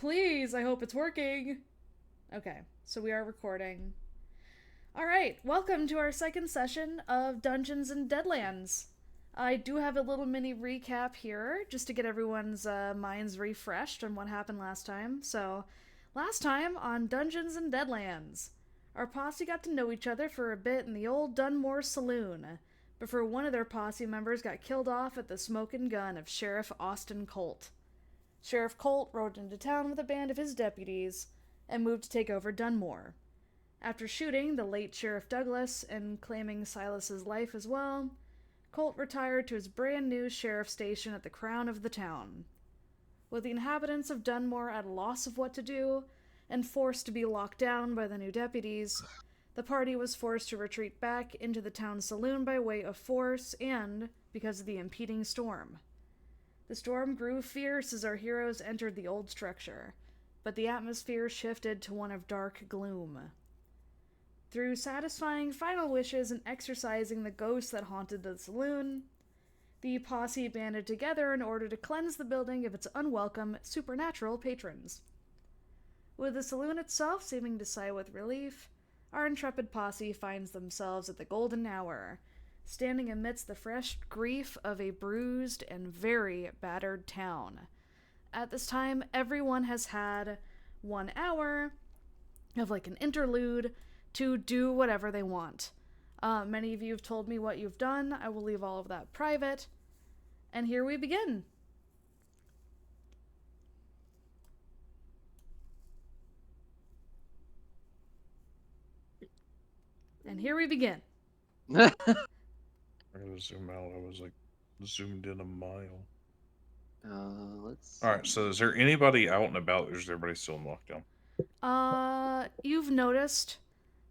Please, I hope it's working. Okay, so we are recording. Alright, welcome to our second session of Dungeons and Deadlands. I do have a little mini recap here, just to get everyone's minds refreshed on what happened last time. So, last time on Dungeons and Deadlands, our posse got to know each other for a bit in the old Dunmore Saloon, before one of their posse members got killed off at the smoking gun of Sheriff Austin Colt. Sheriff Colt rode into town with a band of his deputies and moved to take over Dunmore. After shooting the late Sheriff Douglas and claiming Silas's life as well, Colt retired to his brand new sheriff station at the crown of the town. With the inhabitants of Dunmore at a loss of what to do and forced to be locked down by the new deputies, the party was forced to retreat back into the town saloon by way of force and because of the impending storm. The storm grew fierce as our heroes entered the old structure, but the atmosphere shifted to one of dark gloom. Through satisfying final wishes and exorcising the ghosts that haunted the saloon, the posse banded together in order to cleanse the building of its unwelcome supernatural patrons. With the saloon itself seeming to sigh with relief, our intrepid posse finds themselves at the golden hour, standing amidst the fresh grief of a bruised and very battered town. At this time, everyone has had 1 hour of like an interlude to do whatever they want. Many of you have told me what you've done. I will leave all of that private. And here we begin. And here we begin. I gotta zoom out. I was like zoomed in a mile. Let's. Alright, so is there anybody out and about, or is everybody still in lockdown? You've noticed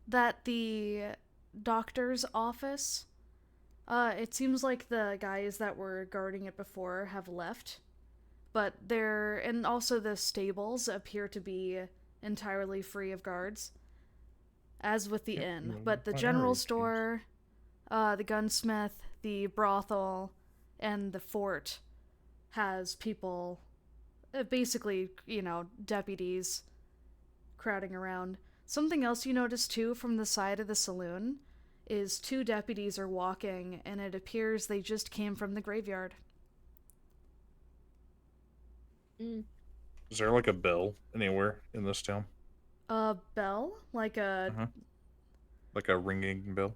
that the doctor's office, it seems like the guys that were guarding it before have left. But and also the stables appear to be entirely free of guards, as with the inn. But the general store, the gunsmith, the brothel, and the fort has people, basically, deputies crowding around. Something else you notice too from the side of the saloon is 2 deputies are walking, and it appears they just came from the graveyard. Is there like a bell anywhere in this town? A bell? Like a... Like a ringing bell?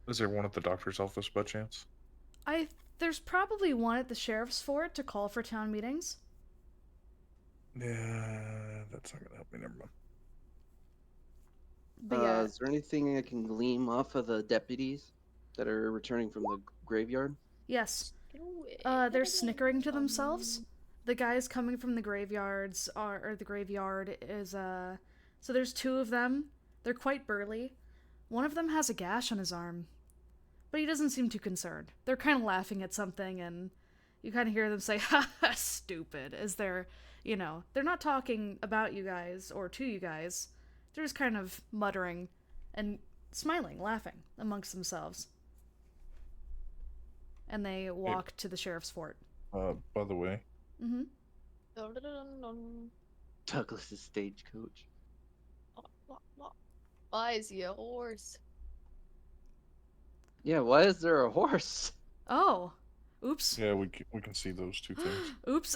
Is there one at the doctor's office by chance? There's probably one at the sheriff's fort to call for town meetings. Yeah, that's not gonna help me. Never mind. But yeah. Is there anything I can glean off of the deputies that are returning from the graveyard? Yes. They're snickering to themselves. The guys coming from the graveyards or the graveyard is so there's 2 of them. They're quite burly. One of them has a gash on his arm, but he doesn't seem too concerned. They're kind of laughing at something, and you kind of hear them say, "Ha ha, stupid," as they're not talking about you guys or to you guys. They're just kind of muttering and smiling, laughing amongst themselves. And they walk to the sheriff's fort. By the way. Mm-hmm. Douglas's stagecoach. Why is he a horse? Yeah, why is there a horse? Oh. Oops. Yeah, we can see those 2 things. Oops.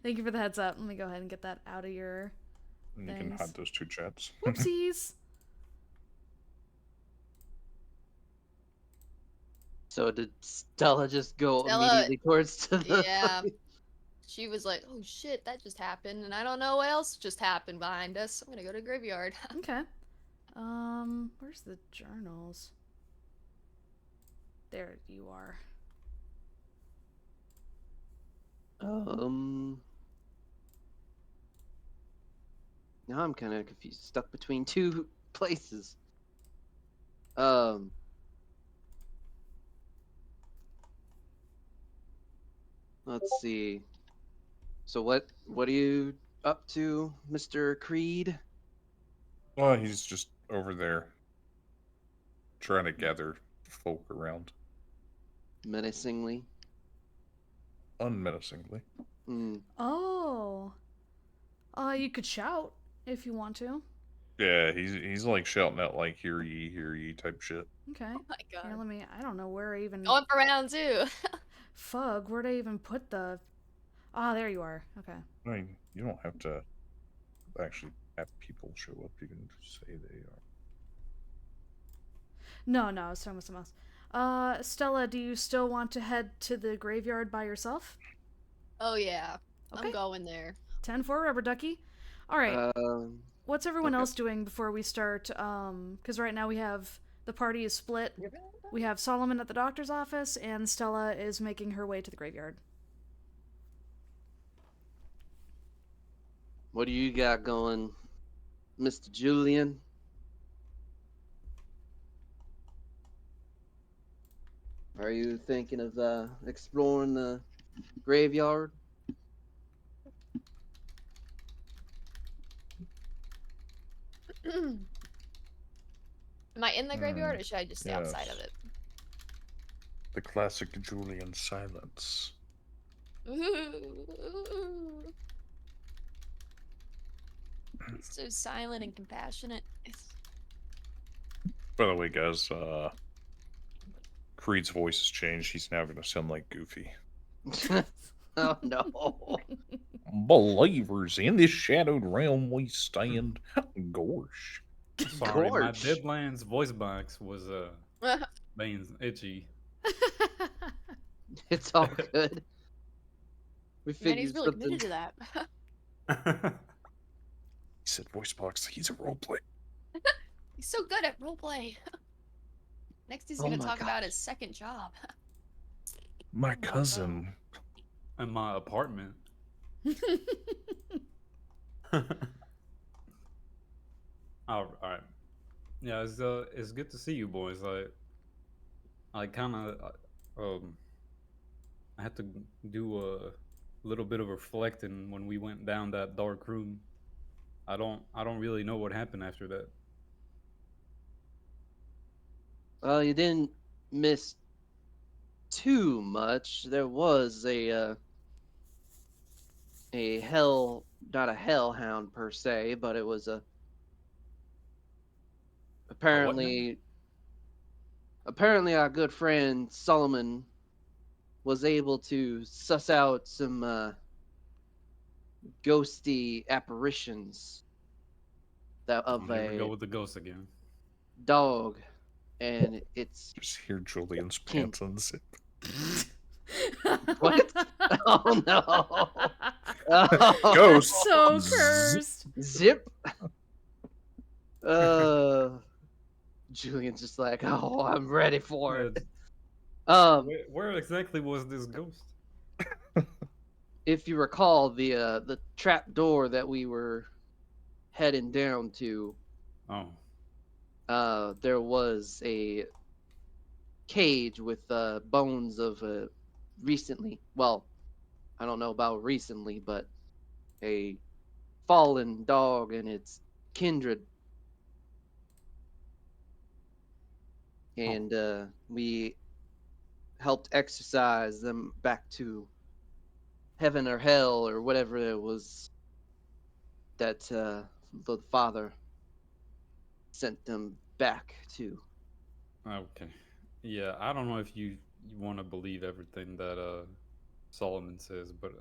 Thank you for the heads up. Let me go ahead and get that out of your And you can hide those 2 chats. Whoopsies. So did Stella just go immediately towards to the... Yeah. She was like, oh shit, that just happened, and I don't know what else just happened behind us. I'm gonna go to the graveyard. Okay. Where's the journals? There you are. Now I'm kind of confused. Stuck between 2 places. Let's see. So what are you up to, Mr. Creed? Oh, he's just over there trying to gather folk around. Menacingly. unmenacingly. Oh. You could shout if you want to. Yeah, he's like shouting out like hear ye type shit. Okay. Oh my god. Here, I don't know where I even... Going for round 2. Fug, where'd I even put the... Ah, there you are. Okay. I mean, you don't have to actually have people show up. You can just say they are. No, I was talking about something else. Stella, do you still want to head to the graveyard by yourself? Oh yeah. Okay. I'm going there. 10-4, rubber ducky. Alright. What's everyone okay. else doing before we start? Because right now we have... The party is split. We have Solomon at the doctor's office, and Stella is making her way to the graveyard. What do you got going, Mr. Julian? Are you thinking of exploring the graveyard? Am I in the graveyard or should I just stay outside of yes. it? The classic Julian silence. It's so silent and compassionate. By the way, guys, Creed's voice has changed. He's now going to sound like Goofy. Oh no. Believers in this shadowed realm we stand. Gorsh. Sorry, my Gorge. Deadlands voice box was being itchy. It's all good. We Man, figured he's really something. committed to that. He said voice box. He's a roleplay. He's so good at roleplay. Next he's Oh gonna my talk about gosh. his second job. My cousin. In my apartment. All right. Yeah, it's good to see you boys. I kind of I had to do a little bit of reflecting when we went down that dark room. I don't really know what happened after that. Well, you didn't miss too much. There was a hell, not a hellhound per se, but it was apparently our good friend Solomon was able to suss out some ghosty apparitions that of Here we go a with the ghost again. dog, and it's Just hear Julian's pants unzip. what? Oh no! Oh, Ghost. So cursed. zip. Julian's just like, oh, I'm ready for it. Where exactly was this ghost? If you recall, the trap door that we were heading down to, Oh, there was a cage with bones of recently. Well, I don't know about recently, but a fallen dog and its kindred. And we helped exorcise them back to heaven or hell or whatever it was that the father sent them back to. okay. Yeah, I don't know if you want to believe everything that Solomon says, but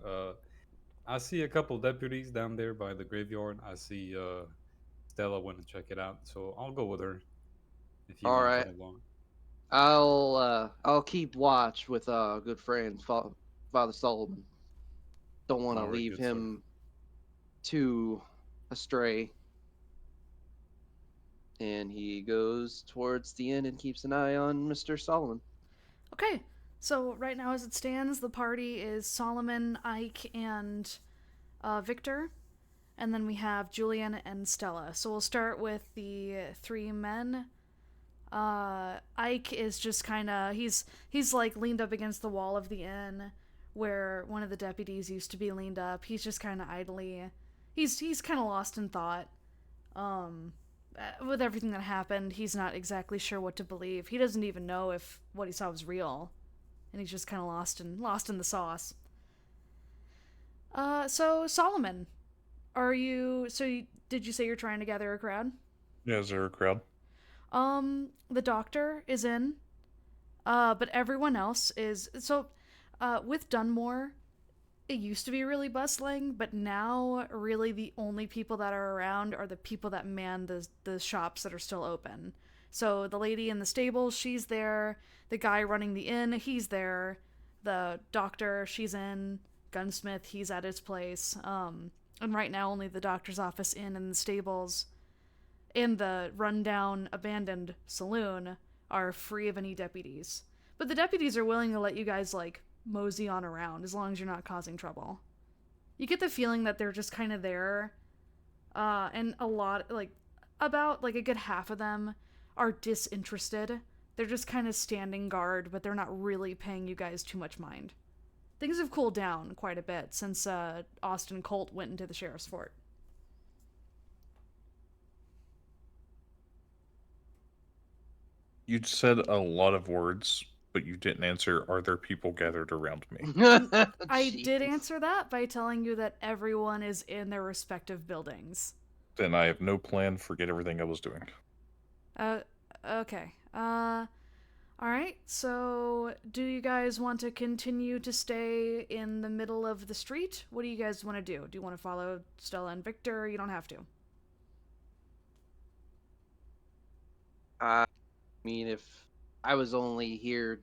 I see a couple deputies down there by the graveyard. I see Stella went to check it out, so I'll go with her if you All want right. to come along. I'll keep watch with our good friend Father Solomon. Don't want to All right, leave good, sir. him too astray. And he goes towards the inn and keeps an eye on Mr. Solomon. Okay, so right now as it stands, the party is Solomon, Ike, and Victor. And then we have Julian and Stella. So we'll start with the 3 men. Ike is just kind of... He's like leaned up against the wall of the inn where one of the deputies used to be leaned up. He's just kind of idly... He's kind of lost in thought. With everything that happened, he's not exactly sure what to believe. He doesn't even know if what he saw was real, and he's just kind of lost in the sauce. So Solomon, did you say you're trying to gather a crowd? Yeah, is there a crowd? The doctor is in, but everyone else is, with Dunmore, it used to be really bustling, but now really the only people that are around are the people that man the shops that are still open. So the lady in the stable, she's there. The guy running the inn, he's there. The doctor, she's in. Gunsmith, he's at his place. And right now only the doctor's office, inn, and the stables and the rundown abandoned saloon are free of any deputies. But the deputies are willing to let you guys like mosey on around as long as you're not causing trouble. You get the feeling that they're just kind of there, and about like a good half of them are disinterested. They're just kind of standing guard, but they're not really paying you guys too much mind. Things have cooled down quite a bit since Austin Colt went into the sheriff's fort. You said a lot of words, but you didn't answer, are there people gathered around me? I did answer that by telling you that everyone is in their respective buildings. Then I have no plan. Forget everything I was doing. Okay. Alright, so do you guys want to continue to stay in the middle of the street? What do you guys want to do? Do you want to follow Stella and Victor? You don't have to. I mean, if I was only here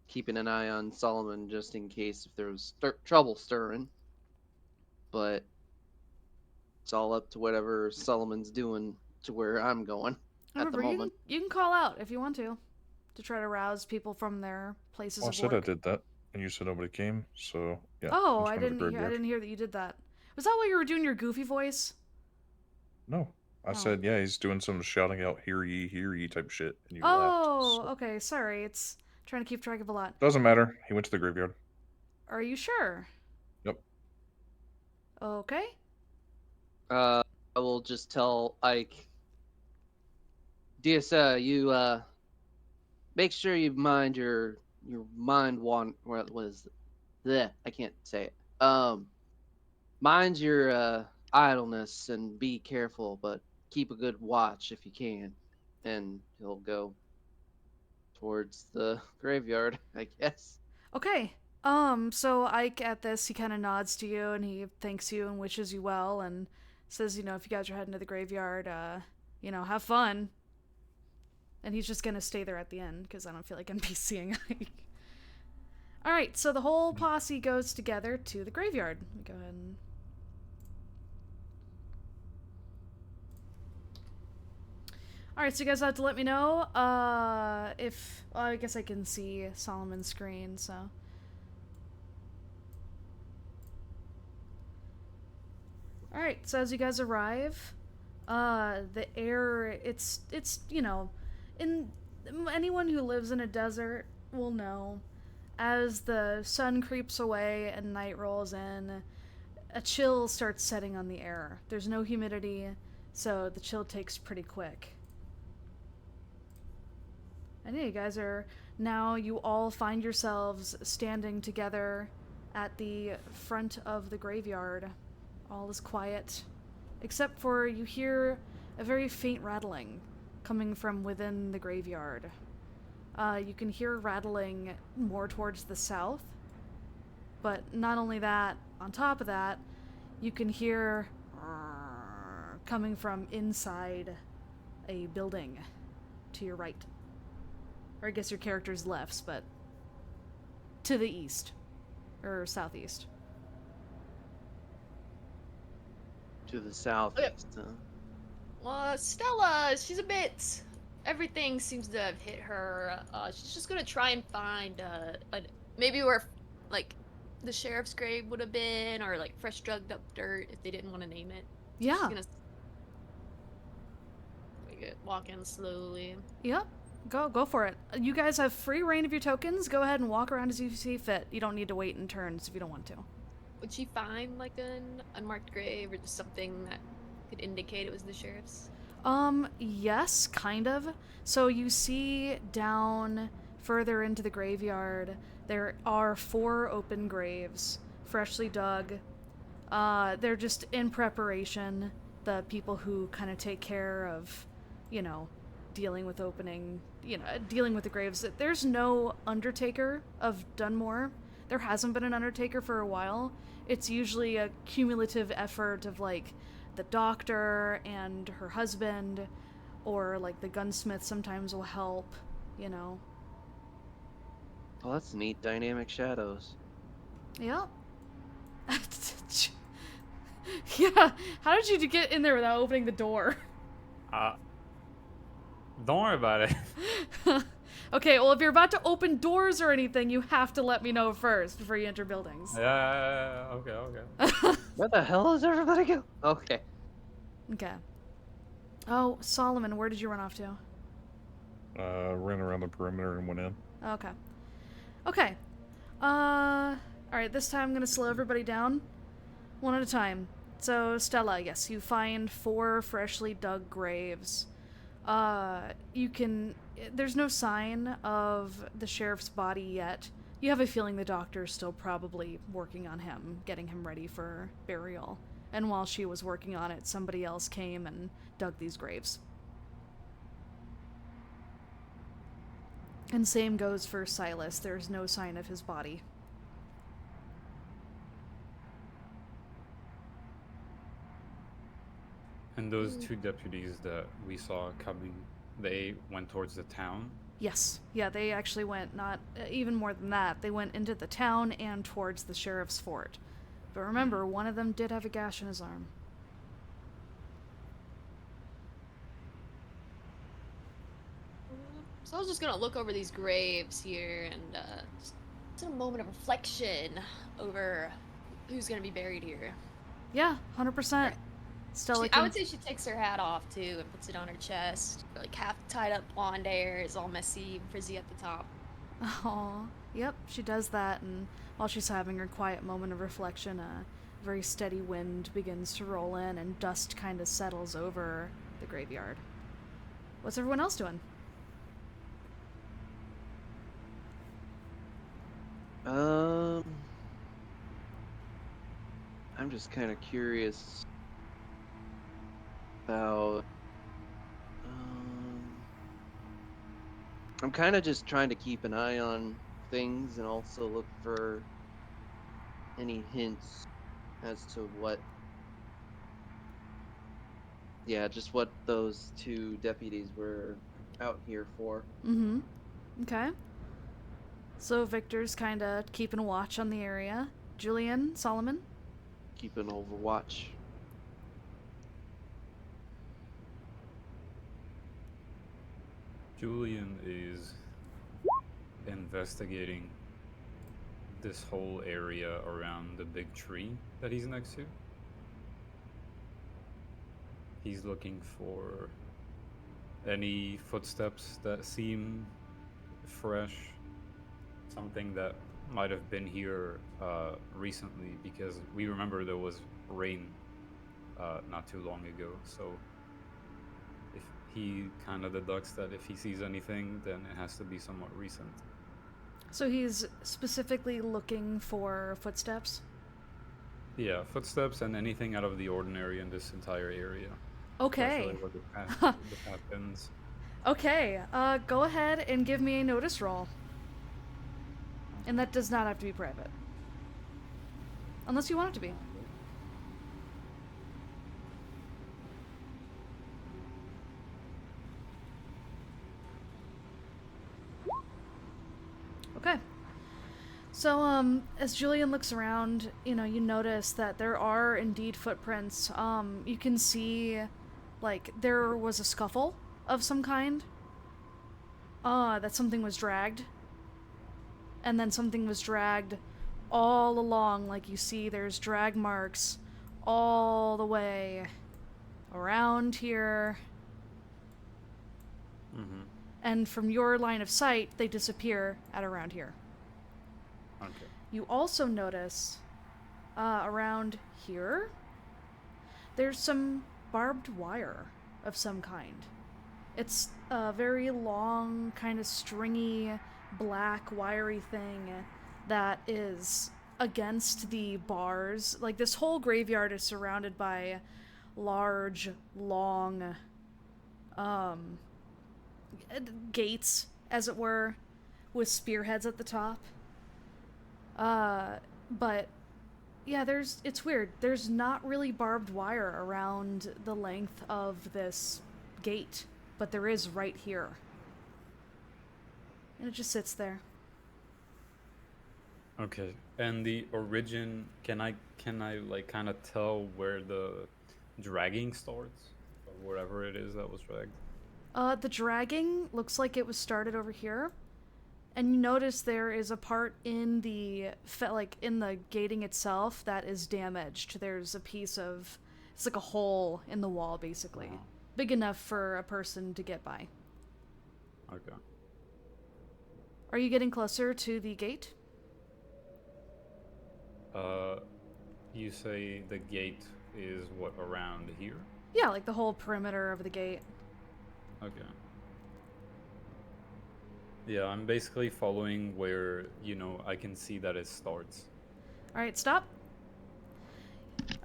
keeping an eye on Solomon just in case if there was trouble stirring, but it's all up to whatever Solomon's doing to where I'm going at the Remember, moment. you can call out if you want to try to rouse people from their places Well, I of said work. I did that, and you said nobody came, so yeah. Oh, I'm I just going to the didn't graveyard. hear that you did that. Was that why you were doing your goofy voice? No. I Oh. said, yeah, he's doing some shouting out, hear ye type shit, and you Oh, laughed. So. okay, sorry. It's trying to keep track of a lot. Doesn't matter. He went to the graveyard. Are you sure? Yep. Okay. I will just tell Ike, dear sir, you make sure you mind your mind what was there? I can't say it. Mind your idleness and be careful, but keep a good watch if you can. And he'll go towards the graveyard, I guess. Okay. So Ike at this, he kind of nods to you and he thanks you and wishes you well and says, if you guys are heading to the graveyard, have fun. And he's just gonna stay there at the end because I don't feel like NPCing Ike. Alright, so the whole posse goes together to the graveyard. Let me go ahead and... Alright, so you guys have to let me know if... Well, I guess I can see Solomon's screen, so... Alright, so as you guys arrive, the air, it's anyone who lives in a desert will know, as the sun creeps away and night rolls in, a chill starts setting on the air. There's no humidity, so the chill takes pretty quick. And yeah, you all find yourselves standing together at the front of the graveyard. All is quiet, except for you hear a very faint rattling coming from within the graveyard. You can hear rattling more towards the south, but not only that, on top of that, you can hear coming from inside a building to your right. Or I guess your character's left, but to the east, or southeast. To the southeast, huh? Well, Stella, she's a bit... Everything seems to have hit her. She's just gonna try and find, maybe where, like, the sheriff's grave would have been, or, like, fresh drugged up dirt, if they didn't want to name it. Yeah. She's gonna... walk in slowly. Yep. Go for it. You guys have free reign of your tokens. Go ahead and walk around as you see fit. You don't need to wait in turns if you don't want to. Would she find, like, an unmarked grave, or just something that could indicate it was the sheriff's? Yes, kind of. So you see down further into the graveyard, there are 4 open graves, freshly dug. They're just in preparation. The people who kind of take care of, dealing with dealing with the graves. There's no undertaker of Dunmore. There hasn't been an undertaker for a while. It's usually a cumulative effort of, like, the doctor and her husband, or, like, the gunsmith sometimes will help, Well, that's neat. Dynamic shadows. Yeah. Yeah, how did you get in there without opening the door? Don't worry about it. Okay, well, if you're about to open doors or anything, you have to let me know first before you enter buildings. Yeah, okay. Where the hell is everybody go? Okay. Okay. Oh, Solomon, where did you run off to? Ran around the perimeter and went in. Okay. Okay. Alright, this time I'm gonna slow everybody down. One at a time. So, Stella, yes, you find 4 freshly dug graves. There's no sign of the sheriff's body yet. You have a feeling the doctor's still probably working on him, getting him ready for burial. And while she was working on it, somebody else came and dug these graves. And same goes for Silas. There's no sign of his body. And those 2 deputies that we saw coming, they went towards the town? Yes. Yeah, they actually went, not even more than that. They went into the town and towards the sheriff's fort. But remember, one of them did have a gash in his arm. So I was just gonna look over these graves here and just a moment of reflection over who's gonna be buried here. Yeah, 100%. Stella I would say she takes her hat off too and puts it on her chest. Like half tied up blonde hair is all messy and frizzy at the top. Aw, yep, she does that, and while she's having her quiet moment of reflection, a very steady wind begins to roll in, and dust kind of settles over the graveyard. What's everyone else doing? I'm just kind of curious about. I'm kind of just trying to keep an eye on things and also look for any hints as to what. Yeah, just what those 2 deputies were out here for. Mm-hmm. Okay. So Victor's kind of keeping a watch on the area. Julian, Solomon? Keeping overwatch. Julian is investigating this whole area around the big tree that he's next to. He's looking for any footsteps that seem fresh, something that might have been here recently, because we remember there was rain not too long ago, so if he kind of deducts that if he sees anything, then it has to be somewhat recent. So he's specifically looking for footsteps? Yeah, footsteps and anything out of the ordinary in this entire area. Okay. Especially where the path ends. Okay, go ahead and give me a notice roll. And that does not have to be private. Unless you want it to be. Okay. So, as Julian looks around, you notice that there are indeed footprints. You can see, like, there was a scuffle of some kind. That something was dragged. And then something was dragged all along. Like, you see there's drag marks all the way around here. Mm-hmm. And from your line of sight, they disappear at around here. Okay. You also notice around here, there's some barbed wire of some kind. It's a very long, kind of stringy, black, wiry thing that is against the bars. Like, this whole graveyard is surrounded by large, long, gates, as it were, with spearheads at the top. But yeah, it's weird. There's not really barbed wire around the length of this gate, but there is right here. And it just sits there. Okay. And the origin, can I like kind of tell where the dragging starts, or whatever it is that was dragged? The dragging looks like it was started over here. And you notice there is a part in the in the gating itself that is damaged. There's a piece of, it's like a hole in the wall, basically. Wow. Big enough for a person to get by. Okay. Are you getting closer to the gate? You say the gate is what, around here? Yeah, like the whole perimeter of the gate. Okay. Yeah, I'm basically following where, I can see that it starts. Alright, stop.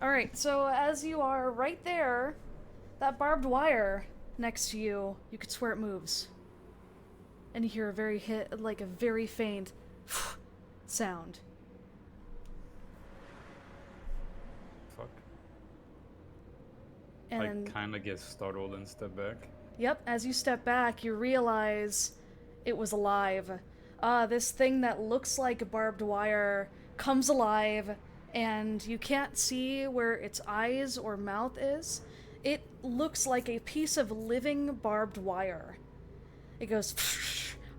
Alright, so as you are right there, that barbed wire next to you, you could swear it moves. And you hear a very faint sound. Fuck. And I kind of get startled and step back. yep, as you step back, you realize it was alive. This thing that looks like barbed wire comes alive, and you can't see where its eyes or mouth is. It looks like a piece of living barbed wire. It goes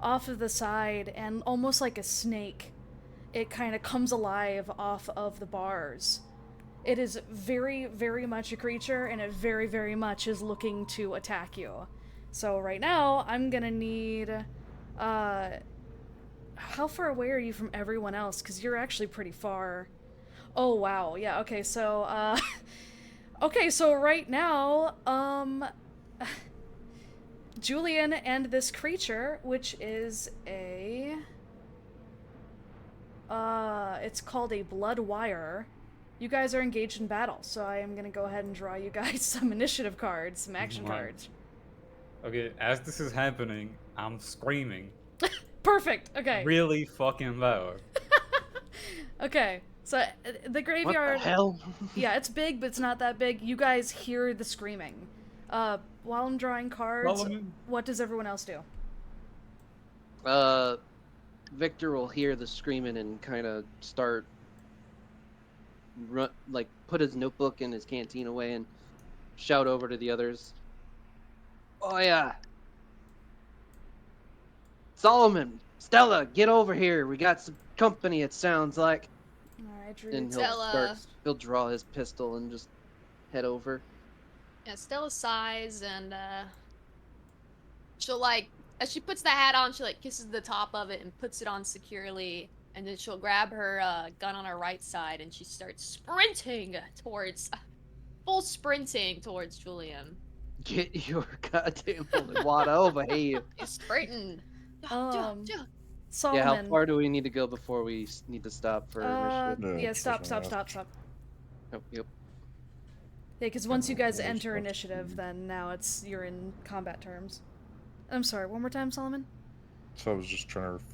off of the side, and almost like a snake, it kind of comes alive off of the bars. It is very, very much a creature, and it very, very much is looking to attack you. So right now, I'm gonna need... how far away are you from everyone else? Because you're actually pretty far. Oh, wow. Yeah, okay, so, okay, so right now, Julian and this creature, which is it's called a blood wire. You guys are engaged in battle, so I am gonna go ahead and draw you guys some initiative cards, some action Right. cards. Okay, as this is happening, I'm screaming Perfect, okay. really fucking loud. Okay, so the graveyard... What the hell? Yeah, it's big, but it's not that big. You guys hear the screaming. While I'm drawing cards, Solomon? what does everyone else do? Victor will hear the screaming and kind of start put his notebook and his canteen away and shout over to the others. Oh yeah, Solomon, Stella, get over here. We got some company. It sounds like. Alright, Drew. And Stella. he'll draw his pistol and just head over. Yeah, Stella sighs and she'll as she puts the hat on, she kisses the top of it and puts it on securely, and then she'll grab her gun on her right side and she starts sprinting towards Julian. Get your goddamn holy water over here. She's sprinting. Solomon. Yeah, how far do we need to go before we need to stop for initiative? No, Yeah, stop. pushing out. Oh, yep. Yeah, because once you guys Everyone's enter supposed to initiative, be- then now you're in combat terms. I'm sorry, one more time, Solomon? So I was just trying to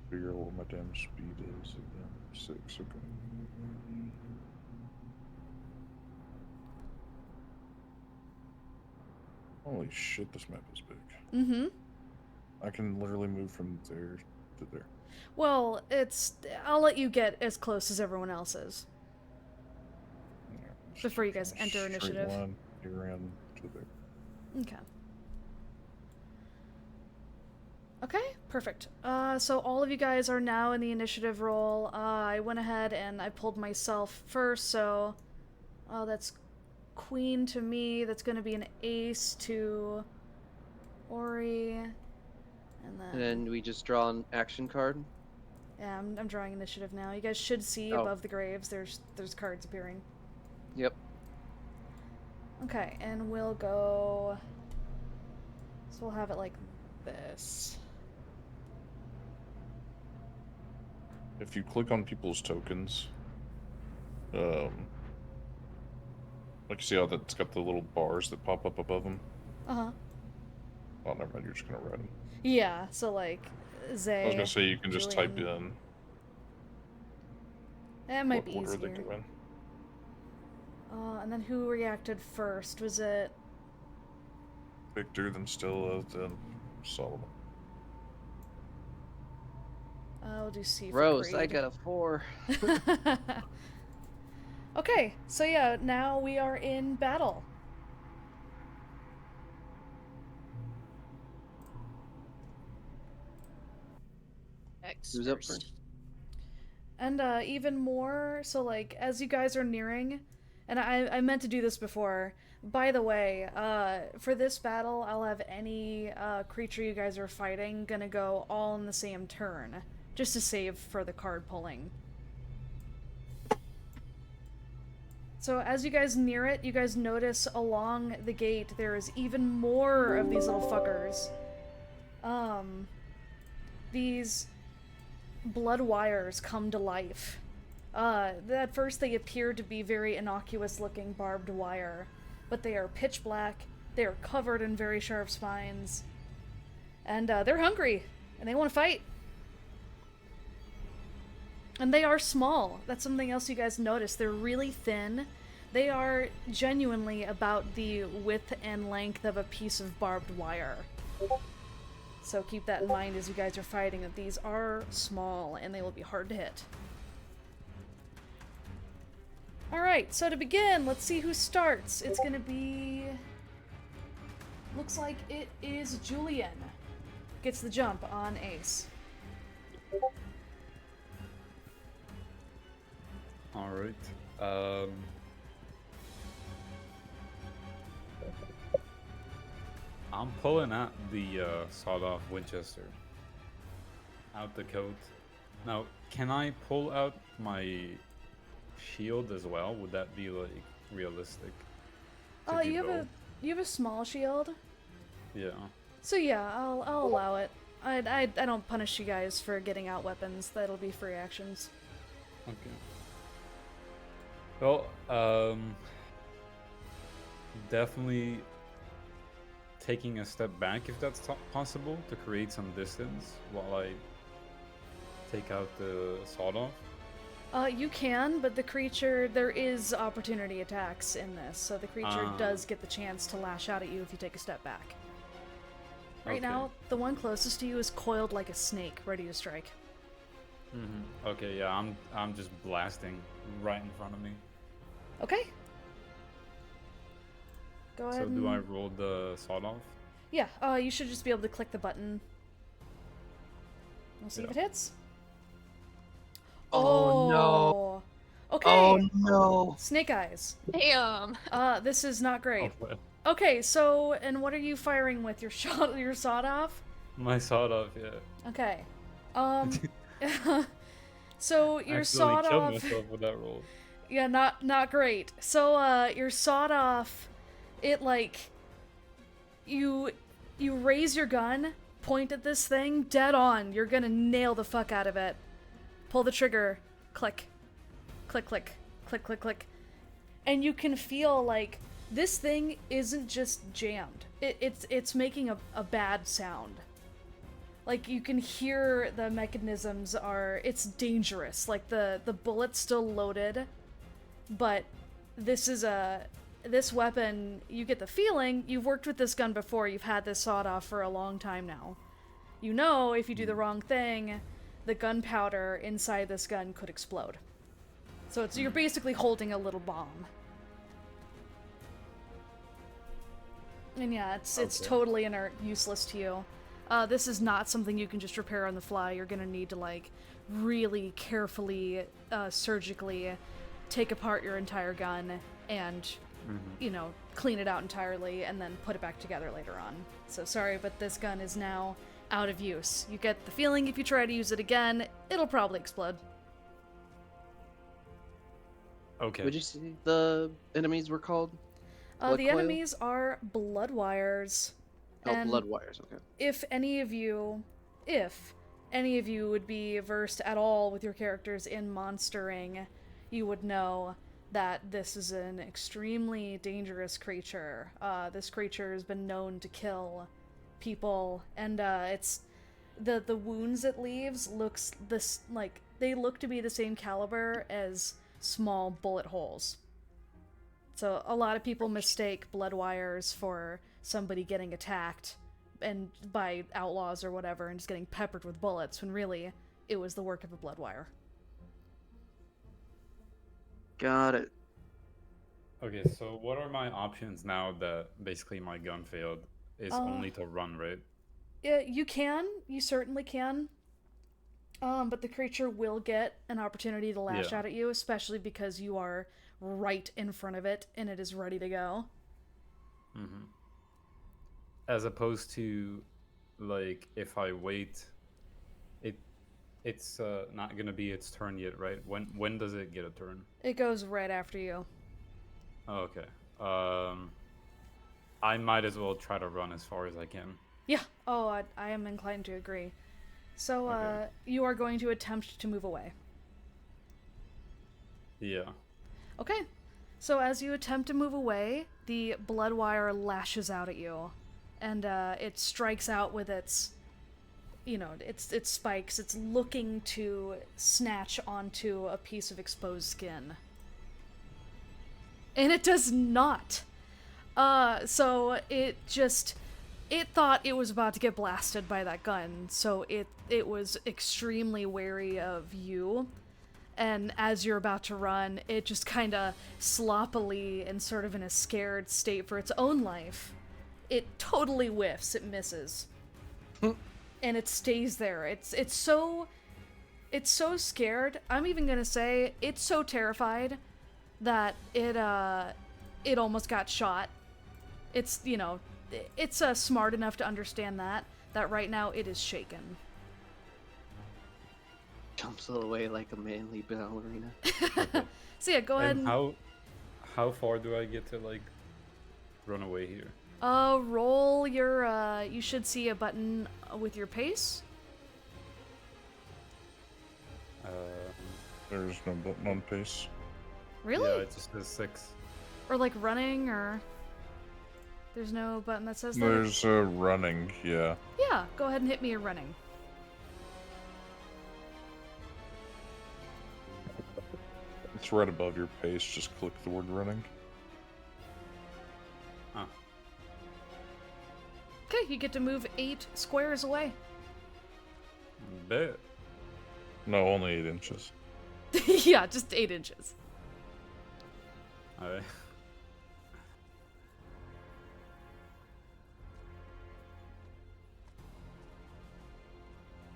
figure out what my damn speed is again. 6, okay. Holy shit, this map is big. Mm-hmm. I can literally move from there to there. Well, I'll let you get as close as everyone else is. Yeah, just Before you guys a enter straight initiative. line, you ran to there. Okay. Okay, perfect. So all of you guys are now in the initiative roll. I went ahead and I pulled myself first, so... that's queen to me. That's gonna be an ace to Ori. And And then we just draw an action card. Yeah, I'm drawing initiative now. You guys should see Oh. above the graves, there's cards appearing. Yep. Okay, and we'll go... So we'll have it like this. if you click on people's tokens, like you see how that's got the little bars that pop up above them? Uh-huh. Oh, never mind, you're just gonna write them. Yeah, so like Zay. I was gonna say you can just type Julian. in That might what be order they easier. go in. And then who reacted first? Was it... Victor, then Stella, then Solomon. I'll do C for Rose, I Creed. got a 4. Okay, so yeah, now we are in battle. X Who's up first. first? And even more, so like, as you guys are nearing, and I meant to do this before, by the way, for this battle, I'll have any creature you guys are fighting gonna go all in the same turn, just to save for the card pulling. So as you guys near it, you guys notice along the gate there is even more of these little fuckers. These blood wires come to life. At first they appear to be very innocuous looking barbed wire, but they are pitch black, they are covered in very sharp spines, and they're hungry, and they want to fight. And they are small. That's something else you guys notice. They're really thin. They are genuinely about the width and length of a piece of barbed wire. So keep that in mind as you guys are fighting, that these are small and they will be hard to hit. Alright, so to begin, let's see who starts. It's gonna be... Looks like it is Julian. Gets the jump on Ace. Alright. I'm pulling out the sawed-off Winchester. Out the coat. Now, can I pull out my shield as well? Would that be like realistic? to do You have both? you have a small shield? Yeah. So yeah, I'll allow it. I don't punish you guys for getting out weapons. That'll be free actions. Okay. Well, definitely taking a step back if that's possible to create some distance while I take out the sawed-off. You can, but the creature, there is opportunity attacks in this, so the creature does get the chance to lash out at you if you take a step back. Right Okay. now, the one closest to you is coiled like a snake, ready to strike. Mm-hmm. Okay, yeah, I'm just blasting right in front of me. Okay. Go ahead. So do I roll the sawed-off? Yeah, you should just be able to click the button. We'll see if it Yeah. hits. Oh, no. Okay. Oh no. Snake eyes. Damn. This is not great. Oh, well. Okay, so, and what are you firing with? Your sawed off? My sawed-off, yeah. Okay. So your Actually sawed killed off. myself with that roll. Yeah, not great. So your sawed off, it like you raise your gun, point at this thing, dead on. You're gonna nail the fuck out of it. Pull the trigger, click, click, click, click, click, click, and you can feel like this thing isn't just jammed. It's making a bad sound. Like, you can hear the mechanisms are... It's dangerous. Like, the bullet's still loaded, but this is this weapon, you get the feeling, you've worked with this gun before, you've had this sawed off for a long time now. You know, if you do the wrong thing, the gunpowder inside this gun could explode. So you're basically holding a little bomb. And yeah, it's Okay. totally inert, useless to you. This is not something you can just repair on the fly. You're gonna need to, like, really carefully, surgically take apart your entire gun and, you know, clean it out entirely and then put it back together later on. So sorry, but this gun is now out of use. You get the feeling if you try to use it again, it'll probably explode. Okay. Would you say the enemies were called? Blood The coil? enemies are blood wires. Oh, and blood wires. Okay. if any of you, if any of you would be versed at all with your characters in monstering, you would know that this is an extremely dangerous creature. This creature has been known to kill people, and it's the wounds it leaves they look to be the same caliber as small bullet holes. So a lot of people mistake blood wires for somebody getting attacked and by outlaws or whatever and just getting peppered with bullets, when really it was the work of a blood wire. Got it. Okay, so what are my options now that basically my gun failed? Is only to run, right? Yeah, you certainly can. But the creature will get an opportunity to lash out at you, especially because you are right in front of it and it is ready to go. Mm-hmm. As opposed to, like, if I wait, it's not gonna be its turn yet, right? When does it get a turn? It goes right after you. Oh, okay. I might as well try to run as far as I can. Yeah. Oh, I am inclined to agree. So, Okay. you are going to attempt to move away. Yeah. Okay. So as you attempt to move away, the blood wire lashes out at you, and it strikes out with its spikes. It's looking to snatch onto a piece of exposed skin. And it does not. So it thought it was about to get blasted by that gun, so it was extremely wary of you. And as you're about to run, it just kind of sloppily and sort of in a scared state for its own life, it totally whiffs. It misses. And it stays there. It's so scared. I'm even gonna say it's so terrified that it almost got shot. It's smart enough to understand that right now it is shaken. Jumps away like a manly ballerina. So yeah, go ahead And how far do I get to, like, run away here? Roll your, you should see a button with your pace. There's no button on pace. Really? Yeah, it just says 6. Or like running, or... There's no button that says that? There's running, yeah. Yeah, go ahead and hit me your running. It's right above your pace, just click the word running. Huh. Okay, you get to move 8 squares away. Bet. No, only 8 inches. Yeah, just 8 inches. Alright.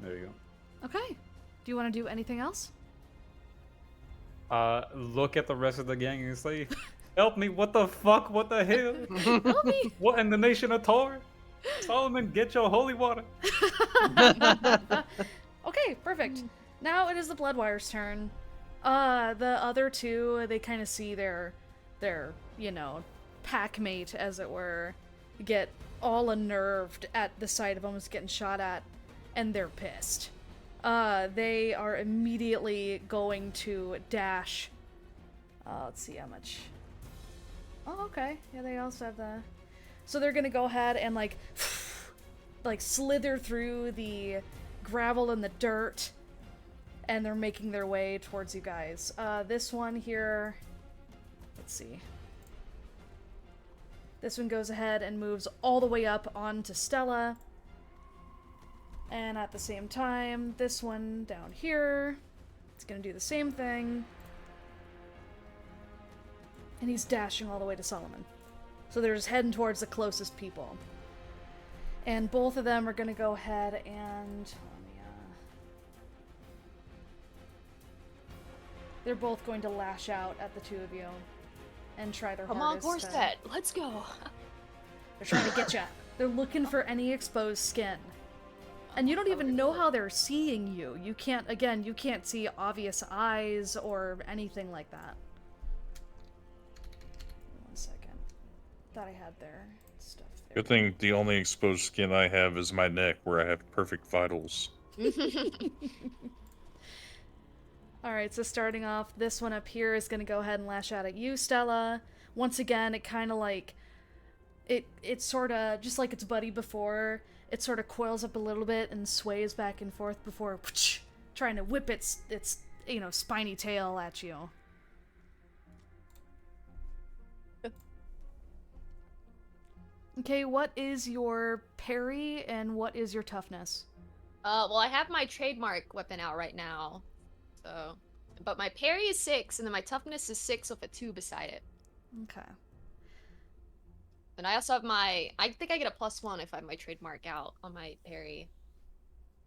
There you go. Okay. Do you want to do anything else? Look at the rest of the gang and say, help me, what the fuck, what the hell? Help me! What in the nation of Tor? Solomon, get your holy water. Okay, perfect. Now it is the Bloodwire's turn. The other two, they kind of see their, pack mate, as it were, get all unnerved at the sight of almost getting shot at, and they're pissed. They are immediately going to dash. Let's see how much. Oh, okay. Yeah, they also have the... So they're gonna go ahead and, like slither through the gravel and the dirt, and they're making their way towards you guys. This one here... Let's see. This one goes ahead and moves all the way up onto Stella. And at the same time, this one down here, it's gonna do the same thing. And he's dashing all the way to Solomon. So they're just heading towards the closest people. And both of them are gonna go ahead and... They're both going to lash out at the two of you. And try their Come on, hardest to... Corset, let's go. They're trying to get you. They're looking for any exposed skin. And you don't even know how they're seeing you. You can't see obvious eyes or anything like that. 1 second. Thought I had their stuff there. Good thing the only exposed skin I have is my neck, where I have perfect vitals. Alright, so starting off, this one up here is gonna go ahead and lash out at you, Stella. Once again, it kind of like... It sort of, just like its buddy before, it sort of coils up a little bit and sways back and forth before trying to whip its spiny tail at you. Okay, what is your parry and what is your toughness? Well, I have my trademark weapon out right now, so... But my parry is 6, and then my toughness is 6 with a 2 beside it. Okay. And I also have my... I think I get a +1 if I have my trademark out on my parry.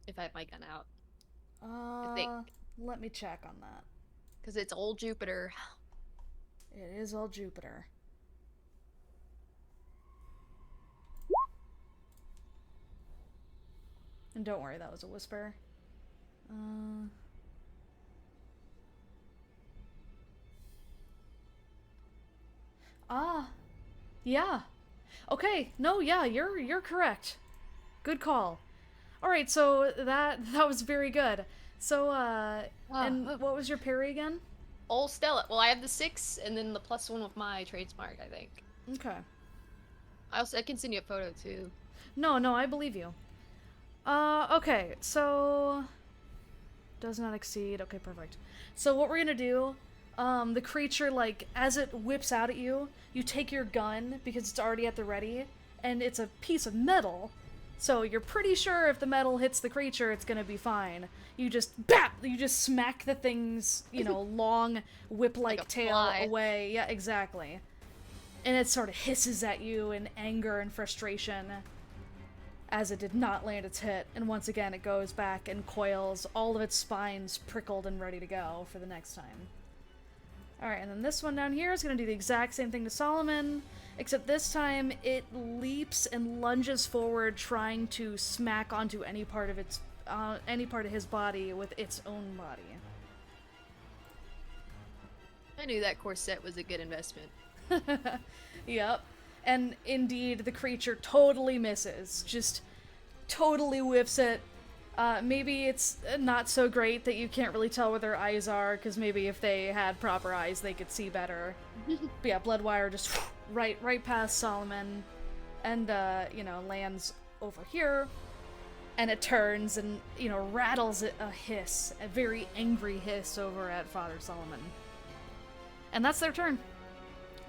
If I have my gun out. I think. Let me check on that. Because it's old Jupiter. It is all Jupiter. And don't worry, that was a whisper. Yeah. Okay, no, yeah, you're correct. Good call. Alright, so that was very good. So, and what was your parry again? Old Stella. Well, I have the 6, and then the +1 with my trademark, I think. Okay. I can send you a photo, too. No, I believe you. Okay, so... Does not exceed. Okay, perfect. So what we're gonna do, the creature, like, as it whips out at you, you take your gun, because it's already at the ready, and it's a piece of metal, so you're pretty sure if the metal hits the creature, it's gonna be fine. You just, BAP! You just smack the thing's, long, whip-like Like a tail fly. away. Yeah, exactly. And it sort of hisses at you in anger and frustration, as it did not land its hit, and once again it goes back and coils, all of its spines prickled and ready to go for the next time. Alright, and then this one down here is going to do the exact same thing to Solomon, except this time it leaps and lunges forward, trying to smack onto any part of his body with its own body. I knew that corset was a good investment. Yep. And indeed, the creature totally misses. Just totally whiffs it. Maybe it's not so great that you can't really tell where their eyes are, because maybe if they had proper eyes, they could see better. But yeah, Bloodwire just right past Solomon, and, lands over here, and it turns and, rattles a hiss, a very angry hiss over at Father Solomon. And that's their turn.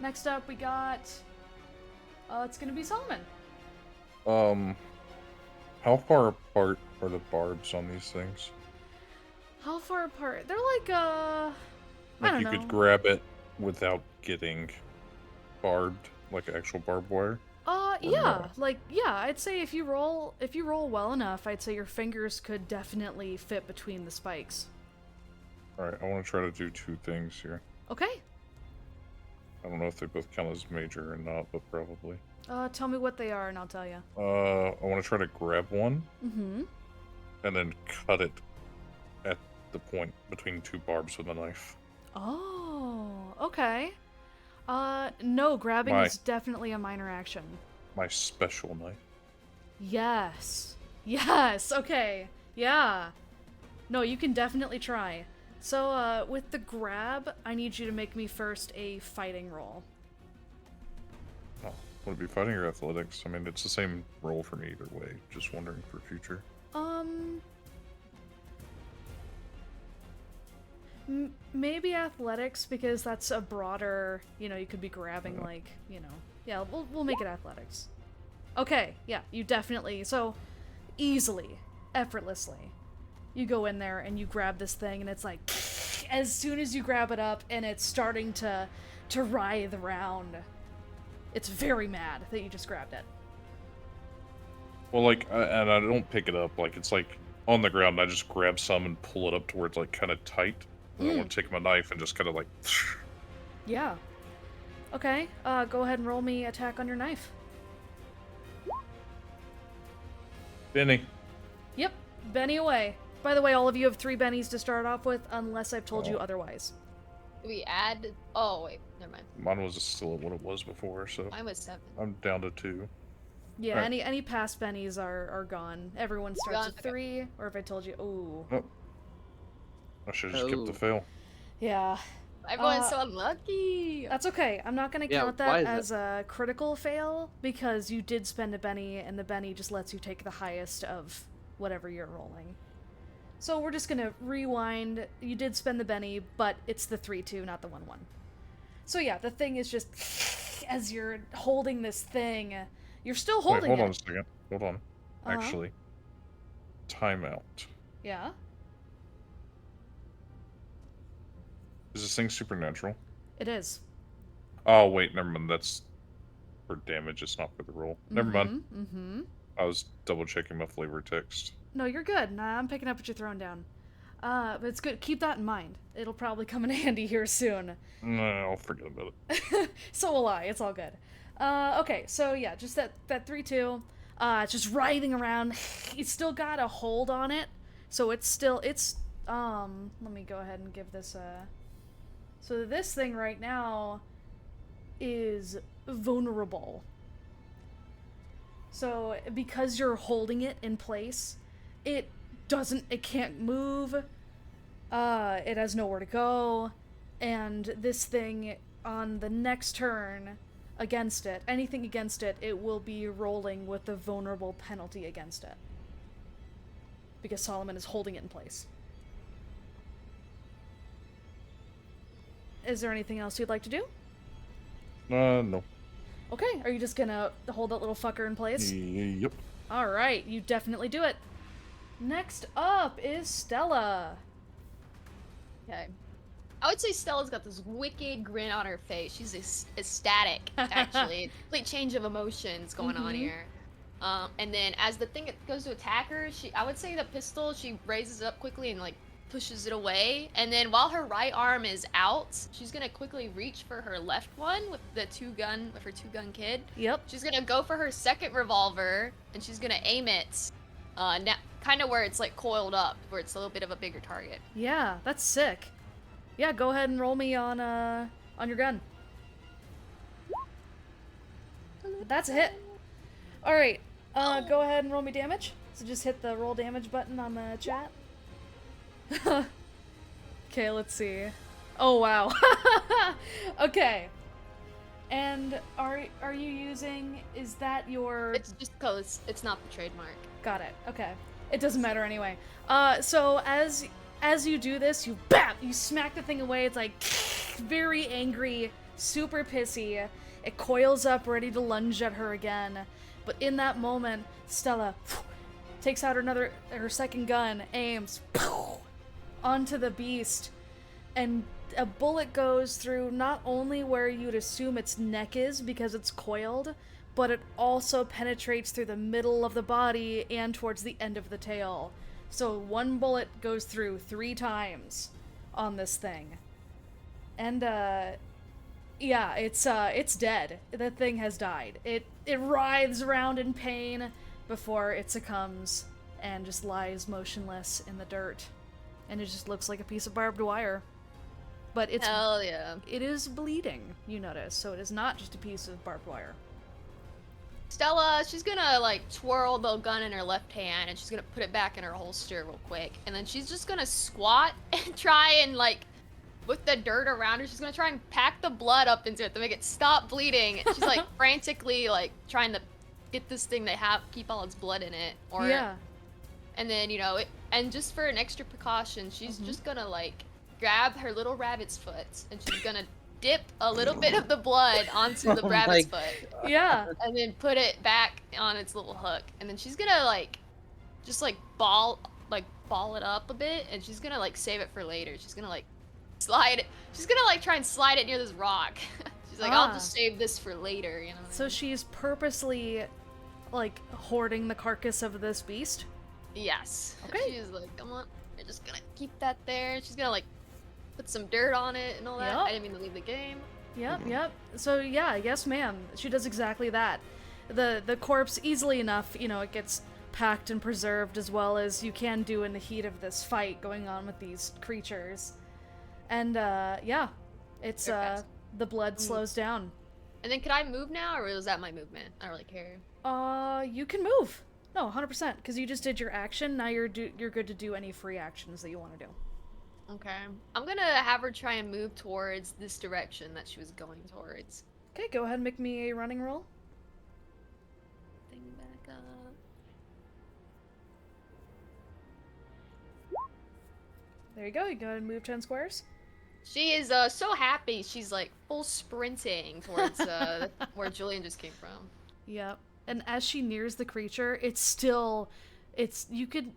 Next up, we got... it's gonna be Solomon. How far apart are the barbs on these things? How far apart? They're like, I don't you know. could grab it without getting barbed, like actual barbed wire? Yeah. I'd say if you roll well enough, I'd say your fingers could definitely fit between the spikes. Alright, I want to try to do 2 things here. Okay. I don't know if they both count as major or not, but probably. Tell me what they are and I'll tell you. I want to try to grab one, Mm-hmm. and then cut it at the point between 2 barbs with a knife. Oh, okay. No, grabbing is definitely a minor action. My special knife. Yes, okay, yeah. No, you can definitely try. So, with the grab, I need you to make me first a fighting roll. Oh, would it be fighting or athletics? I mean, it's the same roll for me either way. Just wondering for future. Maybe athletics, because that's a broader, you could be grabbing, yeah, we'll make it athletics. Okay, yeah, you definitely, so, easily, effortlessly, you go in there and you grab this thing, and it's like, as soon as you grab it up, and it's starting to writhe around, it's very mad that you just grabbed it. Well, and I don't pick it up, it's on the ground, and I just grab some and pull it up to where it's, kind of tight. And I want to take my knife and just kind of, Yeah. Okay, go ahead and roll me attack on your knife. Benny. Yep, Benny away. By the way, all of you have 3 bennies to start off with, unless I've told you otherwise. Do we add... Oh, wait, never mind. Mine was still what it was before, so Mine was 7. I'm down to 2. Yeah, Alright. any past bennies are gone. Everyone starts Gone, with okay. 3, or if I told you, ooh. Oh. I should have just kept the Oh. fail. Yeah. Everyone's so unlucky. That's okay. I'm not gonna Yeah, count why that is as a critical fail, because you did spend a Benny, and the Benny just lets you take the highest of whatever you're rolling. So we're just gonna rewind. You did spend the Benny, but it's the 3-2, not the 1-1. So yeah, the thing is just, as you're holding this thing, you're still Wait, holding hold it. on a second. Hold on. Uh-huh. Actually, timeout. Yeah? Is this thing supernatural? It is. Oh, wait, never mind. That's for damage, it's not for the roll. Never mind. Mm-hmm. I was double checking my flavor text. No, you're good. Nah, I'm picking up what you're throwing down. But it's good. Keep that in mind. It'll probably come in handy here soon. No, I'll forget about it. So will I. It's all good. Okay, so yeah, just that 3-2. It's just writhing around. It's still got a hold on it. So it's let me go ahead and give this a... So this thing right now is vulnerable. So because you're holding it in place, it can't move. It has nowhere to go. And this thing, on the next turn against it, anything against it, it will be rolling with the vulnerable penalty against it. Because Solomon is holding it in place. Is there anything else you'd like to do? No. Okay, are you just gonna hold that little fucker in place? Yep. Alright, you definitely do it. Next up is Stella. Okay. I would say Stella's got this wicked grin on her face. She's ecstatic, actually. Complete change of emotions going on here. And then as the thing goes to attack her, I would say the pistol, she raises it up quickly and like pushes it away. And then while her right arm is out, she's gonna quickly reach for her left one with her two-gun kid. Yep. She's gonna go for her second revolver, and she's gonna aim it, kind of where it's like coiled up, where it's a little bit of a bigger target. Yeah, that's sick. Yeah, go ahead and roll me on your gun. That's a hit. Alright, go ahead and roll me damage. So just hit the roll damage button on the chat. Okay, let's see. Oh, wow. Okay. And are you using, is that your... It's just because it's not the trademark. Got it. Okay. It doesn't matter anyway. So as you do this, you smack the thing away. It's like very angry, super pissy. It coils up, ready to lunge at her again. But in that moment, Stella takes out her second gun, aims onto the beast, and a bullet goes through not only where you'd assume its neck is because it's coiled, but it also penetrates through the middle of the body and towards the end of the tail. So one bullet goes through 3 times on this thing. And yeah, it's dead. The thing has died. It writhes around in pain before it succumbs and just lies motionless in the dirt. And it just looks like a piece of barbed wire. But Hell yeah. it is bleeding, you notice, so it is not just a piece of barbed wire. Stella, she's gonna like twirl the gun in her left hand and she's gonna put it back in her holster real quick. And then she's just gonna squat and try and like, with the dirt around her, she's gonna try and pack the blood up into it to make it stop bleeding. She's like frantically like trying to get this thing to keep all its blood in it. Or, Yeah. And then, and just for an extra precaution, she's just gonna like grab her little rabbit's foot and she's gonna dip a little bit of the blood onto the Oh rabbit's my foot. Yeah. And then put it back on its little hook. And then she's gonna like just like ball it up a bit, and she's gonna like save it for later. She's gonna like slide it. She's gonna like try and slide it near this rock. She's like, I'll just save this for later, you know. So she's purposely like hoarding the carcass of this beast? Yes. Okay. She's like, come on, you're just gonna keep that there. She's gonna like put some dirt on it and all that. Yep. I didn't mean to leave the game. Yep. So yeah, yes ma'am. She does exactly that. The corpse, easily enough, it gets packed and preserved as well as you can do in the heat of this fight going on with these creatures. And yeah, it's They're fast. the blood slows down. And then could I move now, or was that my movement? I don't really care. You can move. No, 100%, because you just did your action. Now you're good to do any free actions that you want to do. Okay. I'm gonna have her try and move towards this direction that she was going towards. Okay, go ahead and make me a running roll. Thing back up. There you go. You go ahead and move 10 squares. She is so happy. She's like full sprinting towards where Julian just came from. Yep. And as she nears the creature, you could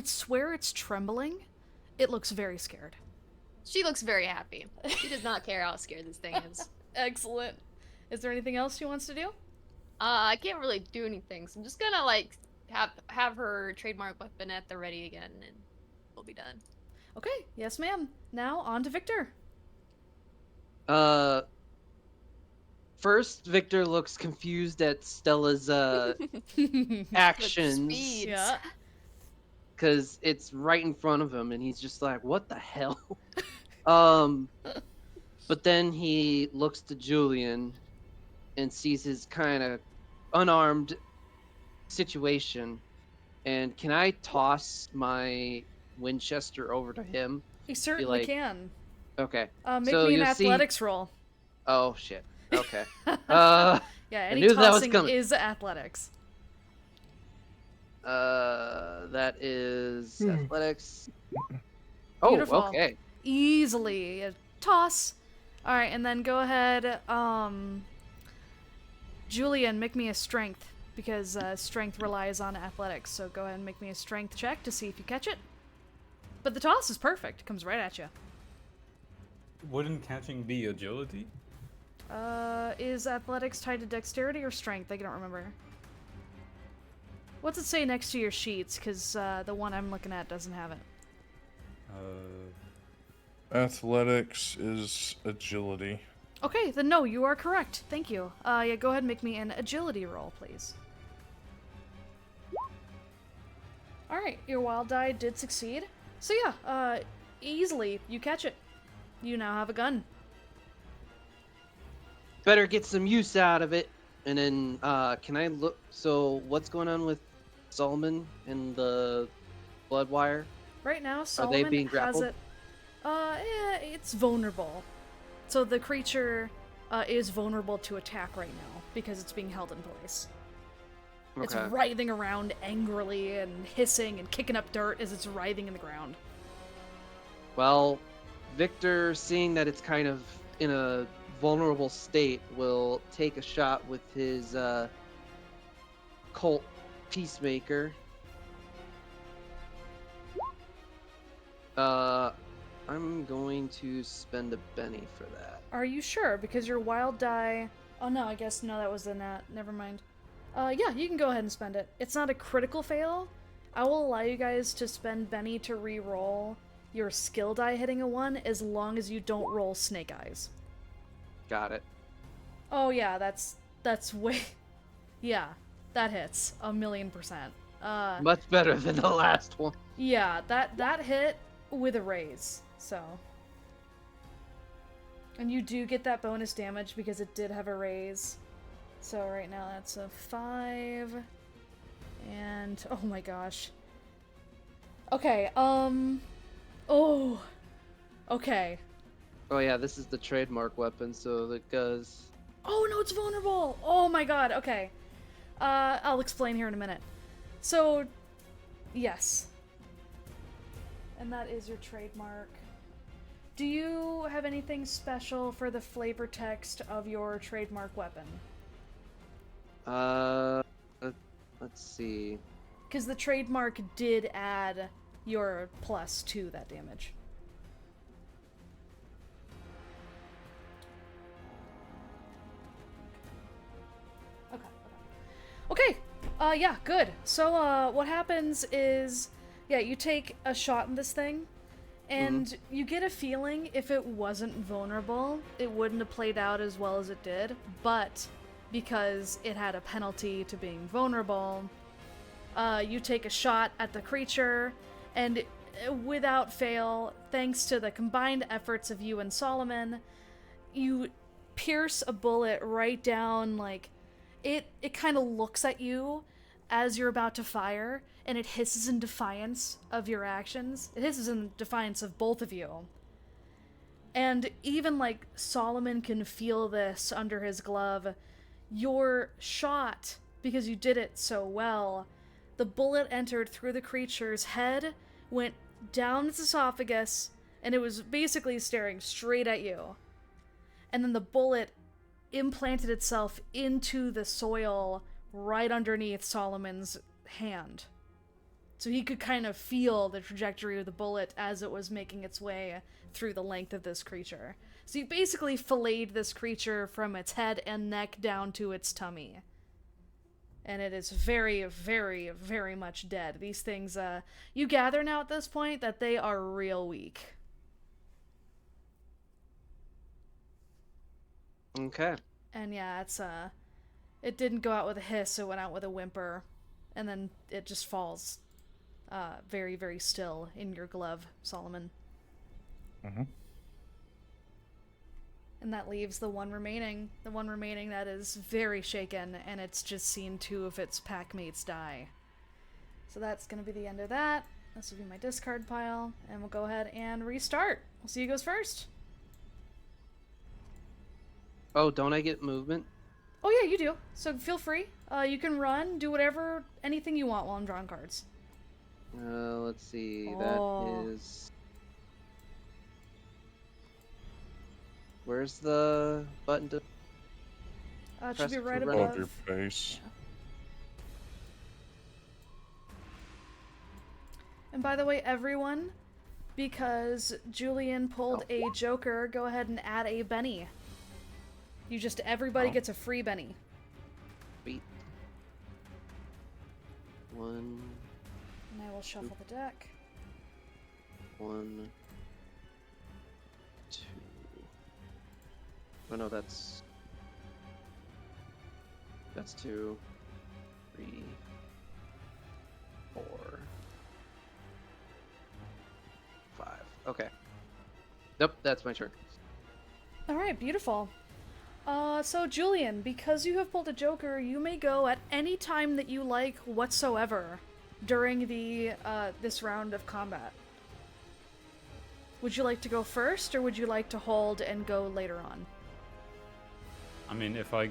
swear it's trembling. It looks very scared. She looks very happy. She does not care how scared this thing is. Excellent. Is there anything else she wants to do? I can't really do anything, so I'm just gonna like have her trademark weapon at the ready again, and we'll be done. Okay, yes ma'am. Now on to Victor. First, Victor looks confused at Stella's actions. Speeds. Yeah. Because it's right in front of him, and he's just like, what the hell? But then he looks to Julian and sees his kind of unarmed situation. And can I toss my Winchester over to him? He certainly like- can. Okay. Make So me an you'll see- athletics roll. Oh, shit. Okay. Yeah, any knew that was tossing coming. is athletics. That is athletics. Oh, Beautiful. okay. Easily. Toss. Alright, and then go ahead, Julian, make me a strength, because strength relies on athletics, so go ahead and make me a strength check to see if you catch it. But the toss is perfect. It comes right at you. Wouldn't catching be agility? Is athletics tied to dexterity or strength? I don't remember. What's it say next to your sheets? Because the one I'm looking at doesn't have it. Athletics is agility. Okay, then no, you are correct. Thank you. Yeah, go ahead and make me an agility roll, please. Alright, your wild die did succeed. So yeah, easily, you catch it. You now have a gun. Better get some use out of it. And then, can I look? So, what's going on with Solomon and the blood wire? Right now, Are Solomon they being has grappled? it. It's vulnerable. So the creature is vulnerable to attack right now because it's being held in place. It's Okay. writhing around angrily and hissing and kicking up dirt as it's writhing in the ground. Well, Victor, seeing that it's kind of in a vulnerable state, will take a shot with his Colt Peacemaker. I'm going to spend a Benny for that. Are you sure? Because your wild die... Oh no, I guess no, that was a nat. Never mind. Yeah, you can go ahead and spend it. It's not a critical fail. I will allow you guys to spend Benny to re-roll your skill die hitting a 1 as long as you don't roll snake eyes. Got it. Oh yeah, that's way... Yeah, that hits. 1,000,000%. Much better than the last one. Yeah, that hit with a raise, so... And you do get that bonus damage because it did have a raise. So right now that's a 5. And... Oh my gosh. Okay, Oh! Okay. Oh yeah, this is the trademark weapon, so it goes... Oh no, it's vulnerable! Oh my god, okay. I'll explain here in a minute. So, yes. And that is your trademark. Do you have anything special for the flavor text of your trademark weapon? Let's see. Because the trademark did add your plus to that damage. Okay, yeah, good. So, what happens is, yeah, you take a shot in this thing, and you get a feeling if it wasn't vulnerable, it wouldn't have played out as well as it did, but because it had a penalty to being vulnerable, you take a shot at the creature, and without fail, thanks to the combined efforts of you and Solomon, you pierce a bullet right down, like, it kind of looks at you as you're about to fire, and it hisses in defiance of your actions. It hisses in defiance of both of you. And even, like, Solomon can feel this under his glove. Your shot, because you did it so well, the bullet entered through the creature's head, went down its esophagus, and it was basically staring straight at you. And then the bullet implanted itself into the soil right underneath Solomon's hand. So he could kind of feel the trajectory of the bullet as it was making its way through the length of this creature. So you basically filleted this creature from its head and neck down to its tummy. And it is very, very, very much dead. These things, you gather now at this point that they are real weak. Okay. And yeah, it didn't go out with a hiss, it went out with a whimper. And then it just falls very, very still in your glove, Solomon. Mm-hmm. And that leaves the one remaining that is very shaken, and it's just seen 2 of its pack mates die. So that's going to be the end of that. This will be my discard pile, and we'll go ahead and restart. We'll see who goes first. Oh, don't I get movement? Oh yeah, you do. So feel free. You can run, do whatever, anything you want while I'm drawing cards. Let's see. Oh. That is. Where's the button to? It should Press be right to run. above. Above your face. Yeah. And by the way, everyone, because Julian pulled a Joker, go ahead and add a Benny. Everybody gets a free Benny. Sweet. 1, And I will shuffle the deck. 1, 2. Oh no, that's 2, 3, 4, 5. Okay. Nope, that's my turn. Alright, beautiful. So Julian, because you have pulled a Joker, you may go at any time that you like whatsoever during the this round of combat. Would you like to go first, or would you like to hold and go later on? I mean, if I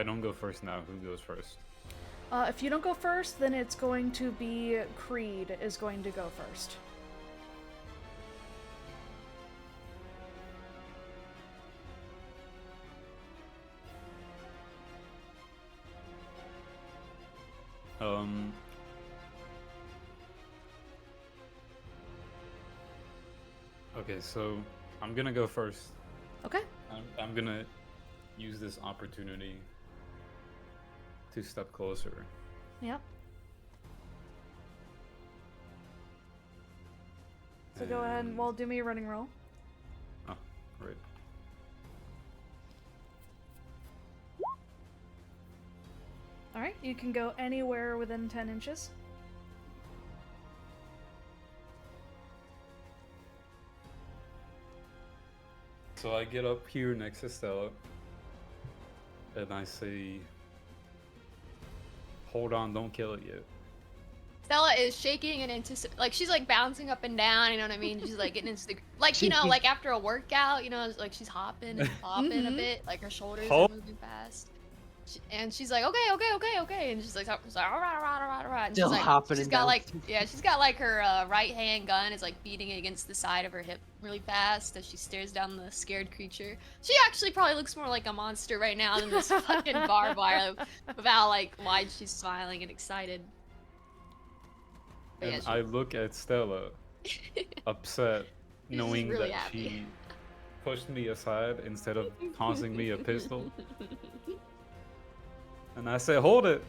don't go first now, who goes first? If you don't go first, then it's going to be Creed is going to go first. Okay, so I'm gonna go first. Okay. I'm gonna use this opportunity to step closer. Yep. So go ahead and, well, do me a running roll. Oh, great. Alright, you can go anywhere within 10 inches. So I get up here next to Stella, and I say, "Hold on, don't kill it yet." Stella is shaking and like she's like bouncing up and down, you know what I mean? She's like getting into the like, you know, like after a workout, you know, like she's hopping and popping a bit, like her shoulders are moving fast. And she's like, okay, and she's like, all right. And Still she's like, hopping she's and got like, bouncing. yeah, she's got like her right hand gun is like beating against the side of her hip really fast as she stares down the scared creature. She actually probably looks more like a monster right now than this fucking barbed wire of how like wide she's smiling and excited. But And yeah, I look at Stella, upset, She's knowing really that happy. she pushed me aside instead of tossing me a pistol. And I say, "Hold it!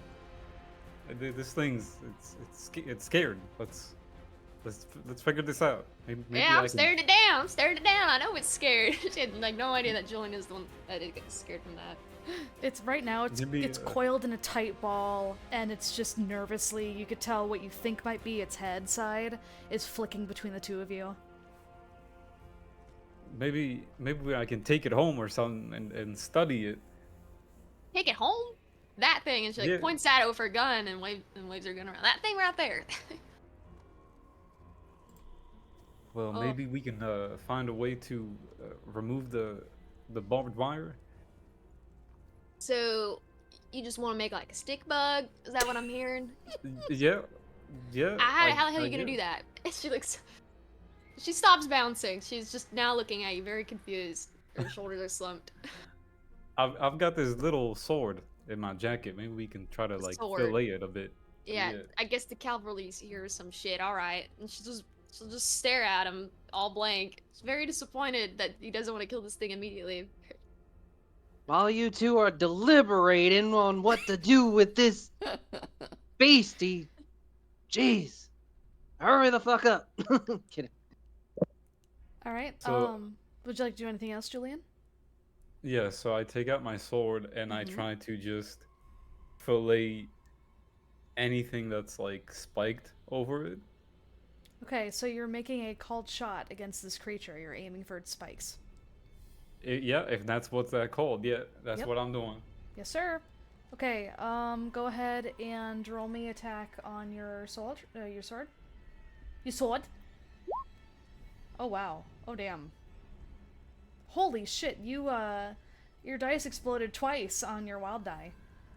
This thing's it's scared. Let's figure this out." Maybe Yeah, I I'm can- staring it down. I'm staring it down. I know it's scared. She had like no idea that Julian is the one that gets scared from that. It's right now, Maybe, it's coiled in a tight ball, and it's just nervously, you could tell what you think might be its head side is flicking between the two of you. maybe I can take it home or something and study it. Take it home. That thing, and she like Yeah. points at it with her gun and waves her gun around. That thing right there. Well, Oh. maybe we can find a way to remove the barbed wire. So, you just want to make like a stick bug? Is that what I'm hearing? Yeah, yeah. How the hell are you gonna yeah. do that? She looks. She stops bouncing. She's just now looking at you, very confused. Her shoulders are slumped. I've got this little sword in my jacket. Maybe we can try to A like sword. fillet it a bit. Yeah, I guess the cavalry's here or some shit. All right, and she'll just stare at him all blank. She's very disappointed that he doesn't want to kill this thing immediately. While you two are deliberating on what to do with this beastie, jeez, hurry the fuck up. Kidding. All right. So- Would you like to do anything else, Julian? Yeah. So I take out my sword and I Mhm. try to just fillet anything that's like spiked over it. Okay, so you're making a called shot against this creature. You're aiming for its spikes. Yeah, if that's what's that called. Yeah, that's Yep. what I'm doing. Yes, sir. Okay. Go ahead and roll me attack on your sword. Your sword. Your sword. Oh wow. Oh damn. Holy shit! Your dice exploded twice on your wild die.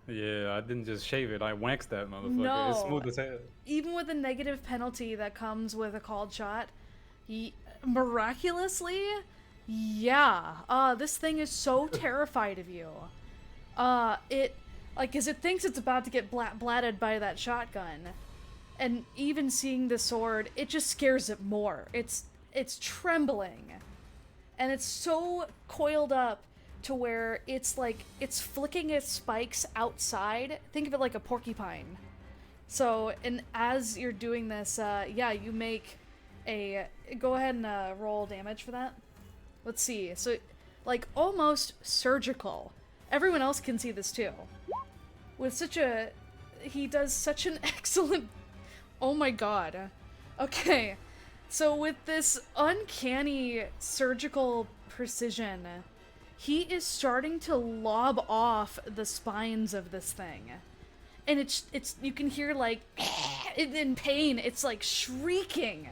Yeah, I didn't just shave it. I waxed that motherfucker. No. It's smooth as hell. Even with the negative penalty that comes with a called shot, miraculously, yeah. This thing is so terrified of you. It, like, as it thinks it's about to get blatted by that shotgun, and even seeing the sword, it just scares it more. It's trembling, and it's so coiled up to where it's like it's flicking its spikes outside. Think of it like a porcupine. So, and as you're doing this, yeah, you make a... Go ahead and roll damage for that. Let's see. So, like, almost surgical. Everyone else can see this, too. With such a... He does such an excellent... Oh my god. Okay. So, with this uncanny surgical precision, he is starting to lob off the spines of this thing. And it's you can hear, like, in pain, it's like shrieking.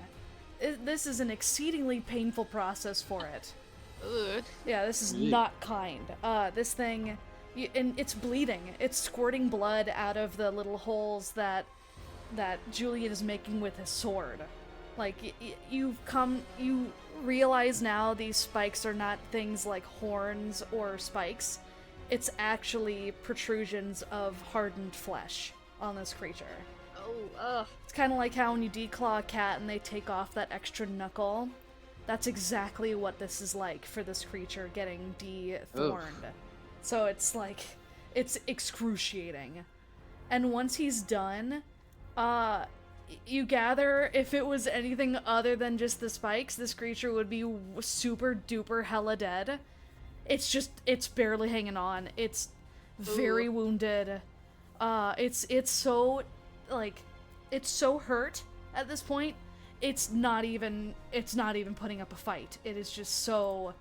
This is an exceedingly painful process for it. Ugh. Yeah, this is not kind. This thing, and it's bleeding. It's squirting blood out of the little holes that Julian is making with his sword. Like, you realize now these spikes are not things like horns or spikes. It's actually protrusions of hardened flesh on this creature. Oh, ugh. It's kind of like how when you declaw a cat and they take off that extra knuckle. That's exactly what this is like for this creature getting de-thorned. So it's like, it's excruciating. And once he's done, you gather if it was anything other than just the spikes, this creature would be super duper hella dead. It's barely hanging on. It's very wounded. It's so, like, it's so hurt at this point. It's not even putting up a fight. It is just so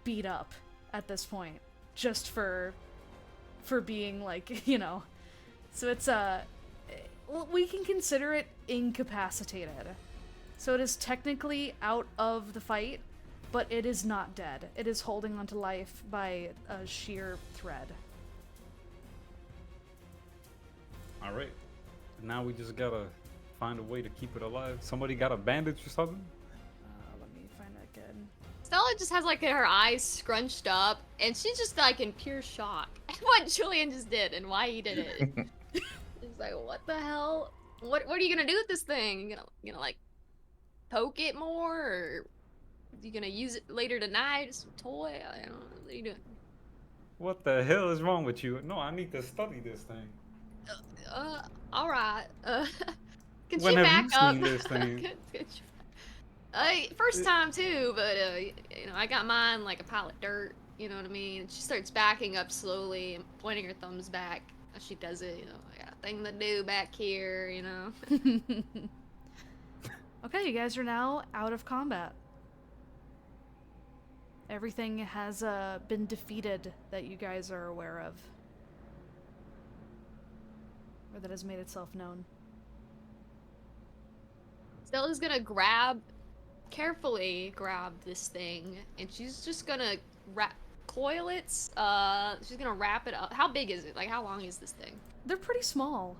beat up at this point, just for being, like, you know. So it's we can consider it incapacitated. So it is technically out of the fight, but it is not dead. It is holding on to life by a sheer thread. All right. Now we just gotta find a way to keep it alive. Somebody got a bandage or something? Let me find that good. Stella just has like her eyes scrunched up, and she's just like in pure shock at what Julian just did and why he did it. She's like, what the hell? What are you gonna do with this thing? You gonna like poke it more, or are you gonna use it later tonight as a toy? I don't know. What are you doing? What the hell is wrong with you? No, I need to study this thing. All right. Can When she have back you up? seen this thing? First time too, but you know, I got mine like a pile of dirt. You know what I mean? She starts backing up slowly and pointing her thumbs back as she does it. You know, I got a thing to do back here. You know. Okay, you guys are now out of combat. Everything has been defeated that you guys are aware of. Or that has made itself known. Stella's gonna carefully grab this thing, and she's just gonna coil it. She's gonna wrap it up. How big is it? Like, how long is this thing? They're pretty small.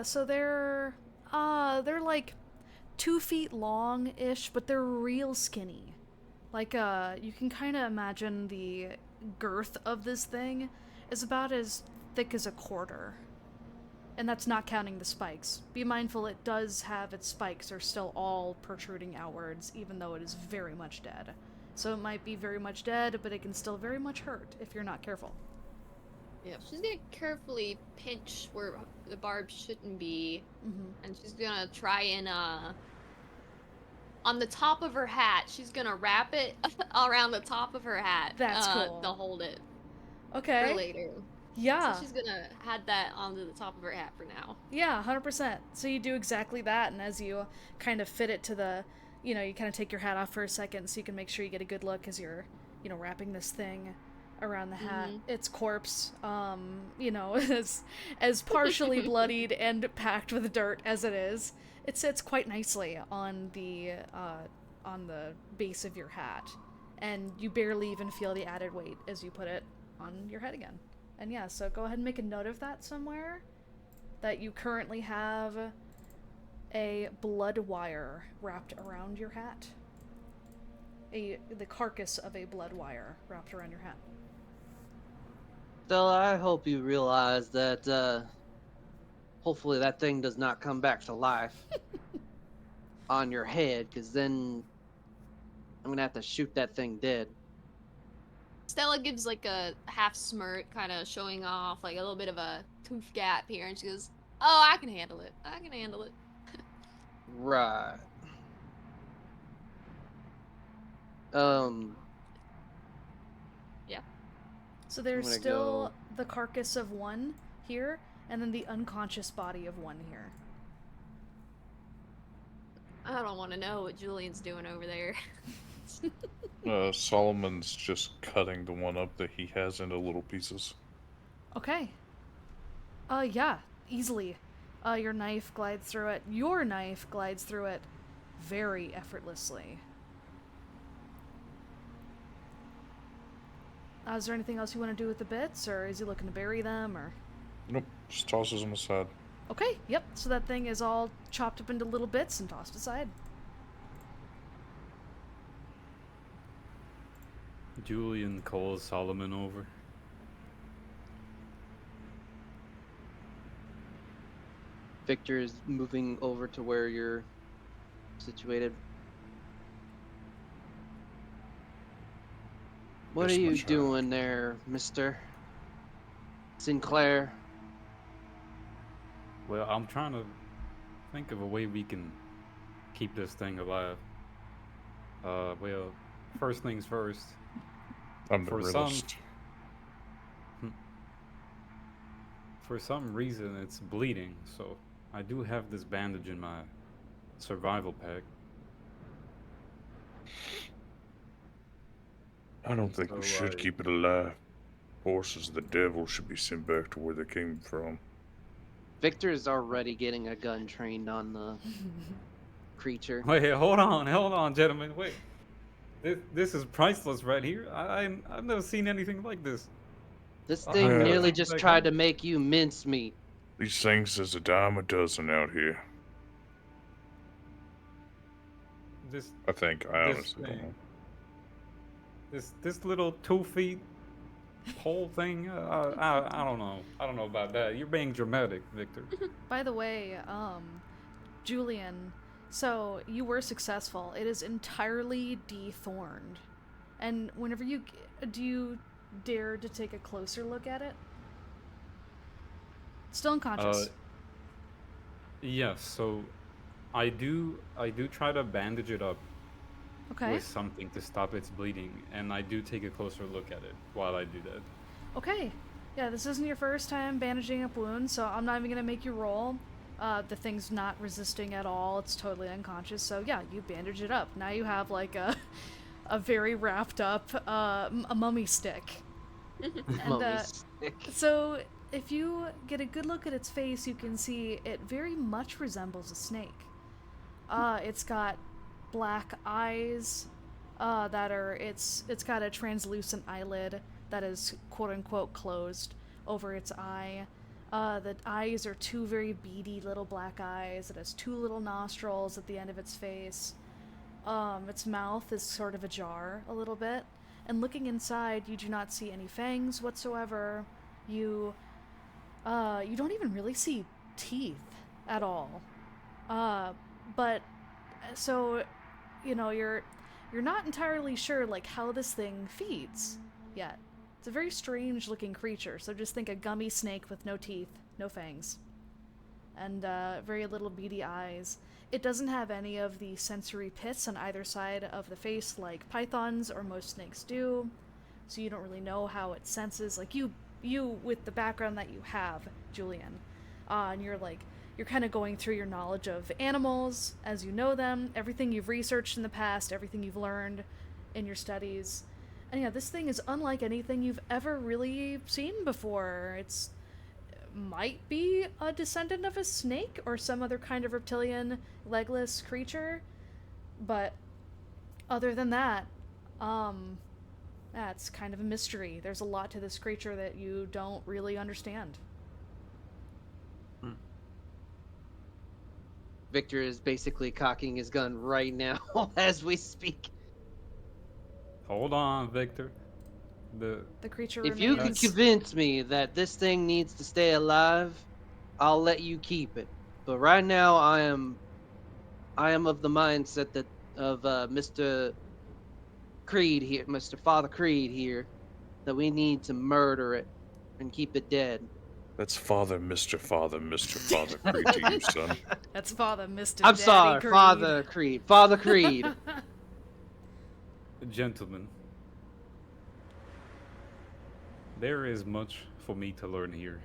So they're like 2 feet long-ish, but they're real skinny. Like, you can kind of imagine the girth of this thing is about as thick as a quarter. And that's not counting the spikes. Be mindful it does have its spikes are still all protruding outwards, even though it is very much dead. So it might be very much dead, but it can still very much hurt if you're not careful. Yeah, she's gonna carefully pinch where the barb shouldn't be, and she's gonna try and, on the top of her hat, she's gonna wrap it around the top of her hat. That's cool. To hold it. Okay. For later. Yeah. So she's gonna add that onto the top of her hat for now. Yeah, 100%. So you do exactly that, and as you kind of fit it to the, you kind of take your hat off for a second so you can make sure you get a good look as you're, wrapping this thing around the hat. Its corpse, as partially bloodied and packed with dirt as it is, it sits quite nicely on the base of your hat, and you barely even feel the added weight as you put it on your head again. And yeah, so go ahead and make a note of that somewhere, that you currently have a blood wire wrapped around your hat. The carcass of a blood wire wrapped around your hat. Stella, I hope you realize that, hopefully that thing does not come back to life on your head, because then I'm gonna have to shoot that thing dead. Stella gives like a half smirk, kind of showing off like a little bit of a tooth gap here, and she goes, "Oh, I can handle it. I can handle it." Right. Yeah. So there's I'm gonna still the carcass of one here, and then the unconscious body of one here. I don't want to know what Julian's doing over there. Solomon's just cutting the one up that he has into little pieces. Okay. Yeah, easily. Your knife glides through it. Your knife glides through it very effortlessly. Is there anything else you want to do with the bits, or is he looking to bury them, or? Nope, just tosses them aside. Okay, yep, so that thing is all chopped up into little bits and tossed aside. Julian calls Solomon over. Victor is moving over to where you're situated. What Yes, are you my child. doing there, Mr. Sinclair? Well, I'm trying to think of a way we can keep this thing alive. Well, first things first. I'm the For some- realist. For some reason, it's bleeding, so I do have this bandage in my survival pack. I don't think we So, should keep it alive. Horses of the devil should be sent back to where they came from. Victor is already getting a gun trained on the creature. Wait, hold on, gentlemen. Wait, this is priceless right here. I've never seen anything like this. This thing Yeah. nearly just tried to make you mincemeat. These things is a dime a dozen out here. This I think. I This honestly don't thing. know. this little 2 feet pole thing. I don't know. I don't know about that. You're being dramatic, Victor. By the way, Julian, so you were successful. It is entirely dethorned. And whenever do you dare to take a closer look at it? Still unconscious. Yes. So, I do try to bandage it up Okay. with something to stop its bleeding, and I do take a closer look at it while I do that. Okay. Yeah, this isn't your first time bandaging up wounds, so I'm not even gonna make you roll. The thing's not resisting at all. It's totally unconscious. So yeah, you bandage it up. Now you have like a a very wrapped up a mummy stick. And Mummy stick. so if you get a good look at its face, you can see it very much resembles a snake. It's got black eyes that are it's got a translucent eyelid that is quote unquote closed over its eye. The eyes are two very beady little black eyes. It has two little nostrils at the end of its face. Its mouth is sort of ajar a little bit. And looking inside, you do not see any fangs whatsoever. You don't even really see teeth at all. But so, you're not entirely sure like how this thing feeds yet. It's a very strange looking creature. So just think a gummy snake with no teeth, no fangs, and very little beady eyes. It doesn't have any of the sensory pits on either side of the face like pythons or most snakes do. So you don't really know how it senses. Like you with the background that you have, Julian, and you're kind of going through your knowledge of animals as you know them, everything you've researched in the past, everything you've learned in your studies. And yeah, this thing is unlike anything you've ever really seen before. It's might be a descendant of a snake or some other kind of reptilian legless creature, but other than that, that's kind of a mystery. There's a lot to this creature that you don't really understand. Victor is basically cocking his gun right now as we speak. Hold on, Victor. The creature If remains... you can convince me that this thing needs to stay alive, I'll let you keep it. But right now, I am of the mindset that of Mr. Creed here, Mr. Father Creed here, that we need to murder it and keep it dead. That's Mr. Father Creed to you, son. That's Father, Mr. I'm Daddy sorry, Creed. Father Creed. Father Creed. Gentlemen, there is much for me to learn here.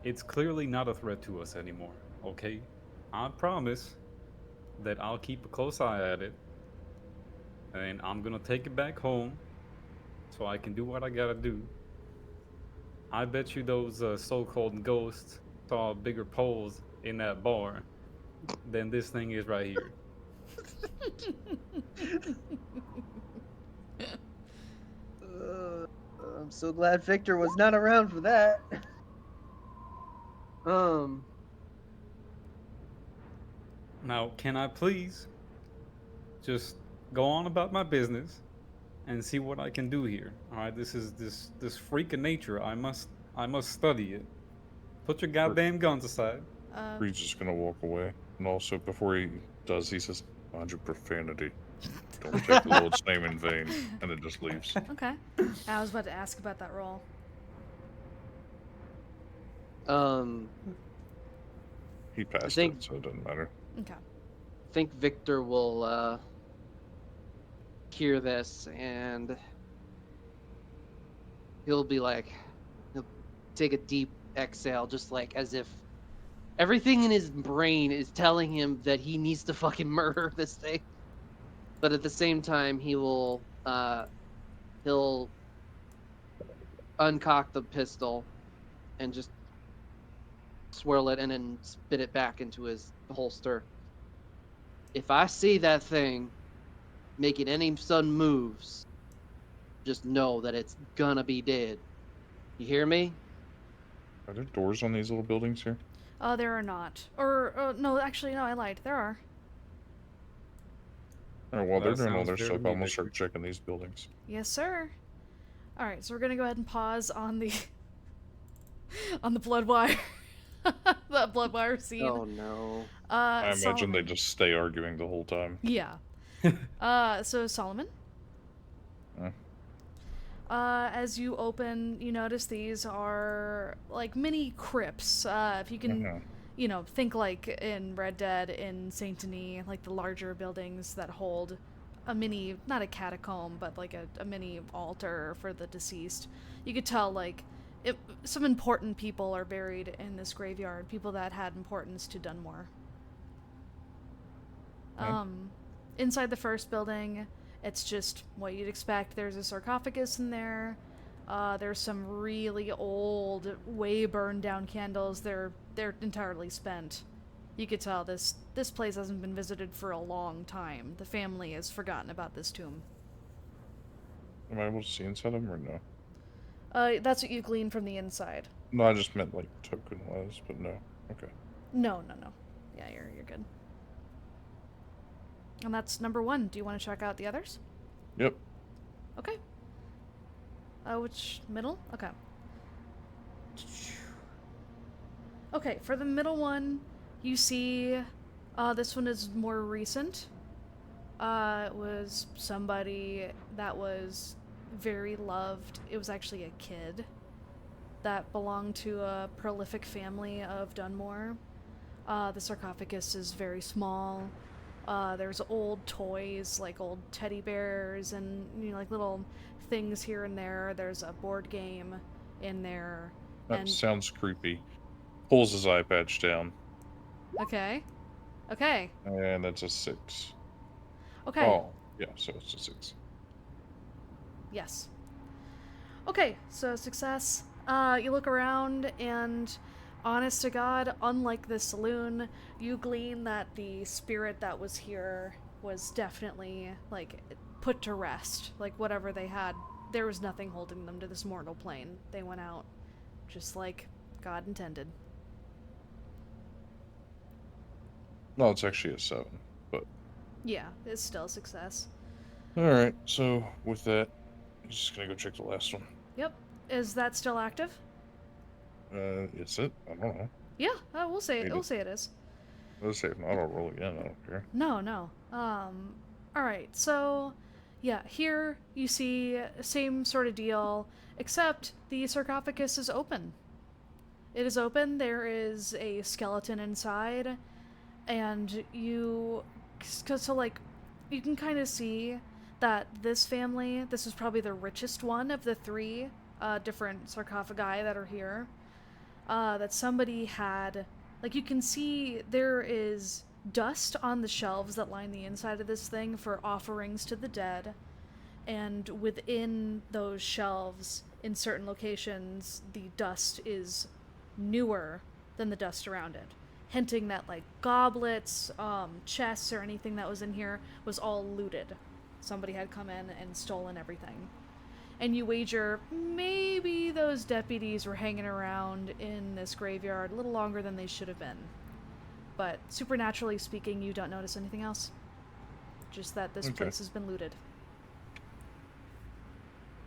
It's clearly not a threat to us anymore, okay? I promise that I'll keep a close eye at it, and I'm gonna take it back home so I can do what I gotta do. I bet you those so-called ghosts saw bigger poles in that bar than this thing is right here. I'm so glad Victor was not around for that. Now, can I please just go on about my business and see what I can do here? All right, this is this freak of nature. I must study it. Put your goddamn guns aside. Creed's just gonna walk away. And also, before he does, he says, "Mind your profanity. Don't take the Lord's name in vain." And it just leaves. Okay. I was about to ask about that roll. He passed think- it, so it doesn't matter. Okay. I think Victor will hear this and he'll take a deep exhale, just like as if everything in his brain is telling him that he needs to fucking murder this thing. But at the same time, he'll uncock the pistol and just swirl it and then spit it back into his holster. If I see that thing making any sudden moves, just know that it's gonna be dead. You hear me? Are there doors on these little buildings here? There are not. Or, no, actually, no, I lied. There are. Alright, while they're That doing all sounds their fair stuff, to me, I'm gonna Victor. start checking these buildings. Yes, sir. Alright, so we're gonna go ahead and pause on the... on the blood wire. That blood wire scene. Oh no. I imagine Solomon. they just stay arguing the whole time. Yeah. So Solomon? Huh? As you open, you notice these are like mini crypts. If you can, think like in Red Dead, in Saint Denis, like the larger buildings that hold a mini, not a catacomb, but like a mini altar for the deceased. You could tell like some important people are buried in this graveyard, people that had importance to Dunmore. Okay. Inside the first building, It's just what you'd expect. There's a sarcophagus in there. There's some really old, way burned down candles. They're entirely spent. You could tell this place hasn't been visited for a long time. The family has forgotten about this tomb. Am I able to see inside them or no? That's what you glean from the inside. No, I just meant like token-wise, but no. Okay. No. Yeah, you're good. And that's number 1. Do you want to check out the others? Yep. Okay. Which middle? Okay. Okay, for the middle one, you see, this one is more recent. It was somebody that was very loved. It was actually a kid that belonged to a prolific family of Dunmore. The sarcophagus is very small. There's old toys, like old teddy bears and, like little things here and there. There's a board game in there. That sounds creepy. Pulls his eye patch down. Okay. And that's a 6. Okay. Oh, yeah, so it's a 6. Yes. Okay, so success. You look around, and honest to God, unlike the saloon, you glean that the spirit that was here was definitely, like, put to rest. Like, whatever they had, there was nothing holding them to this mortal plane. They went out just like God intended. No, it's actually a 7, but... Yeah, it's still a success. Alright, so with that, I'm just gonna go check the last one. Yep. Is that still active? Is it? I don't know. Yeah, we'll say Maybe. we'll say it is. Let's say if not, I'll roll again, I don't care. No. Alright, so yeah, here you see same sort of deal, except the sarcophagus is open. It is open, there is a skeleton inside, and you can kind of see that this family, this is probably the richest one of the 3 different sarcophagi that are here, that somebody had, like, you can see there is dust on the shelves that line the inside of this thing for offerings to the dead, and within those shelves, in certain locations, the dust is newer than the dust around it, hinting that, like, goblets, chests, or anything that was in here was all looted. Somebody had come in and stolen everything. And you wager maybe those deputies were hanging around in this graveyard a little longer than they should have been. But supernaturally speaking, you don't notice anything else. Just that this place has been looted.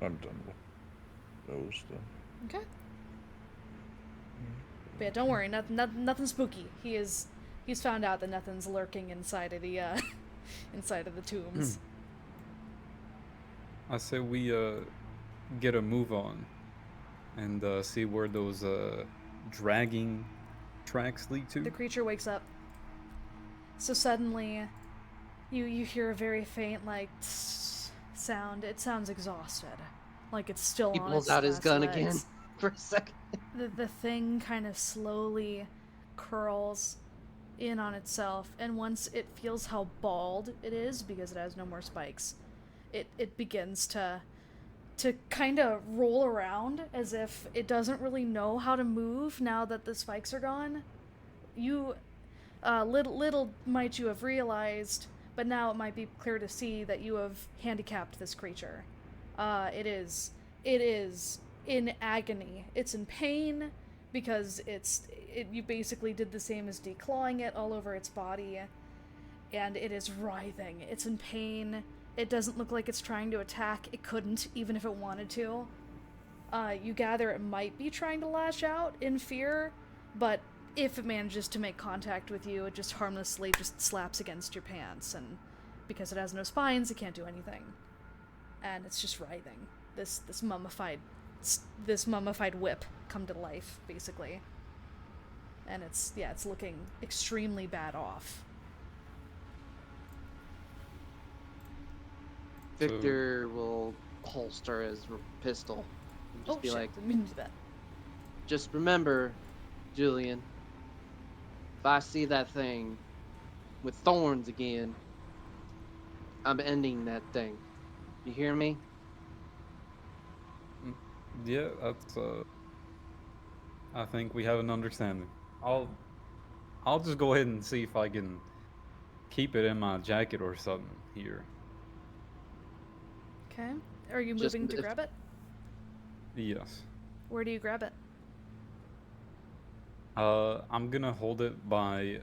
I'm done with those then. Okay. But yeah, don't worry, nothing spooky. He's found out that nothing's lurking inside of the inside of the tombs. I say we get a move on and see where those dragging tracks lead to. The creature wakes up. So suddenly, you hear a very faint, like, sound. It sounds exhausted, like it's still He on pulls its out his last gun legs. again for a second. The thing kind of slowly curls in on itself, and once it feels how bald it is, because it has no more spikes, it begins to kind of roll around as if it doesn't really know how to move now that the spikes are gone. You, little might you have realized, but now it might be clear to see that you have handicapped this creature. It is in agony. It's in pain because you basically did the same as declawing it all over its body, and it is writhing. It's in pain. It doesn't look like it's trying to attack. It couldn't, even if it wanted to. You gather it might be trying to lash out in fear, but if it manages to make contact with you, it just harmlessly just slaps against your pants, and because it has no spines, it can't do anything. And it's just writhing. This mummified whip come to life, basically. And it's looking extremely bad off. Victor will holster his pistol and just be shit, like, didn't mean to do that. just remember, Julian, if I see that thing with thorns again, I'm ending that thing. You hear me? Yeah, that's I think we have an understanding. I'll just go ahead and see if I can keep it in my jacket or something here. Okay. Are you Just moving to if- grab it? Yes. Where do you grab it? I'm gonna hold it by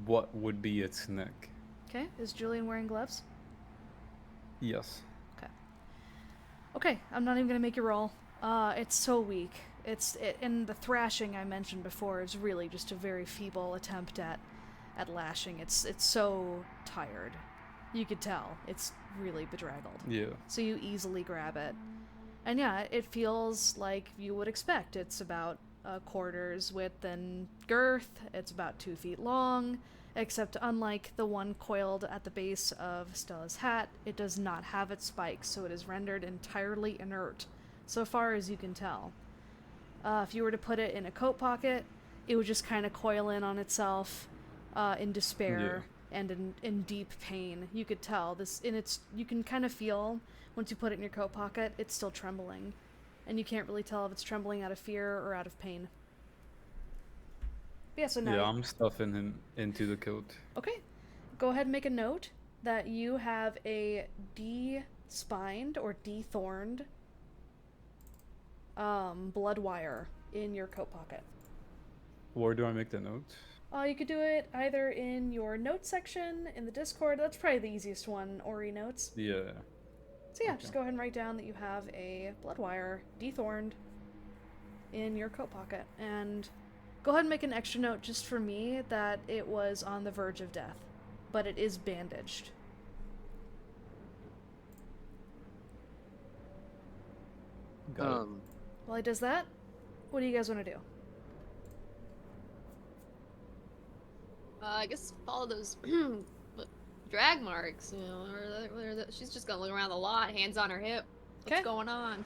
what would be its neck. Okay. Is Julian wearing gloves? Yes. Okay, I'm not even gonna make you roll. It's so weak. And the thrashing I mentioned before is really just a very feeble attempt at lashing. It's so tired. You could tell. It's really bedraggled. Yeah. So you easily grab it. And yeah, it feels like you would expect. It's about a quarter's width and girth. It's about 2 feet long. Except unlike the one coiled at the base of Stella's hat, it does not have its spikes, so it is rendered entirely inert, so far as you can tell. If you were to put it in a coat pocket, it would just kind of coil in on itself in despair and in deep pain. You could tell this, you can kind of feel once you put it in your coat pocket, it's still trembling, and you can't really tell if it's trembling out of fear or out of pain. But yeah, so now. Yeah, I'm stuffing him into the coat. Okay, go ahead and make a note that you have a D-spined or D-thorned blood wire in your coat pocket. Where do I make the note? You could do it either in your notes section in the Discord. That's probably the easiest one, Ori notes. Yeah. So yeah, Okay. just go ahead and write down that you have a blood wire D-thorned in your coat pocket, and go ahead and make an extra note just for me that it was on the verge of death, but it is bandaged. Got it. While he does that, what do you guys want to do? I guess follow those drag marks, you know, she's just gonna look around the lot, hands on her hip. What's Okay. going on?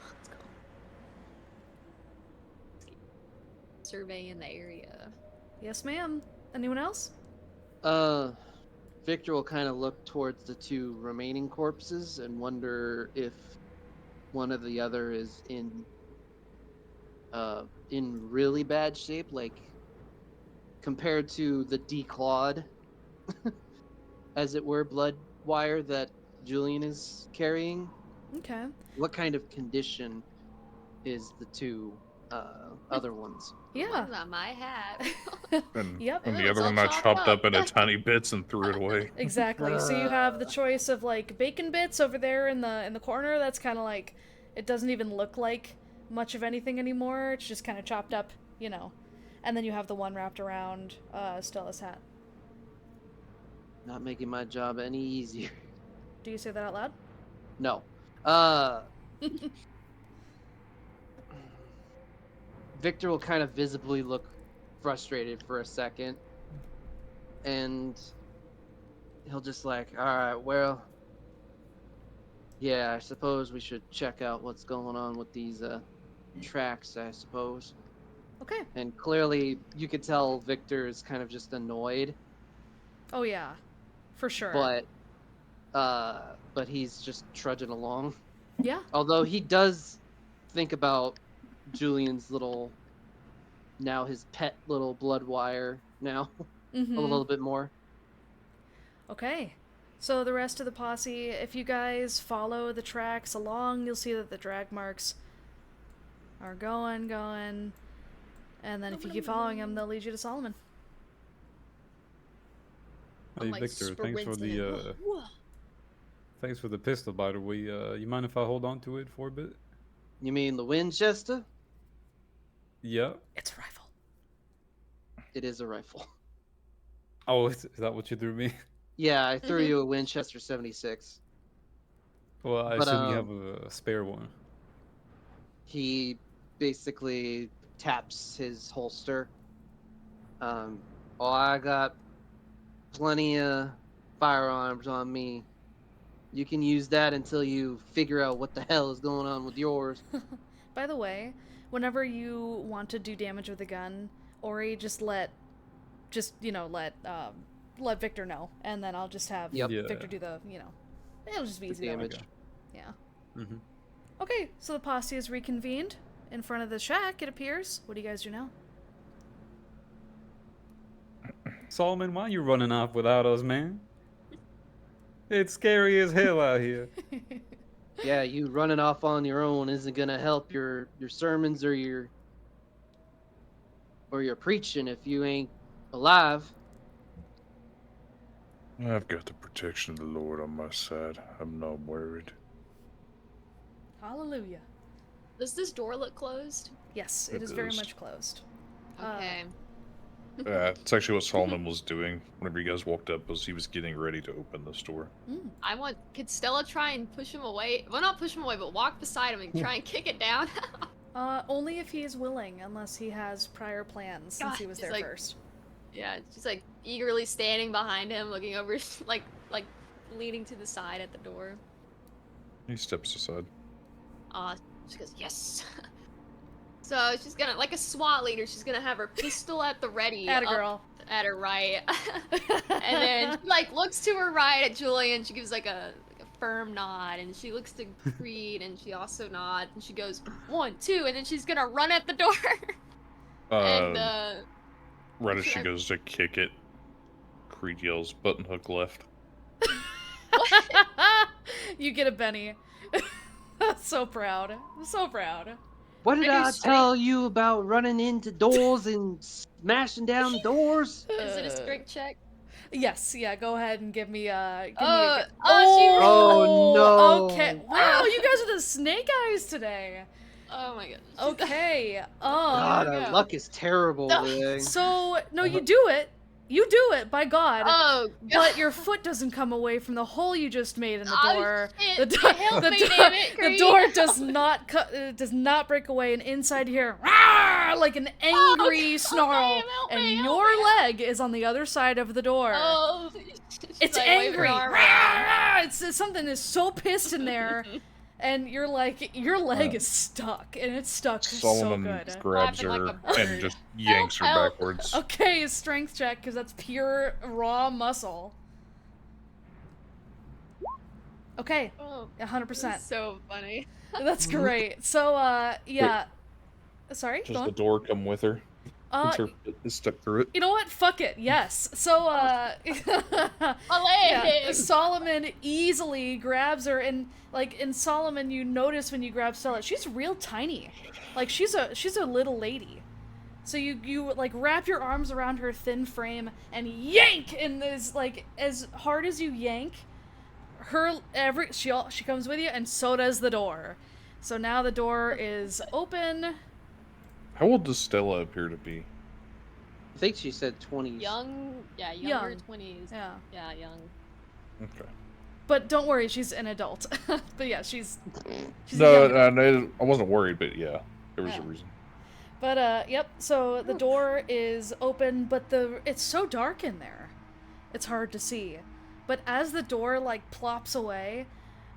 Surveying the area. Yes, ma'am. Anyone else? Victor will kind of look towards the 2 remaining corpses and wonder if one or the other is in really bad shape, like compared to the declawed, as it were, blood wire that Julian is carrying. Okay. What kind of condition is the 2 other ones? Yeah. Mine's on my hat. And, Yep. and It the was other all one I chopped chopped up. up into tiny bits and threw it away. Exactly. So you have the choice of like bacon bits over there in the corner. That's kind of like, it doesn't even look like much of anything anymore. It's just kind of chopped up, you know. And then you have the one wrapped around Stella's hat. Not making my job any easier. Do you say that out loud? No. Victor will kind of visibly look frustrated for a second, and he'll just like, all right, well, yeah, I suppose we should check out what's going on with these tracks, I suppose. Okay. And clearly, you could tell Victor is kind of just annoyed, Oh yeah, for sure. but he's just trudging along. Yeah. Although he does think about Julian's now his pet little blood wire now Mm-hmm. a little bit more. Okay. So the rest of the posse, if you guys follow the tracks along, you'll see that the drag marks are going, and then if you keep following them, they'll lead you to Solomon. Hey, I'm, like, Victor, thanks for sprinting. the Whoa. thanks for the pistol, by the way. You mind if I hold on to it for a bit? You mean the Winchester? Yeah. It's a rifle. It is a rifle. Oh, is that what you threw me? Yeah, I threw Mhm. you a Winchester 76. Well, I But, assume you have a spare one. He basically taps his holster. Oh, I got plenty of firearms on me. You can use that until you figure out what the hell is going on with yours. By the way, whenever you want to do damage with a gun, Ori, let Victor know, and then I'll just have Yep. Yeah. Victor do the, It'll just be easy. to damage. Okay. Yeah. Mm-hmm. Okay, so the posse is reconvened in front of the shack, it appears. What do you guys do now? Solomon, why you running off without us, man? It's scary as hell out here. Yeah, you running off on your own isn't gonna help your sermons or your preaching if you ain't alive. I've got the protection of the Lord on my side. I'm not worried. Hallelujah. Does this door look closed? Yes, It it is very is. much closed. Okay. It's actually what Solomon was doing whenever you guys walked up. Was he was getting ready to open this door. Could Stella try and push him away? Well, not push him away, but walk beside him and try and kick it down. Only if he is willing, unless he has prior plans since God, he was he's there like- first. Yeah, she's like eagerly standing behind him, looking over, like leaning to the side at the door. He steps aside. She goes, yes. So she's gonna, like a SWAT leader, she's gonna have her pistol at the ready. Atta up girl. at her right. And then she like looks to her right at Julian. She gives like a firm nod, and she looks to Creed, and she also nods, and she goes 1, 2, and then she's gonna run at the door. And Right as she should I- goes to kick it, Creed yells, "Button hook left." You get a Benny. So proud. I'm so proud. What did Maybe I straight- tell you about running into doors and smashing down doors? is it a strength check? Yes, yeah, go ahead and give me a She Oh, no. Okay. Wow, you guys are the snake eyes today. Oh my god. Okay. God, yeah. our luck is terrible No. today. So no, you do it. You do it, by God. Oh But your foot doesn't come away from the hole you just made in the Oh, door. shit. The, Help me, damn it, the Creed. door does not does not break away, and inside here, "Rawr!" like an angry God. snarl, Help and me, help your me. leg is on the other side of the door. Oh. It's like, wave her angry. arm Rawr, around. rawr. It's something is so pissed in there, and you're like, your leg is stuck, and it's stuck Solomon so good. grabs Flapping her like a bird. and just yanks her Help. backwards. Okay, strength check, because that's pure raw muscle. Okay, Oh, 100%. that's so funny. That's great. So, yeah. Sorry, Does go the on. door come with her? Since her foot is stuck through it. You know what? Fuck it. Yes. So, yeah, Solomon easily grabs her, and like in Solomon, you notice when you grab Stella, she's real tiny. Like she's a little lady. So you like wrap your arms around her thin frame and yank, and there's like as hard as you yank, she comes with you, and so does the door. So now the door is open. How old does Stella appear to be? I think she said 20s. Young, yeah, Young. younger 20s. Yeah. Yeah, young. Okay. But don't worry, she's an adult. But yeah, she's a No, young adult. I wasn't worried, but yeah, there was Yeah. a reason. But yep. So the door is open, but it's so dark in there, it's hard to see. But as the door like plops away,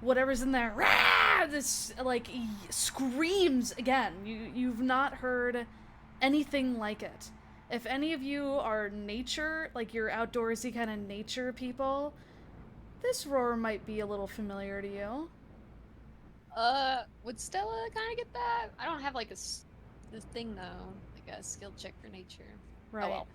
whatever's in there, rah, this like screams again. You've not heard anything like it. If any of you are nature, like you're outdoorsy kind of nature people, this roar might be a little familiar to you. Would Stella kind of get that? I don't have like this thing though, like a skill check for nature. Right. Oh,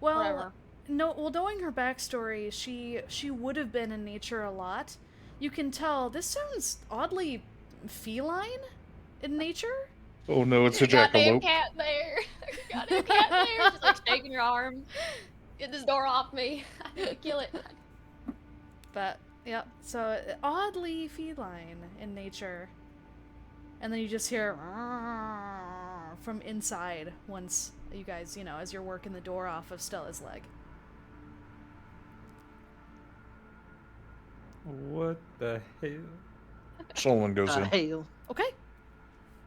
Well, whatever. no. Well, knowing her backstory, she would have been in nature a lot. You can tell this sounds oddly feline in nature. Oh no, it's a Goddamn jackalope. cat there. Goddamn cat there. Just like shaking your arm. Get this door off me. I need to kill it. But yeah, so oddly feline in nature. And then you just hear from inside once you guys, as you're working the door off of Stella's leg. What the hell? Solomon goes in. Hail. Okay,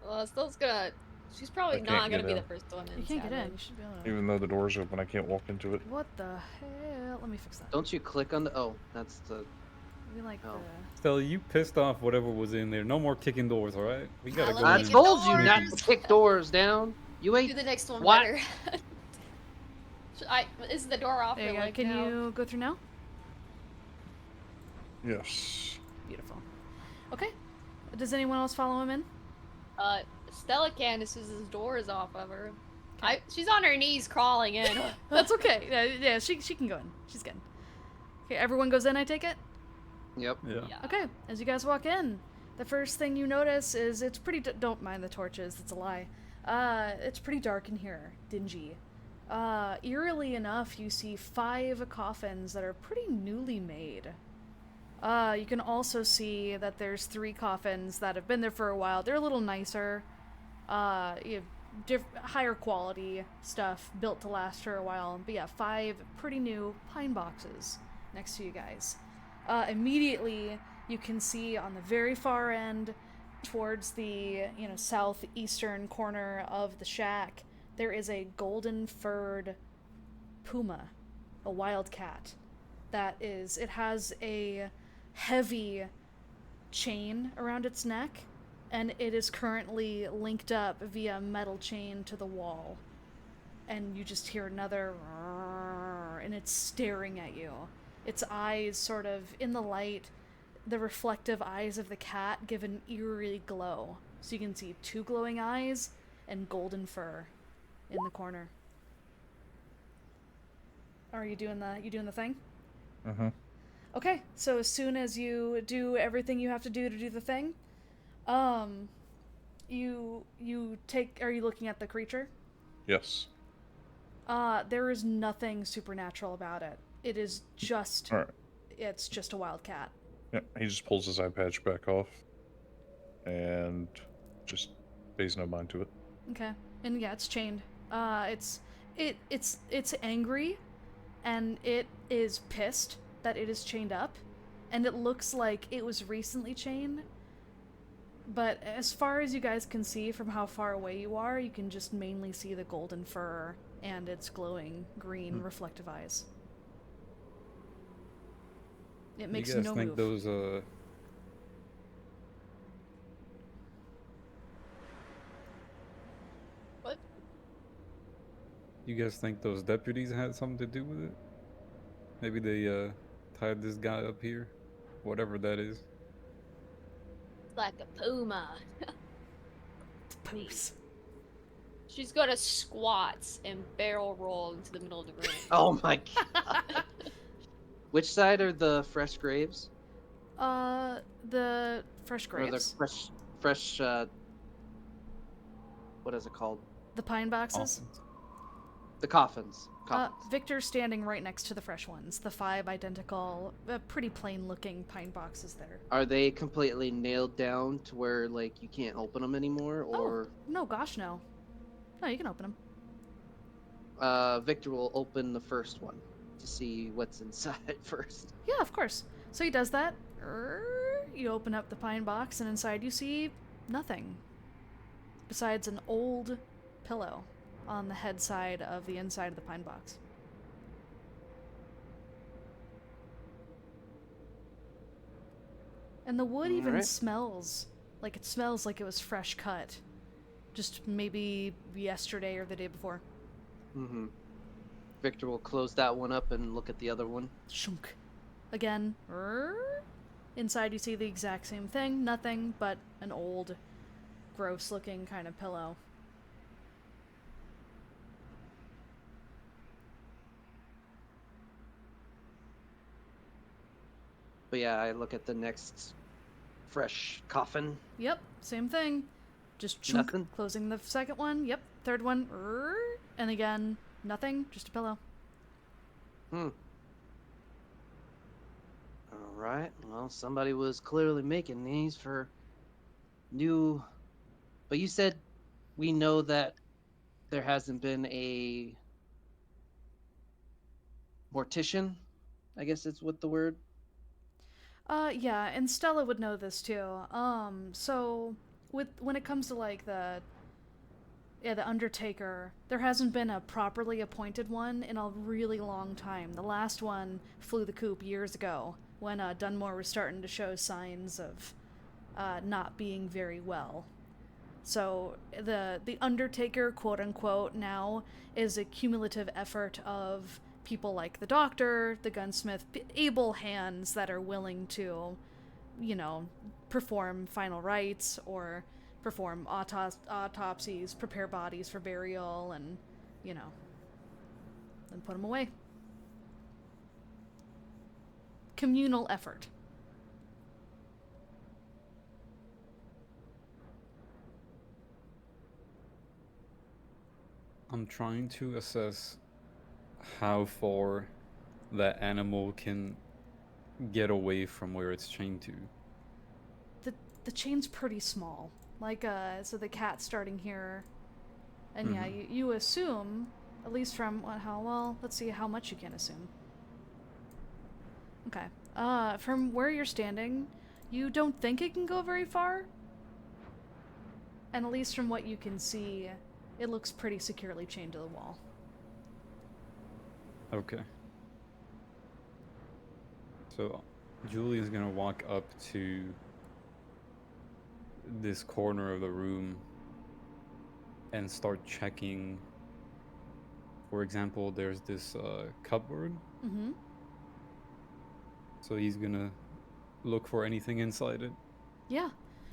Well, Stella's gonna. She's probably I can't not gonna get be in. the first one in. you can't get in. sadly. You should be able to. Even though the door's open, I can't walk into it. What the hell? Let me fix that. Don't you click on the... Oh, that's the... We like Oh. Stella, you pissed off whatever was in there. No more kicking doors, alright? We gotta I go love I in. kicking told you not doors. to kick doors down. You Do ain't... the next one What? better. Is the door off? There you your go. leg Can now? you go through now? Yes. Beautiful. Okay. Does anyone else follow him in? Stella can as soon as his door is off of her. She's on her knees crawling in. That's okay. Yeah, she can go in. She's good. Okay, everyone goes in, I take it? Yep. Yeah. Okay, as you guys walk in, the first thing you notice is it's pretty... don't mind the torches, it's a lie. It's pretty dark in here. Dingy. Eerily enough, you see 5 coffins that are pretty newly made. You can also see that there's 3 coffins that have been there for a while. They're a little nicer. You have higher quality stuff built to last for a while. But yeah, 5 pretty new pine boxes next to you guys. Immediately, you can see on the very far end, towards the southeastern corner of the shack, there is a golden furred puma, a wildcat. It has a heavy chain around its neck, and it is currently linked up via metal chain to the wall. And you just hear another roar, and it's staring at you. Its eyes sort of, in the light, the reflective eyes of the cat give an eerie glow. So you can see 2 glowing eyes and golden fur in the corner. Are you doing the thing? Uh-huh. Okay, so as soon as you do everything you have to do the thing, are you looking at the creature? Yes. There is nothing supernatural about it. It is just... Alright. It's just a wildcat. Yeah, he just pulls his eye patch back off and just pays no mind to it. Okay. And yeah, it's chained. It's angry, and it is pissed that it is chained up, and it looks like it was recently chained. But as far as you guys can see from how far away you are, you can just mainly see the golden fur and its glowing green reflective eyes. It makes you guys no think move. those What? You guys think those deputies had something to do with it? Maybe they tied this guy up here, whatever that is. Like a puma. Poos. She's gonna squat and barrel roll into the middle of the room. Oh my god. Which side are the fresh graves? The fresh Or the graves. fresh, what is it called? The pine boxes. The coffins. Victor's standing right next to the fresh ones. The 5 identical, pretty plain-looking pine boxes there. Are they completely nailed down to where, like, you can't open them anymore, or... Oh, no, gosh, no. No, you can open them. Victor will open the first one to see what's inside first. Yeah, of course. So he does that. You open up the pine box, and inside you see nothing. Besides an old pillow on the head side of the inside of the pine box. And the wood even Alright. smells like it was fresh cut. Just maybe yesterday or the day before. Mm-hmm. Victor will close that one up and look at the other one. Shunk. Again. Inside you see the exact same thing. Nothing but an old, gross looking kind of pillow. But yeah, I look at the next fresh coffin. Yep, same thing. Just chunk, Nothing? closing the second one. Yep, third one. And again, nothing, just a pillow. Alright, well, somebody was clearly making these for new... But you said we know that there hasn't been a mortician? I guess that's what the word... Yeah, and Stella would know this too. So when it comes to like the Undertaker, there hasn't been a properly appointed one in a really long time. The last one flew the coop years ago when Dunmore was starting to show signs of not being very well. So the Undertaker, quote unquote, now is a cumulative effort of people like the doctor, the gunsmith, able hands that are willing to perform final rites or perform autopsies, prepare bodies for burial, and, then put them away. Communal effort. I'm trying to assess how far that animal can get away from where it's chained to. The chain's pretty small. Like, so the cat's starting here. And yeah, you assume, at least from let's see how much you can assume. Okay. From where you're standing, you don't think it can go very far. And at least from what you can see, it looks pretty securely chained to the wall. Okay. So, Julian's gonna walk up to this corner of the room and start checking. For example, there's this cupboard. Mm-hmm. So he's gonna look for anything inside it. Yeah.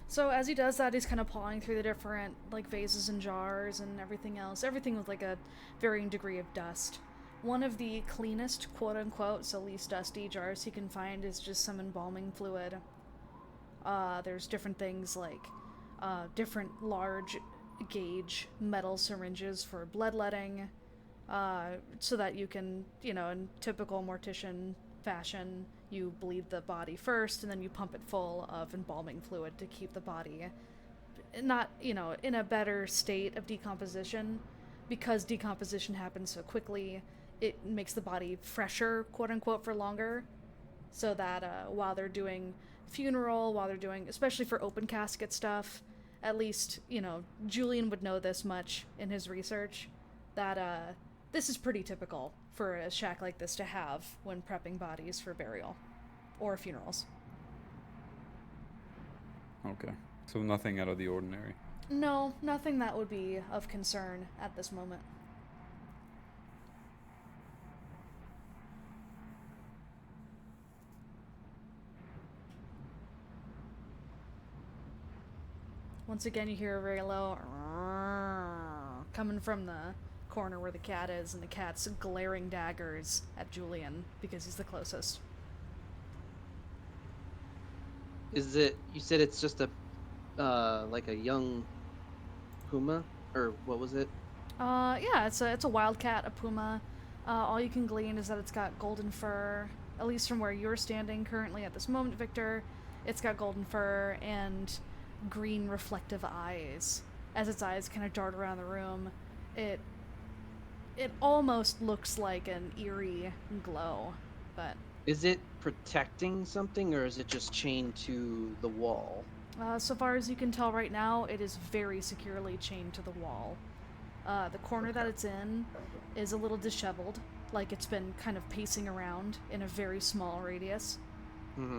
So as he does that, he's kind of pawing through the different, like, vases and jars and everything else. Everything with, like, a varying degree of dust. One of the cleanest, quote-unquote, so least dusty jars he can find is just some embalming fluid. There's different things like different large gauge metal syringes for bloodletting, so that you can, in typical mortician fashion, you bleed the body first and then you pump it full of embalming fluid to keep the body not, in a better state of decomposition. Because decomposition happens so quickly, it makes the body fresher, quote-unquote, for longer, so that while they're doing funeral, while they're doing, especially for open casket stuff, at least, Julian would know this much in his research, that this is pretty typical for a shack like this to have when prepping bodies for burial or funerals. Okay. So nothing out of the ordinary. No, nothing that would be of concern at this moment. Once again, you hear a very low coming from the corner where the cat is, and the cat's glaring daggers at Julian because he's the closest. Is it? You said it's just a, like a young puma, or what was it? Yeah, it's a wildcat, a puma. All you can glean is that it's got golden fur, at least from where you're standing currently at this moment, Victor. It's got golden fur and green reflective eyes. As its eyes kind of dart around the room, it almost looks like an eerie glow, but... Is it protecting something, or is it just chained to the wall? So far as you can tell right now, it is very securely chained to the wall. The corner that it's in is a little disheveled, like it's been kind of pacing around in a very small radius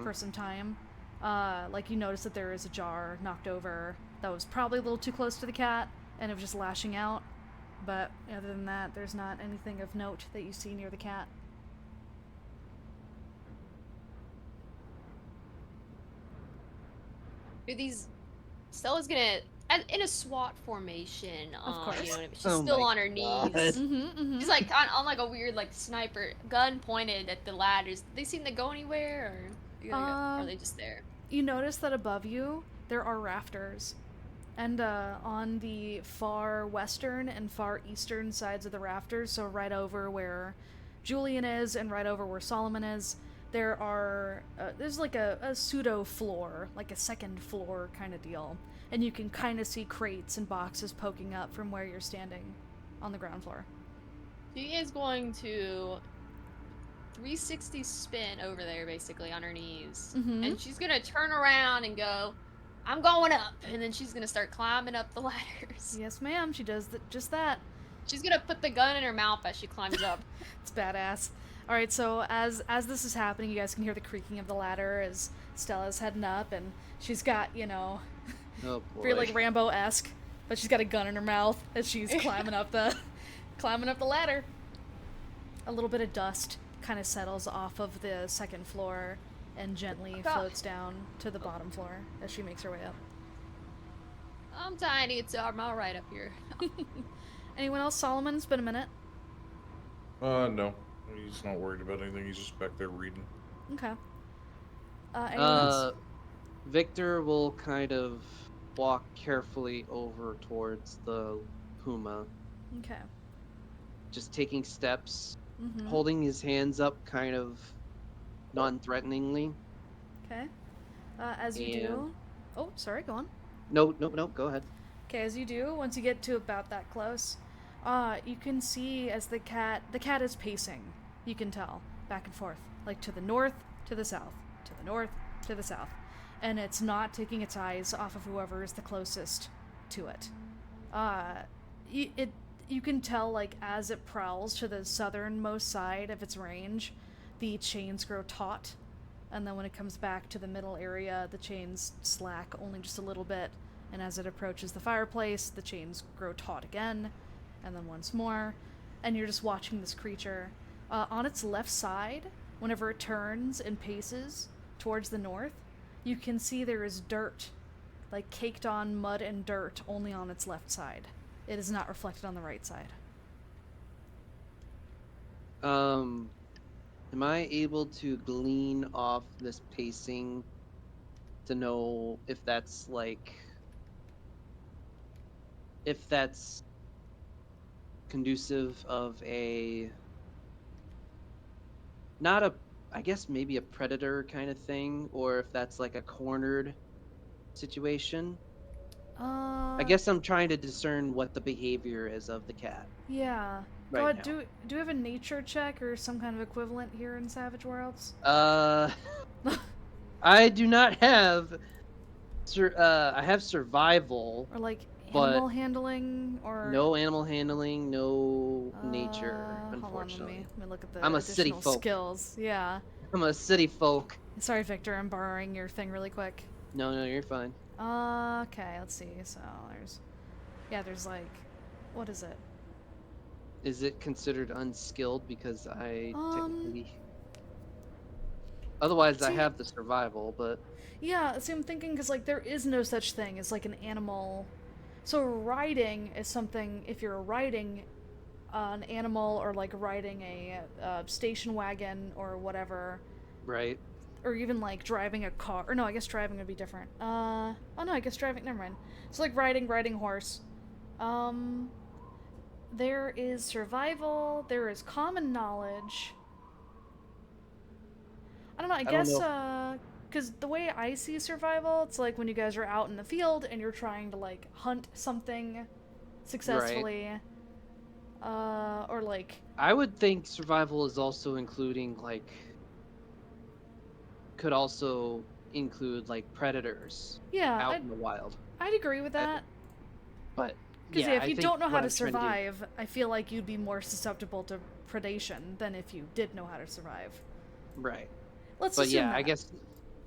for some time. Like you notice that there is a jar knocked over that was probably a little too close to the cat, and it was just lashing out. But other than that, there's not anything of note that you see near the cat. Stella's gonna, in a SWAT formation, Of course. she's Oh still my on her God. knees. She's She's like on like a weird like sniper gun pointed at the ladders. They seem to go anywhere, or are they just there? You notice that above you, there are rafters. And on the far western and far eastern sides of the rafters, so right over where Julian is and right over where Solomon is, there's like a pseudo floor, like a second floor kind of deal. And you can kind of see crates and boxes poking up from where you're standing on the ground floor. She is going to 360 spin over there, basically, on her knees. And she's gonna turn around and go, I'm going up! And then she's gonna start climbing up the ladders. Yes, ma'am, she does just that. She's gonna put the gun in her mouth as she climbs up. It's badass. Alright, so as this is happening, you guys can hear the creaking of the ladder as Stella's heading up, and she's got, Oh boy. very like Rambo-esque, but she's got a gun in her mouth as she's climbing up the ladder. A little bit of dust kind of settles off of the second floor, and gently God. floats down to the bottom floor as she makes her way up. I'm tiny, I'm alright up here. Anyone else? Solomon, it's been a minute. No. He's not worried about anything. He's just back there reading. Okay. Anyone else? Victor will kind of walk carefully over towards the Puma, Okay. just taking steps, Mm-hmm. holding his hands up kind of non-threateningly. Okay. As you do... Oh, sorry, go on. No, go ahead. Okay, as you do, once you get to about that close, you can see as the cat is pacing. You can tell, back and forth, like to the north, to the south, to the north, to the south. And it's not taking its eyes off of whoever is the closest to it. You can tell, like, as it prowls to the southernmost side of its range, the chains grow taut. And then when it comes back to the middle area, the chains slack only just a little bit. And as it approaches the fireplace, the chains grow taut again, and then once more. And you're just watching this creature. On its left side, whenever it turns and paces towards the north, you can see there is dirt, like caked on mud and dirt, only on its left side. It is not reflected on the right side. Am I able to glean off this pacing to know if that's conducive of I guess maybe a predator kind of thing, or if that's like a cornered situation? I guess I'm trying to discern what the behavior is of the cat. Yeah. Right God, now. do you have a nature check or some kind of equivalent here in Savage Worlds? I do not have. I have survival. Or like But animal handling or no animal handling, no nature, Hold on, unfortunately. let me look at the I'm a city additional folk. skills. Yeah. I'm a city folk. Sorry, Victor, I'm borrowing your thing really quick. No, you're fine. Okay, let's see. So there's like, what is it? Is it considered unskilled because I technically... Otherwise, I see- have the survival, but... Yeah, see, I'm thinking because like there is no such thing as like an animal. So riding is something. If you're riding an animal or like riding a station wagon or whatever, Right. or even like driving a car. Or no, I guess driving would be different. Oh no, I guess driving. Never mind. So like riding horse. There is survival. There is common knowledge. I don't know. I guess because the way I see survival, it's like when you guys are out in the field and you're trying to like hunt something successfully. Right. Or like. I would think survival is also including like. Could also include like predators. Yeah. Out in the wild. I'd agree with that. But. Because yeah, if you don't know how to survive, I feel like you'd be more susceptible to predation than if you did know how to survive. Right. Let's assume that. I guess.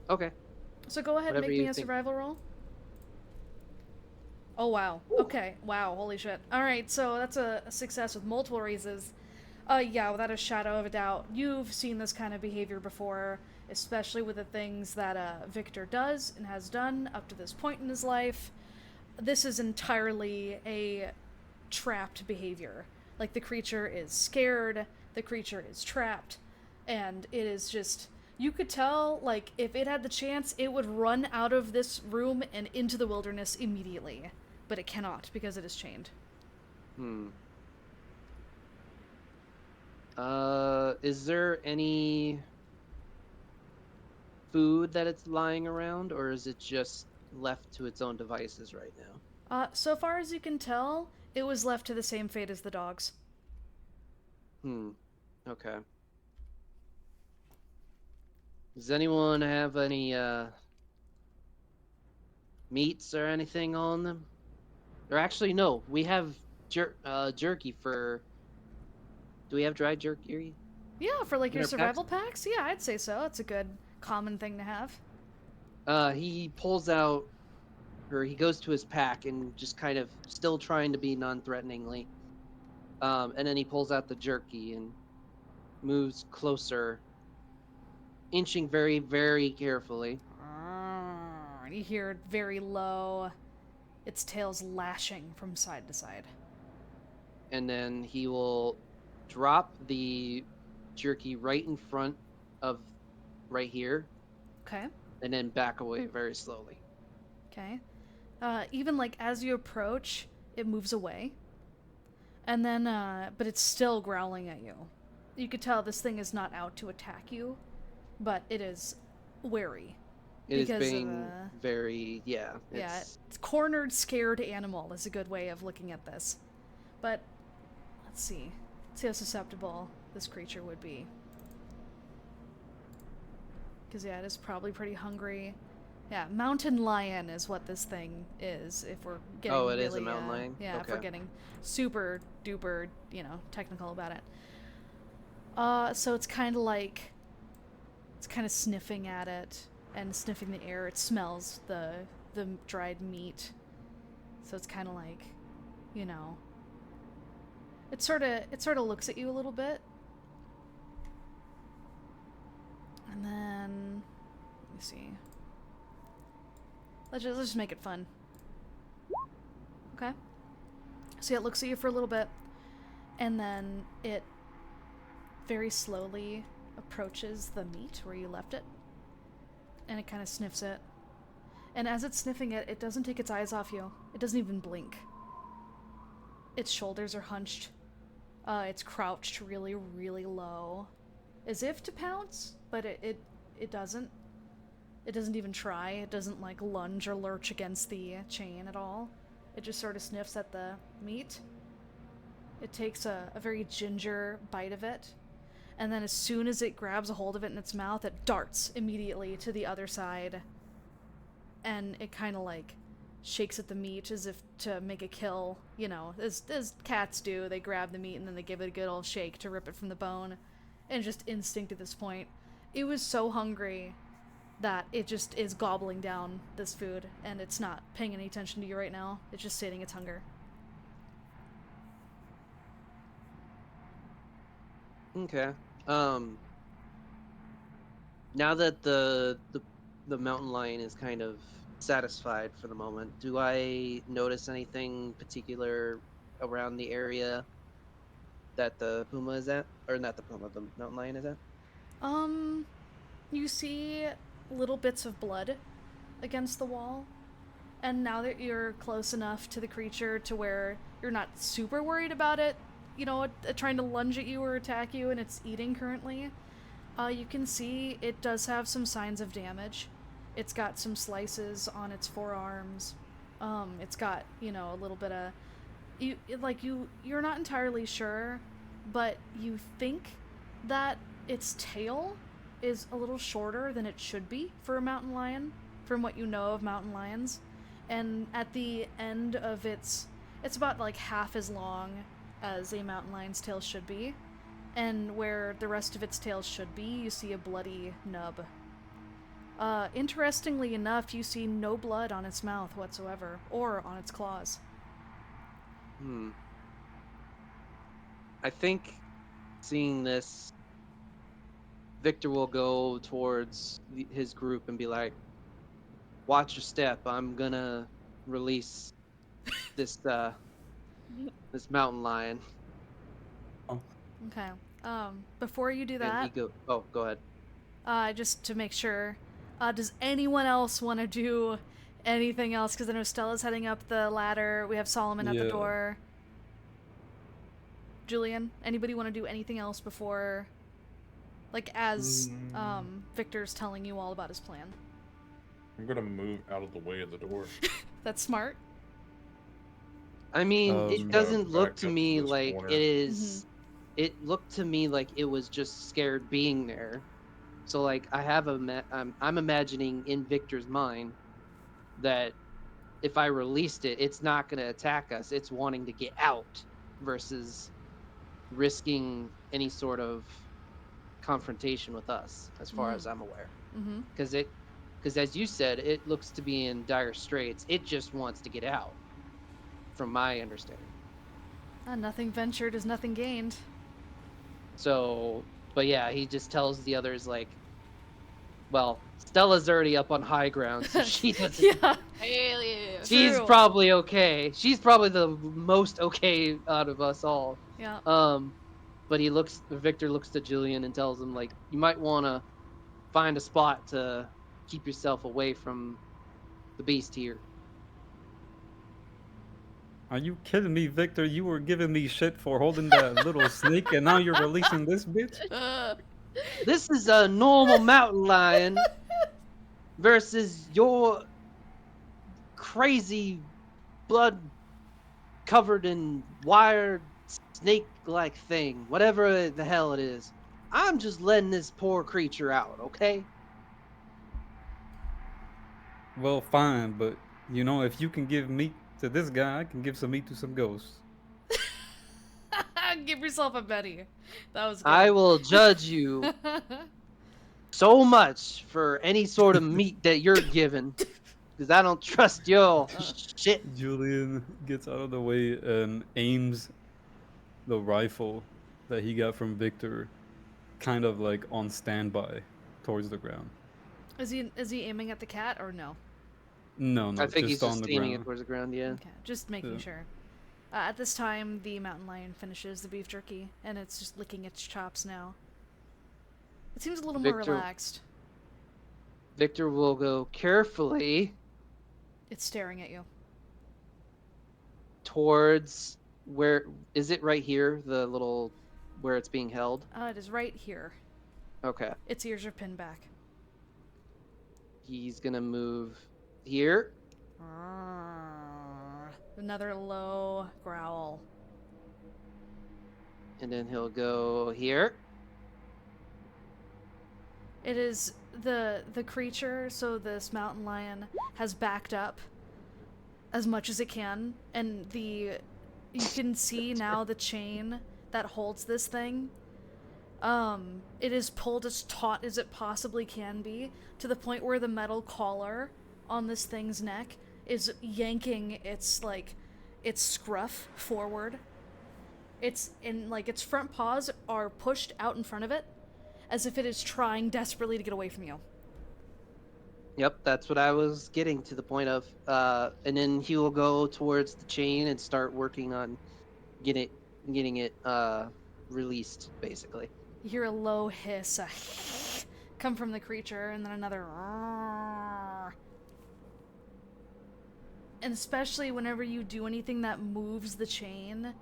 Okay. So go ahead and make me a survival roll. Oh wow. Ooh. Okay. Wow. Holy shit. All right. So that's a success with multiple raises. Yeah. Without a shadow of a doubt, you've seen this kind of behavior before, especially with the things that Victor does and has done up to this point in his life. This is entirely a trapped behavior. Like, the creature is scared, the creature is trapped, and it is just... You could tell, like, if it had the chance, it would run out of this room and into the wilderness immediately. But it cannot, because it is chained. Is there any food that it's lying around, or is it just left to its own devices right now? So far as you can tell, it was left to the same fate as the dogs. Okay. Does anyone have any meats or anything on them? Or actually, no, we have jerky for... Do we have dried jerky? Yeah, for like your survival packs? Yeah, I'd say so. It's a good common thing to have. He pulls out, or he goes to his pack and just kind of still trying to be non-threateningly. And then he pulls out the jerky and moves closer inching very, very carefully. And you hear it very low, its tail's lashing from side to side. And then he will drop the jerky right in front of right here, Okay. and then back away very slowly. Okay. Even like as you approach, it moves away. And then, but it's still growling at you. You could tell this thing is not out to attack you, but it is wary. It is Because of, being very, yeah, it's cornered, scared animal is a good way of looking at this. But let's see. Let's see how susceptible this creature would be. Because, yeah, it is probably pretty hungry. Yeah, mountain lion is what this thing is, if we're getting Oh, it really, is a mountain lion? Yeah, if we're Okay. getting super duper, technical about it. So it's kind of like... It's kind of sniffing at it and sniffing the air. It smells the dried meat. So it's kind of like, It sort of looks at you a little bit. And then... Let me see. Let's just make it fun. Okay. So it looks at you for a little bit, and then it very slowly approaches the meat where you left it, and it kind of sniffs it. And as it's sniffing it, it doesn't take its eyes off you. It doesn't even blink. Its shoulders are hunched. It's crouched really, really low, as if to pounce, but it doesn't. It doesn't even try. It doesn't, like, lunge or lurch against the chain at all. It just sort of sniffs at the meat. It takes a very ginger bite of it. And then as soon as it grabs a hold of it in its mouth, it darts immediately to the other side. And it kind of, like, shakes at the meat as if to make a kill. As cats do. They grab the meat and then they give it a good old shake to rip it from the bone. And just instinct at this point. It was so hungry that it just is gobbling down this food, and it's not paying any attention to you right now. It's just sating its hunger. Okay. Now that the mountain lion is kind of satisfied for the moment, do I notice anything particular around the area that the puma is at? Or not the puma, the mountain lion is at? You see little bits of blood against the wall, and now that you're close enough to the creature to where you're not super worried about it, trying to lunge at you or attack you, and it's eating currently, you can see it does have some signs of damage. It's got some slices on its forearms. It's got, a little bit of... You're not entirely sure, but you think that its tail is a little shorter than it should be for a mountain lion, from what you know of mountain lions. And at the end of it's about like half as long as a mountain lion's tail should be. And where the rest of its tail should be, you see a bloody nub. Interestingly enough, you see no blood on its mouth whatsoever, or on its claws. I think seeing this, Victor will go towards his group and be like, watch your step, I'm gonna release this this mountain lion. Okay. Before you do And that, go ahead. just to make sure, does anyone else want to do anything else? Because I know Stella's heading up the ladder. We have Solomon at the Yeah. door. Julian, anybody want to do anything else before, like, as Victor's telling you all about his plan? I'm gonna move out of the way of the door. That's smart. I mean, it doesn't back look up to to me this like corner. it is. It looked to me like it was just scared being there. So like I have I'm imagining in Victor's mind that if I released it, it's not going to attack us. It's wanting to get out versus risking any sort of confrontation with us, as far as I'm aware. Mm-hmm. Because as you said, it looks to be in dire straits. It just wants to get out, from my understanding. Nothing ventured is nothing gained. So, but yeah, he just tells the others, like, Well, Stella's already up on high ground, so she doesn't. Yeah. Hell yeah. She's True. probably okay. She's probably the most okay out of us all. Yeah. But Victor looks to Julian and tells him, like, you might want to find a spot to keep yourself away from the beast here. Are you kidding me, Victor? You were giving me shit for holding that little snake, and now you're releasing this bitch? This is a normal mountain lion versus your crazy blood covered in wired snake-like thing, whatever the hell it is. I'm just letting this poor creature out, okay? Well, fine, but you know, if you can give meat to this guy, I can give some meat to some ghosts. Give yourself a Betty. That was good. I will judge you so much for any sort of meat that you're given, because I don't trust your shit. Julian gets out of the way and aims the rifle that he got from Victor kind of like on standby towards the ground. Is he aiming at the cat or no? No, I think just he's on just the aiming it ground. towards the ground, yeah. Okay, just making Yeah. sure. At this time, the mountain lion finishes the beef jerky, and it's just licking its chops now. It seems a little more Victor- relaxed. Victor will go carefully It's staring at you. towards where is it right here, the little where it's being held? It is right here. Okay. Its ears are pinned back. He's gonna move here. Another low growl. And then he'll go here. It is the creature, so this mountain lion has backed up as much as it can, and you can see now the chain that holds this thing. It is pulled as taut as it possibly can be, to the point where the metal collar on this thing's neck is yanking its scruff forward. Its front paws are pushed out in front of it, as if it is trying desperately to get away from you. Yep, that's what I was getting to the point of. And then he will go towards the chain and start working on getting it released, basically. You hear a low hiss come from the creature, and then another. And especially whenever you do anything that moves the chain,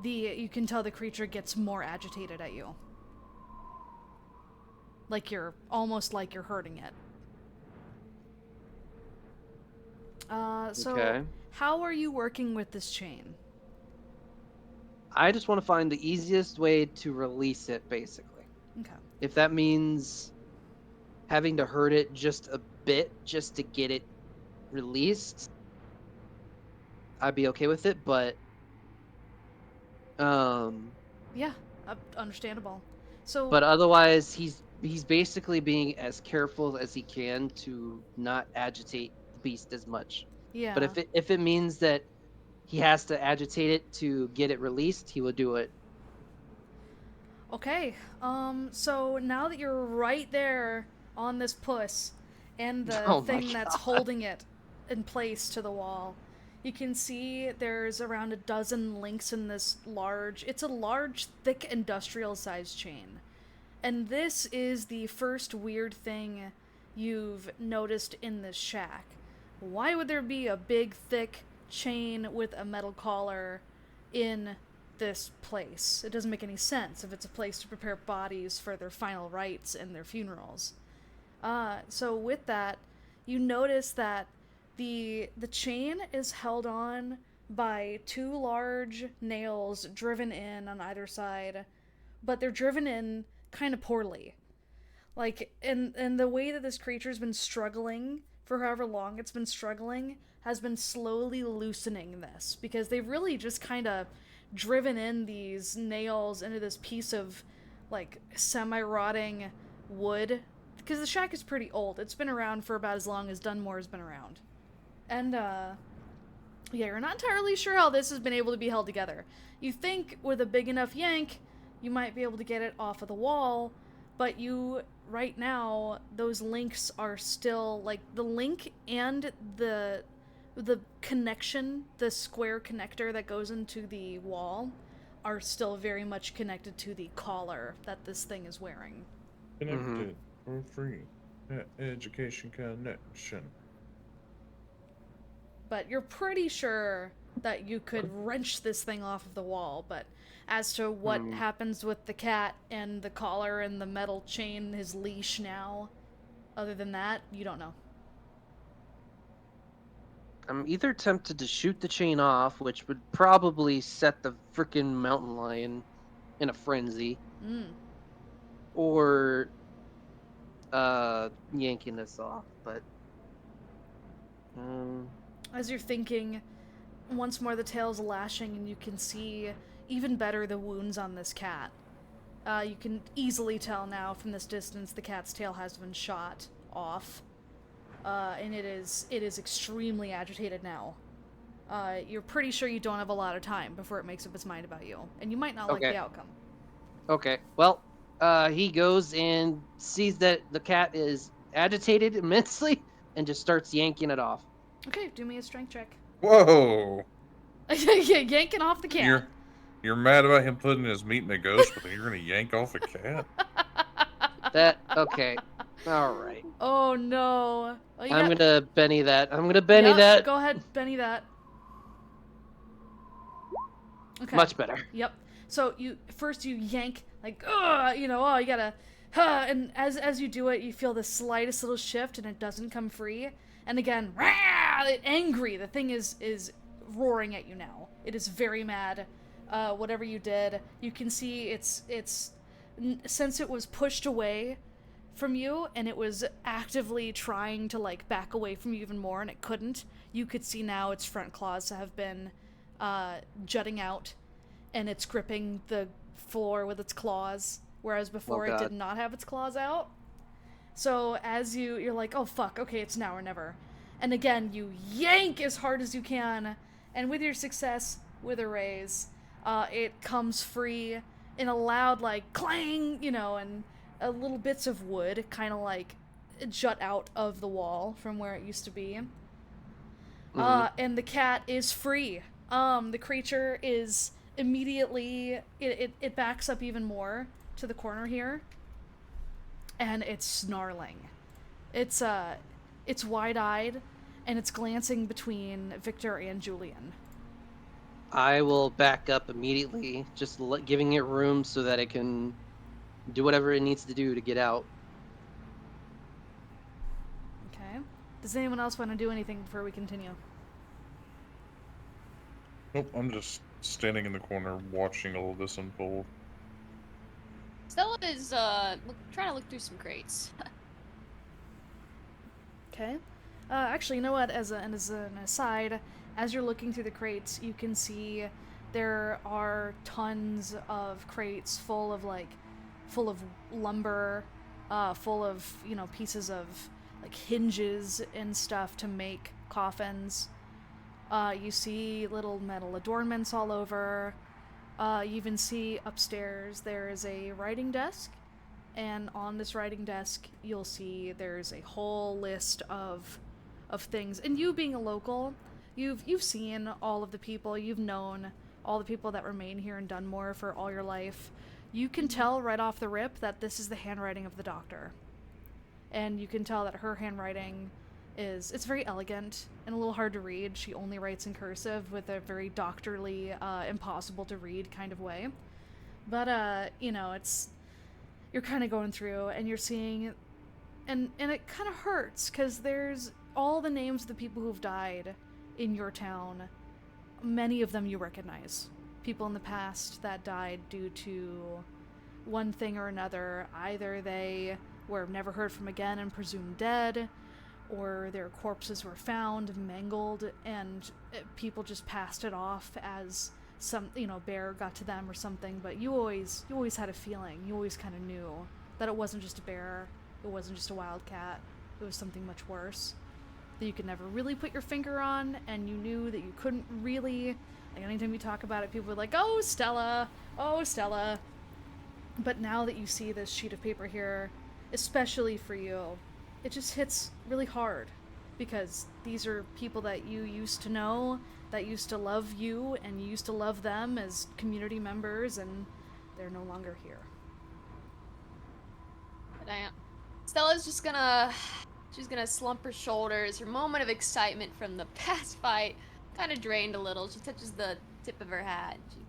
you can tell the creature gets more agitated at you. Almost like you're hurting it. So Okay. how are you working with this chain? I just want to find the easiest way to release it, basically. Okay. If that means having to hurt it just a bit just to get it released, I'd be okay with it, but Yeah, understandable. So but otherwise he's basically being as careful as he can to not agitate the beast as much. yeah. But if it means that he has to agitate it to get it released, he will do it. Okay, so now that you're right there on this puss, and the Oh my thing that's God. holding it in place to the wall, you can see there's around a dozen links in this it's a large, thick, industrial-sized chain. And this is the first weird thing you've noticed in this shack. Why would there be a big, thick chain with a metal collar in this place? It doesn't make any sense if it's a place to prepare bodies for their final rites and their funerals. So with that, you notice that the chain is held on by two large nails driven in on either side, but they're driven in kind of poorly. And the way that this creature's been struggling for however long it's been struggling has been slowly loosening this, because they've really just kind of driven in these nails into this piece of semi-rotting wood, because the shack is pretty old. It's been around for about as long as Dunmore has been around. And yeah, you're not entirely sure how this has been able to be held together. You think with a big enough yank you might be able to get it off of the wall, but you right now those links are still like the link and the connection, the square connector that goes into the wall are still very much connected to the collar that this thing is wearing. Connected for free. Education connection. But you're pretty sure that you could wrench this thing off of the wall, but as to what happens with the cat and the collar and the metal chain, his leash now, other than that, you don't know. I'm either tempted to shoot the chain off, which would probably set the frickin' mountain lion in a frenzy, or yanking this off, but As you're thinking, once more the tail's lashing and you can see even better the wounds on this cat. You can easily tell now from this distance the cat's tail has been shot off. And it is extremely agitated now. You're pretty sure you don't have a lot of time before it makes up its mind about you, and you might not like the outcome. Okay, well, he goes and sees that the cat is agitated immensely and just starts yanking it off. Okay, do me a strength check. Whoa! Yanking off the cat. You're mad about him putting his meat in a ghost, but then you're gonna yank off a cat? Okay. All right. Oh no. Well, I'm gonna Benny that. that. Go ahead, Benny that. Okay. Much better. Yep. So you yank like you gotta and as you do it you feel the slightest little shift and it doesn't come free. And again, angry, the thing is roaring at you now. It is very mad. Whatever you did, you can see it's since it was pushed away from you and it was actively trying to like back away from you even more and it couldn't. You could see now its front claws have been jutting out and it's gripping the floor with its claws, whereas before it did not have its claws out. So as you're like, oh fuck, okay, it's now or never. And again, you yank as hard as you can, and with your success, with a raise, it comes free in a loud like clang, and little bits of wood kind of like jut out of the wall from where it used to be. And the cat is free. The creature is immediately it backs up even more to the corner here, and it's snarling. It's wide-eyed, and it's glancing between Victor and Julian. I will back up immediately, just giving it room so that it can do whatever it needs to do to get out. Okay. Does anyone else want to do anything before we continue? Nope, I'm just standing in the corner watching all of this unfold. Stella is trying to look through some crates. Okay. Actually, you know what? As an aside, as you're looking through the crates, you can see there are tons of crates full of lumber, full of pieces of like hinges and stuff to make coffins. You see little metal adornments all over. You even see upstairs there is a writing desk, and on this writing desk you'll see there's a whole list of things. And you being a local, you've seen all of the people, you've known all the people that remain here in Dunmore for all your life. You can tell right off the rip that this is the handwriting of the doctor. And you can tell that her handwriting it's very elegant and a little hard to read. She only writes in cursive with a very doctorly, impossible to read kind of way. But, it's... You're kind of going through and you're seeing... And it kind of hurts, because there's all the names of the people who've died in your town. Many of them you recognize. People in the past that died due to one thing or another. Either they were never heard from again and presumed dead, or their corpses were found mangled and people just passed it off as some bear got to them or something. But you always had a feeling, you always kind of knew that it wasn't just a bear, it wasn't just a wildcat, it was something much worse that you could never really put your finger on. And you knew that you couldn't really, like, anytime you talk about it, people were like, oh Stella, But now that you see this sheet of paper here, especially for you, it just hits really hard. Because these are people that you used to know, that used to love you, and you used to love them as community members, and they're no longer here. Stella's just she's gonna slump her shoulders. Her moment of excitement from the past fight kind of drained a little. She touches the tip of her hat. She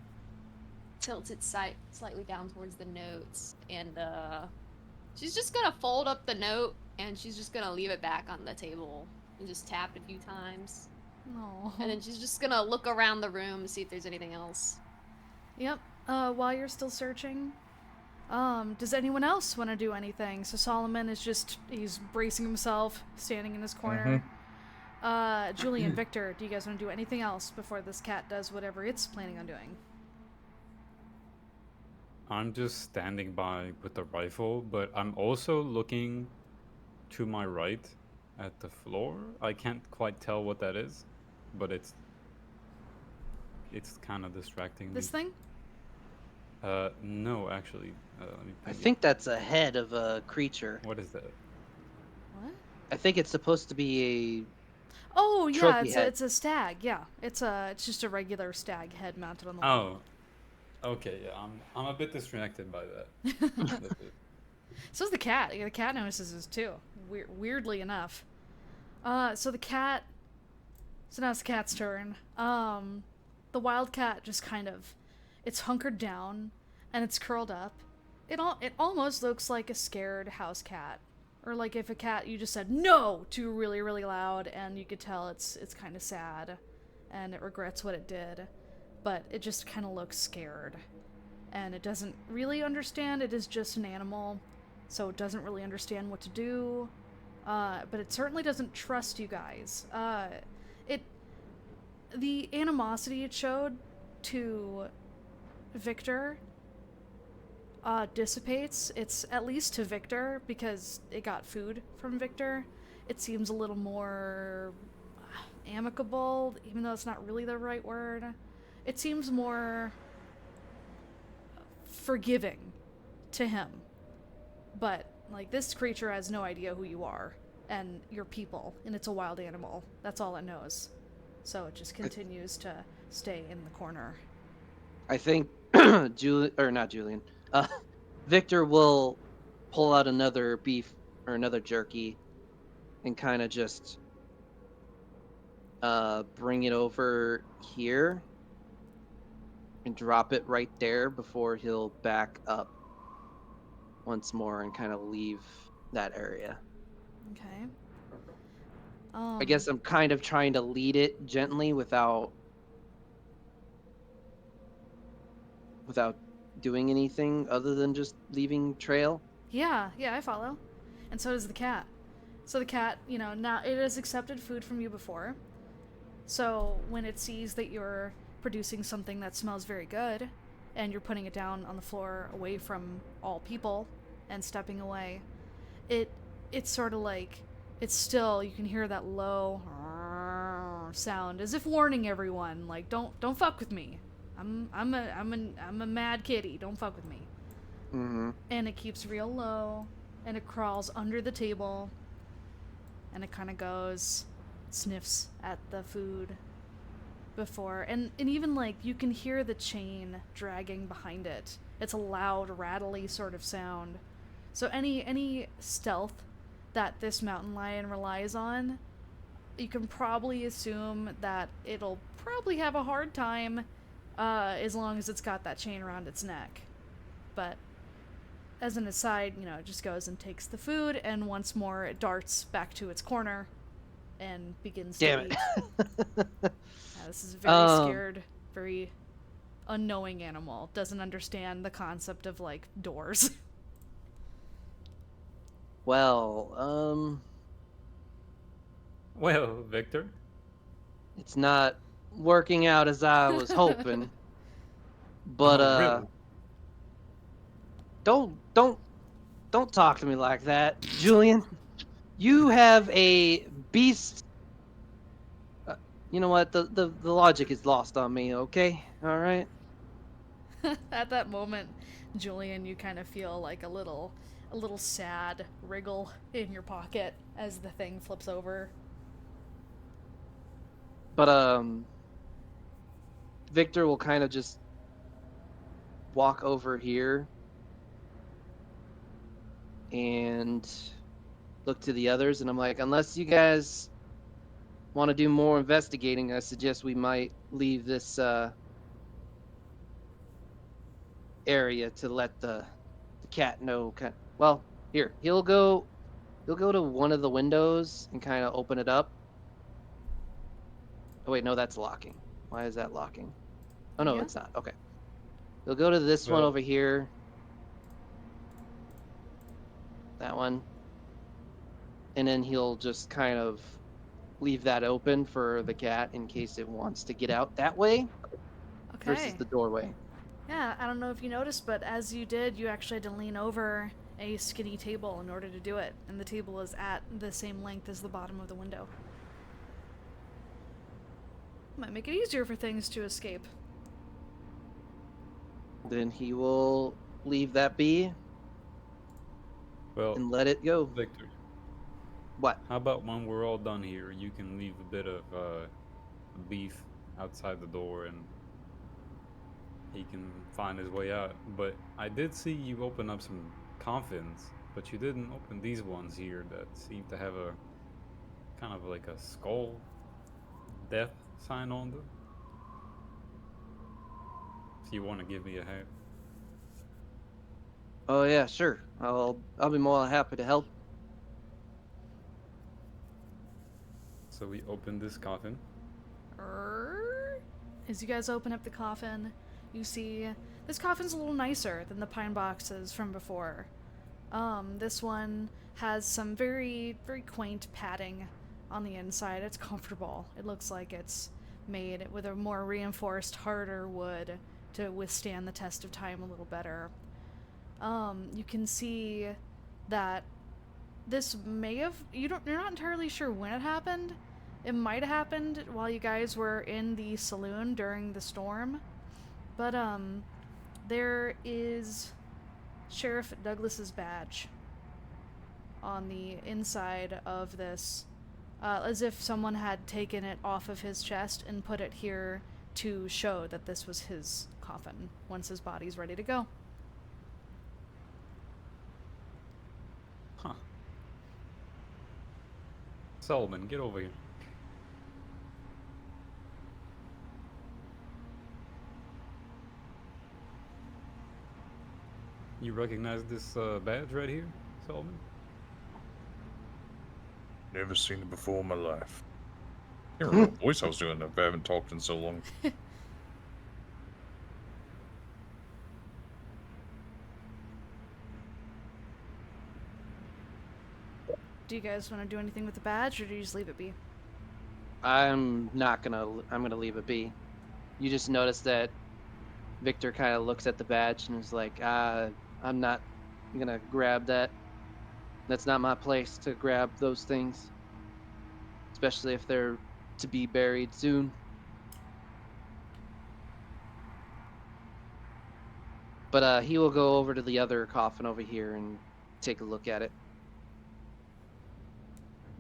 tilts it slightly down towards the notes, and she's just gonna fold up the note, and she's just gonna leave it back on the table and just tap a few times. No. And then she's just gonna look around the room to see if there's anything else. Yep. While you're still searching, does anyone else want to do anything? So Solomon is he's bracing himself, standing in his corner. Julian, Victor, do you guys want to do anything else before this cat does whatever it's planning on doing? I'm just standing by with the rifle, but I'm also looking to my right at the floor. I can't quite tell what that is, but it's kind of distracting This me. thing? No, actually. Let me I think that's a head of a creature. What is that? What? I think it's supposed to be Oh yeah, Trophy head. it's a stag. Yeah, it's just a regular stag head mounted on the wall. Oh, okay. Yeah, I'm a bit distracted by that. That's it. So's the cat. The cat notices this too. Weirdly enough. So now it's the cat's turn. The wild cat just kind of, it's hunkered down, and it's curled up. It almost looks like a scared house cat, or like if a cat you just said no to really really loud, and you could tell it's kind of sad, and it regrets what it did, but it just kind of looks scared, and it doesn't really understand. It is just an animal, so it doesn't really understand what to do. But it certainly doesn't trust you guys. The animosity it showed to Victor dissipates. It's at least to Victor, because it got food from Victor. It seems a little more amicable, even though it's not really the right word. It seems more forgiving to him. But, like, this creature has no idea who you are and your people, and it's a wild animal. That's all it knows. So it just continues to stay in the corner. I think Victor will pull out another beef or another jerky and kind of just bring it over here and drop it right there before he'll back up once more and kind of leave that area. Okay. I guess I'm kind of trying to lead it gently without doing anything other than just leaving trail. Yeah, I follow. And so does the cat. So the cat, now it has accepted food from you before. So when it sees that you're producing something that smells very good, and you're putting it down on the floor away from all people and stepping away, it's sort of like, it's still, you can hear that low sound as if warning everyone, like, don't fuck with me. I'm a mad kitty. Don't fuck with me. Mm-hmm. And it keeps real low, and it crawls under the table, and it kind of goes, sniffs at the food before, and even, like, you can hear the chain dragging behind it. It's a loud, rattly sort of sound. So any stealth that this mountain lion relies on, you can probably assume that it'll probably have a hard time as long as it's got that chain around its neck. But as an aside, it just goes and takes the food, and once more it darts back to its corner and begins to eat. This is a very scared, very unknowing animal. Doesn't understand the concept of, like, doors. Well, Victor. it's not working out as I was hoping. But Really? don't talk to me like that, Julian. You have a beast. You know what? The logic is lost on me. Okay, all right. At that moment, Julian, you kind of feel like a little sad wriggle in your pocket as the thing flips over. But Victor will kind of just walk over here and look to the others, and I'm like, unless you guys want to do more investigating, I suggest we might leave this area to let the cat know. Well, here, he'll go to one of the windows and kind of open it up. Oh wait, no, that's locking. Why is that locking? Oh no, Yeah. it's not. Okay. He'll go to this one Well- over here. That one. And then he'll just kind of leave that open for the cat in case it wants to get out that way versus Okay. the doorway. Yeah, I don't know if you noticed, but as you did, you actually had to lean over a skinny table in order to do it, and the table is at the same length as the bottom of the window. Might make it easier for things to escape. Then he will leave that be Well, and let it go. Victor, What? how about when we're all done here, you can leave a bit of beef outside the door and he can find his way out. But I did see you open up some coffins, but you didn't open these ones here that seem to have a kind of like a skull death sign on them. If you want to give me a hand. Oh yeah, sure. I'll be more than happy to help. So we open this coffin. As you guys open up the coffin, you see this coffin's a little nicer than the pine boxes from before. This one has some very, very quaint padding on the inside. It's comfortable. It looks like it's made with a more reinforced, harder wood to withstand the test of time a little better. You can see that this may have, you're not entirely sure when it happened. It might have happened while you guys were in the saloon during the storm. But there is Sheriff Douglas's badge on the inside of this, as if someone had taken it off of his chest and put it here to show that this was his coffin once his body's ready to go. Huh. Solomon, get over here. You recognize this badge right here, Solomon? Never seen it before in my life. I can't remember what voice I was doing if I haven't talked in so long. Do you guys want to do anything with the badge, or do you just leave it be? I'm gonna leave it be. You just notice that Victor kind of looks at the badge and is like, I'm not gonna grab that. That's not my place to grab those things. Especially if they're to be buried soon. But he will go over to the other coffin over here and take a look at it.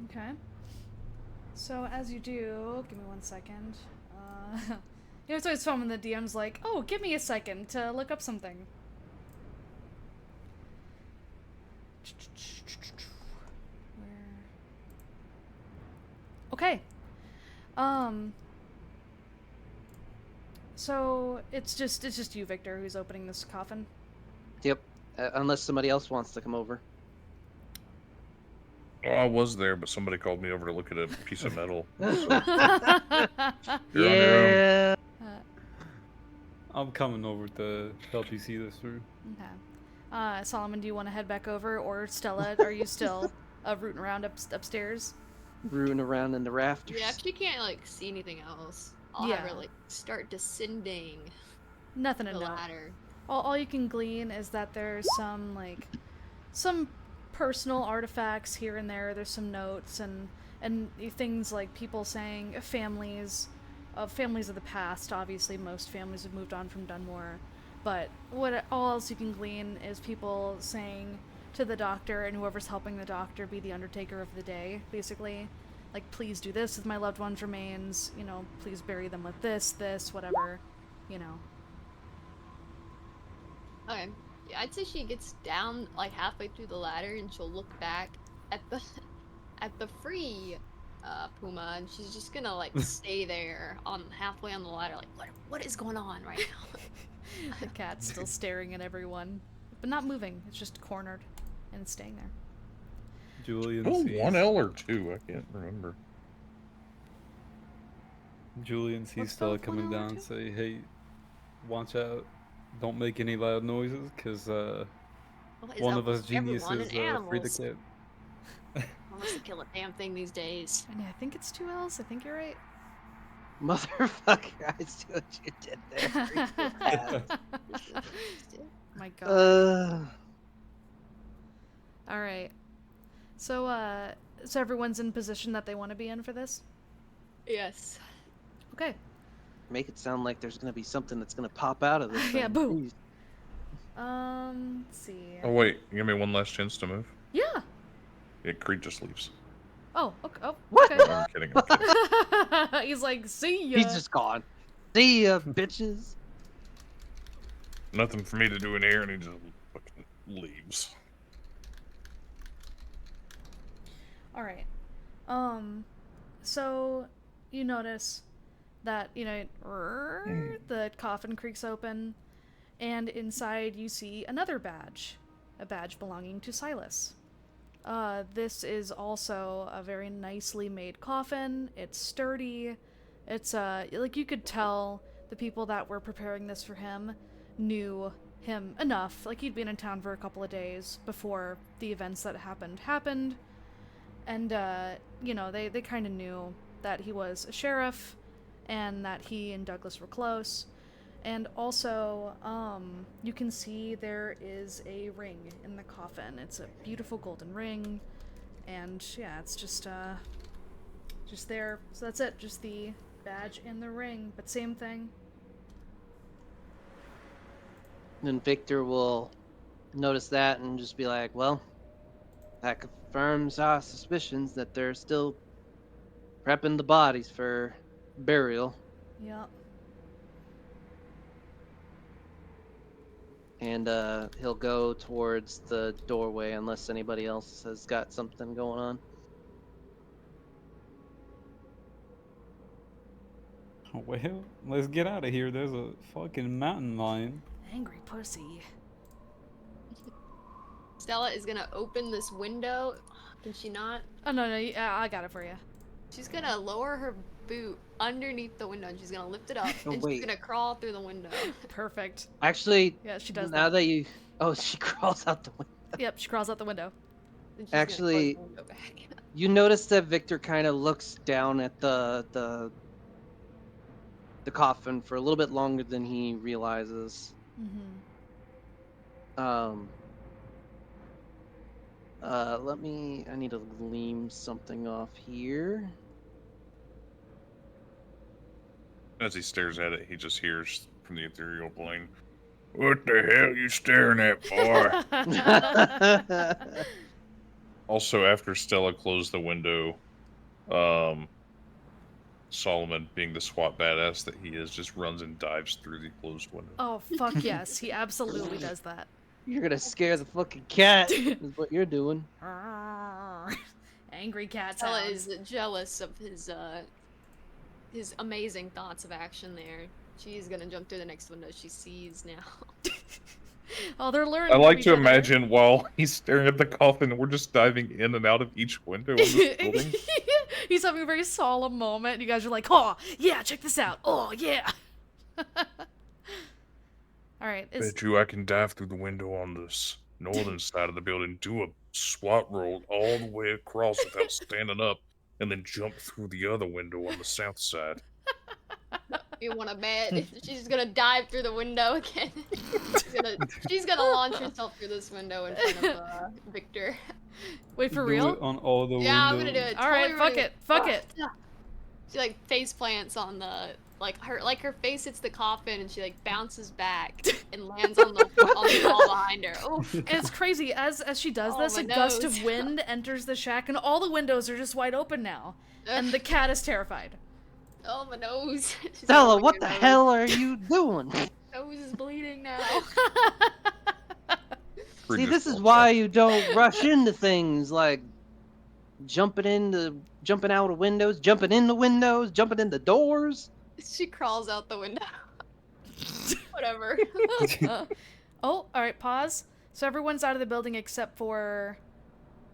Okay. So as you do, give me 1 second. It's always fun when the DM's like, "Oh, give me a second to look up something." Okay. So it's just you, Victor, who's opening this coffin. Yep. Unless somebody else wants to come over. Oh, I was there, but somebody called me over to look at a piece of metal. So you're on your own. Yeah. I'm coming over to help you see this through. Okay. Solomon, do you want to head back over, or Stella, are you still rooting around upstairs? Rooting around in the rafters. Yeah, if she can't like see anything else, I'll have her like start descending Nothing to the know. ladder. All you can glean is that there's some personal artifacts here and there. There's some notes and things like people saying families of the past. Obviously, most families have moved on from Dunmore. But what all else you can glean is people saying to the doctor and whoever's helping the doctor be the undertaker of the day, basically. Like, please do this with my loved one's remains, you know, please bury them with this, whatever, you know. Okay. Yeah, I'd say she gets down like halfway through the ladder and she'll look back at the free Puma, and she's just gonna like stay there on halfway on the ladder, like what is going on right now? The cat's still staring at everyone, but not moving. It's just cornered and it's staying there. Julian Oh, sees 1L or 2, I can't remember. Julian sees What's Stella that, coming 1L or down 2? and say, "Hey, watch out! Don't make any loud noises, cause What is one up of us with everyone geniuses and free the animals? cat." Wants to kill a damn thing these days. And I think it's 2 L's. I think you're right. Motherfucker, I see what you did there. My God. uh, All right. So everyone's in position that they want to be in for this? Yes. Okay. make it sound like there's gonna be something that's gonna pop out of this. Yeah, thing. boo. Please. Let's see. Oh, wait. Give me one last chance to move. Yeah. Yeah, Creed just leaves. Oh, okay. Oh, What? okay. I'm kidding. I'm kidding. He's like, see ya. He's just gone. See ya, bitches. Nothing for me to do in here, and he just fucking leaves. All right. So you notice that, you know, the coffin creaks open, and inside you see another badge, a badge belonging to Silas. This is also a very nicely made coffin. It's sturdy. It's, like, you could tell the people that were preparing this for him knew him enough. Like, he'd been in town for a couple of days before the events that happened. And, you know, they kind of knew that he was a sheriff and that he and Douglas were close. And also, you can see there is a ring in the coffin. It's a beautiful golden ring. And, yeah, it's just there. So that's it. Just the badge and the ring. But same thing. Then Victor will notice that and just be like, well, that confirms our suspicions that they're still prepping the bodies for burial. Yep. And he'll go towards the doorway unless anybody else has got something going on. Well, let's get out of here. There's a fucking mountain lion. Angry pussy. Stella is gonna open this window. Can she not? Oh, no, I got it for you. She's gonna lower her boot underneath the window and she's gonna lift it up Oh, and wait. she's gonna crawl through the window. Perfect. Actually, Yeah, she does now that. that you... Oh, she crawls out the window. Yep, she crawls out the window. And she's gonna Actually, close the window back. You notice that Victor kind of looks down at the coffin for a little bit longer than he realizes. Mm-hmm. I need to gleam something off here. As he stares at it, he just hears from the ethereal plane, "What the hell you staring at, boy?" Also, after Stella closed the window, Solomon, being the SWAT badass that he is, just runs and dives through the closed window. Oh, fuck yes. He absolutely does that. You're gonna scare the fucking cat, is what you're doing. Angry cat Stella sounds. is jealous of his amazing thoughts of action there. She's gonna jump through the next window she sees now. Oh, they're learning. I from like each to other. imagine while he's staring at the coffin, we're just diving in and out of each window on this building. He's having a very solemn moment. You guys are like, oh, yeah, check this out. Oh, yeah. All right. Bet you I can dive through the window on this northern side of the building, do a SWAT roll all the way across without standing up, and then jump through the other window on the south side. You wanna bet she's gonna dive through the window again? she's gonna launch herself through this window in front of Victor. Wait, for Do real? it on all the Yeah, I'm windows. gonna do it. All right, Totally fuck ready. it. Fuck it. Yeah. She like face plants on the her face hits the coffin and she like bounces back and lands on the wall behind her. Oof. And it's crazy as she does Oh, this, my a gust nose. of wind enters the shack, and all the windows are just wide open now, and the cat is terrified. Oh, my nose. She's Stella, rubbing what her the nose. hell are you doing? Nose is bleeding now. See, this is why you don't rush into things like jumping out of windows, jumping in the windows, jumping in the doors. She crawls out the window. Whatever. Oh, all right, pause. So everyone's out of the building except for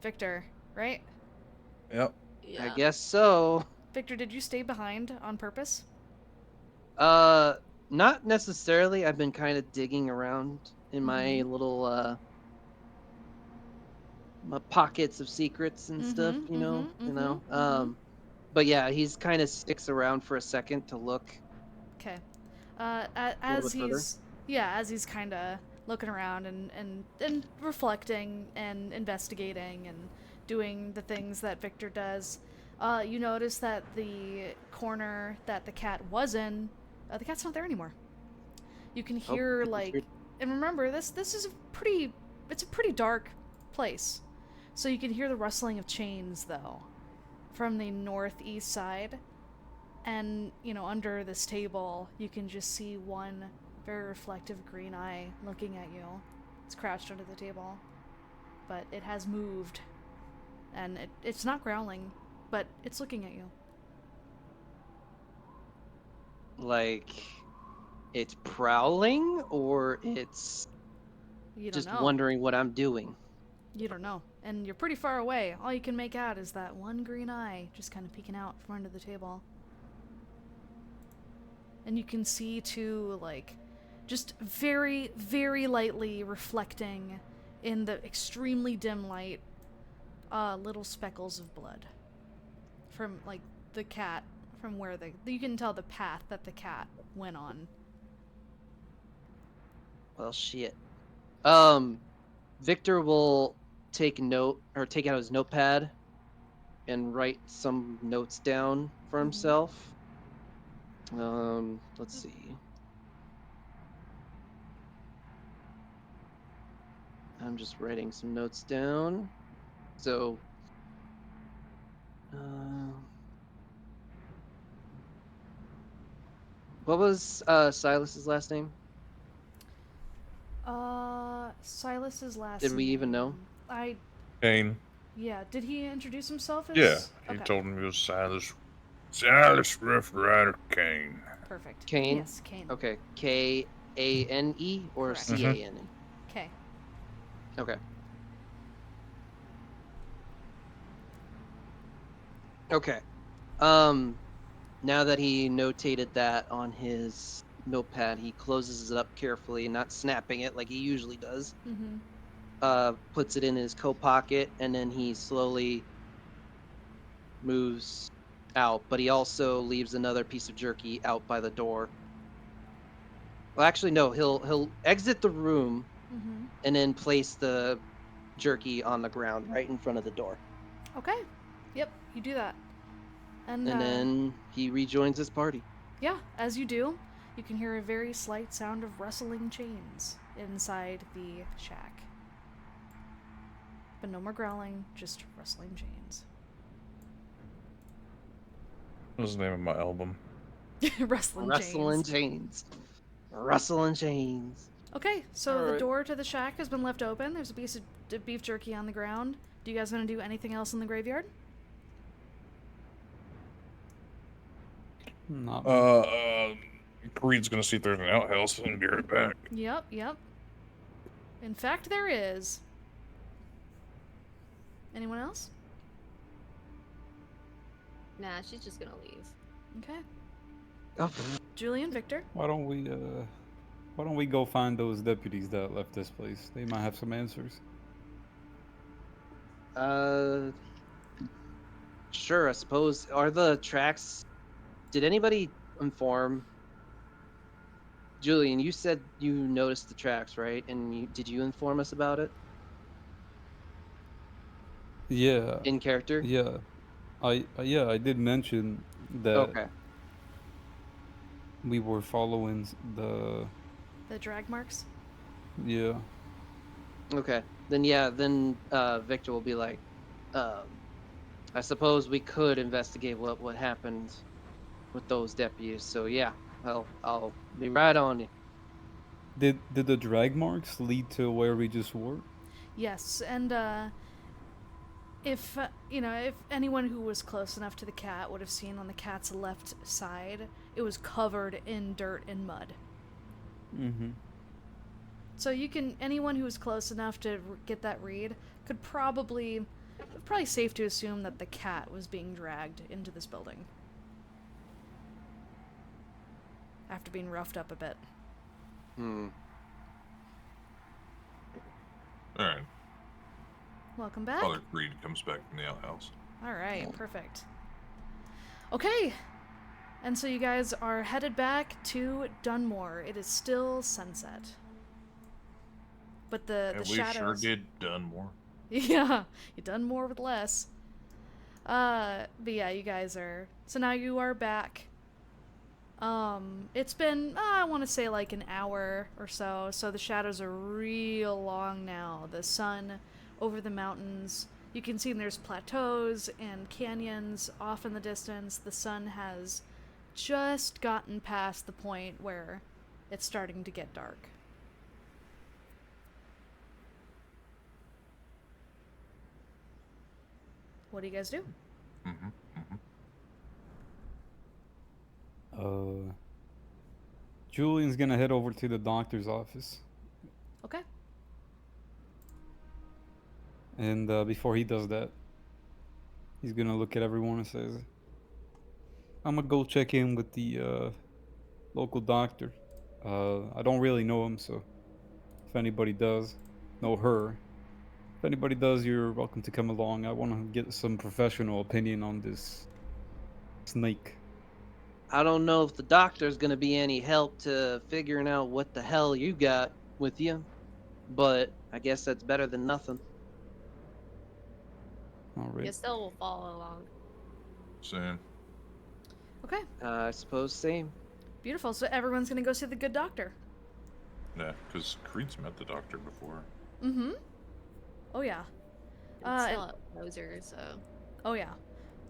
Victor, right? Yep. Yeah. I guess so. Victor, did you stay behind on purpose? Not necessarily. I've been kind of digging around in my little my pockets of secrets and stuff, but yeah, he's kind of sticks around for a second to look. Okay. little As bit further. he's kind of looking around and reflecting and investigating and doing the things that Victor does, you notice that the corner that the cat was in, the cat's not there anymore. You can hear that's like, weird. and remember this is it's a pretty dark place, so you can hear the rustling of chains though, from the northeast side. And, under this table, you can just see one very reflective green eye looking at you. It's crouched under the table. But it has moved. And it's not growling, but it's looking at you. Like, it's prowling, or it's You don't just know. wondering what I'm doing. You don't know. And you're pretty far away. All you can make out is that one green eye just kind of peeking out from under the table. And you can see, too, like, just very, very lightly reflecting in the extremely dim light, little speckles of blood. From, like, the cat, from where you can tell the path that the cat went on. Well, shit. Victor will take out his notepad and write some notes down for himself. Let's see. I'm just writing some notes down. So, what was Silas's last name? Silas's last Did we even know? Kane. Yeah, did he introduce himself as... Yeah, he Okay. told him he was Silas Rough Rider Kane. Perfect. Kane? Yes, Kane. Okay, Kane or Correct. Cane? Okay. Okay. Okay. Now that he notated that on his notepad, he closes it up carefully, not snapping it like he usually does. Puts it in his coat pocket, and then he slowly moves out. But he also leaves another piece of jerky out by the door. Well, actually, no. He'll exit the room and then place the jerky on the ground right in front of the door. Okay. Yep, you do that. And then he rejoins his party. Yeah, as you do, you can hear a very slight sound of rustling chains inside the shack. But no more growling, just rustling chains. What's the name of my album? Rustling Chains. Rustling chains. Okay, so All the right. door to the shack has been left open. There's a piece of beef jerky on the ground. Do you guys want to do anything else in the graveyard? No. Creed's gonna see if there's an outhouse and be right back. Yep. In fact, there is. Anyone else? Nah, she's just gonna leave. Okay. Oh, Julian, Victor? Why don't we go find those deputies that left this place? They might have some answers. Sure, I suppose. Are the tracks... Did anybody inform... Julian, you said you noticed the tracks, right? And did you inform us about it? Yeah. In character? Yeah. I did mention that. Okay. we were following the. The drag marks? Yeah. Okay. Then Victor will be like, I suppose we could investigate what happened with those deputies. So yeah, I'll be right on you. Did the drag marks lead to where we just were? Yes, and if if anyone who was close enough to the cat would have seen on the cat's left side, it was covered in dirt and mud. Mm-hmm. So anyone who was close enough to get that read could probably safe to assume that the cat was being dragged into this building after being roughed up a bit. Alright. Welcome back. Father Creed comes back from the outhouse. Alright, perfect. Okay, and so you guys are headed back to Dunmore. It is still sunset. But the And we shadows... sure did done more. Yeah, you done more with less. But yeah, you guys are... So now you are back. It's been, I want to say like an hour or so, so the shadows are real long now. The sun over the mountains, you can see there's plateaus and canyons off in the distance. The sun has just gotten past the point where it's starting to get dark. What do you guys do? Julian's gonna head over to the doctor's office. Okay. And before he does that, he's gonna look at everyone and says, I'm gonna go check in with the local doctor. I don't really know him, so if anybody does know her, if anybody does, you're welcome to come along. I want to get some professional opinion on this snake. I don't know if the doctor's gonna be any help to figuring out what the hell you got with you, but I guess that's better than nothing. All right. Guess they'll follow along. Same. Okay. I suppose same. Beautiful. So everyone's gonna go see the good doctor. Yeah, because Creed's met the doctor before. Mm-hmm. Oh yeah. It's still a poser, so. Oh yeah.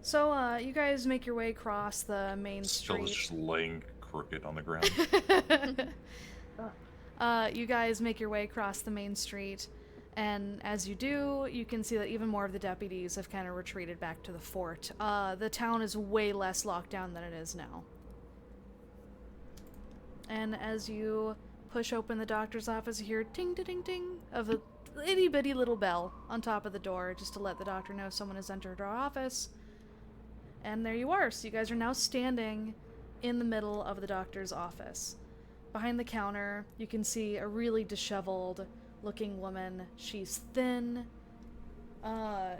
So you guys make your way across the main Still street. just laying crooked on the ground. You guys make your way across the main street, and as you do, you can see that even more of the deputies have kind of retreated back to the fort. The town is way less locked down than it is now. And as you push open the doctor's office, you hear ting-ting-ting of a itty-bitty little bell on top of the door, just to let the doctor know someone has entered our office. And there you are. So you guys are now standing in the middle of the doctor's office. Behind the counter, you can see a really disheveled looking woman. She's thin.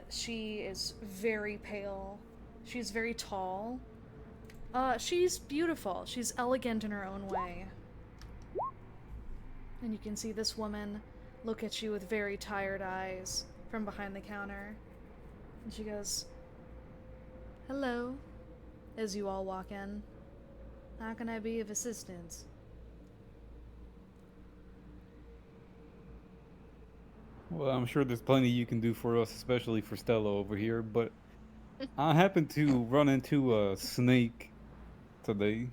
She is very pale. She's very tall. She's beautiful. She's elegant in her own way. And you can see this woman look at you with very tired eyes from behind the counter. And she goes, "Hello," as you all walk in. "How can I be of assistance?" Well, I'm sure there's plenty you can do for us, especially for Stella over here, but I happened to run into a snake today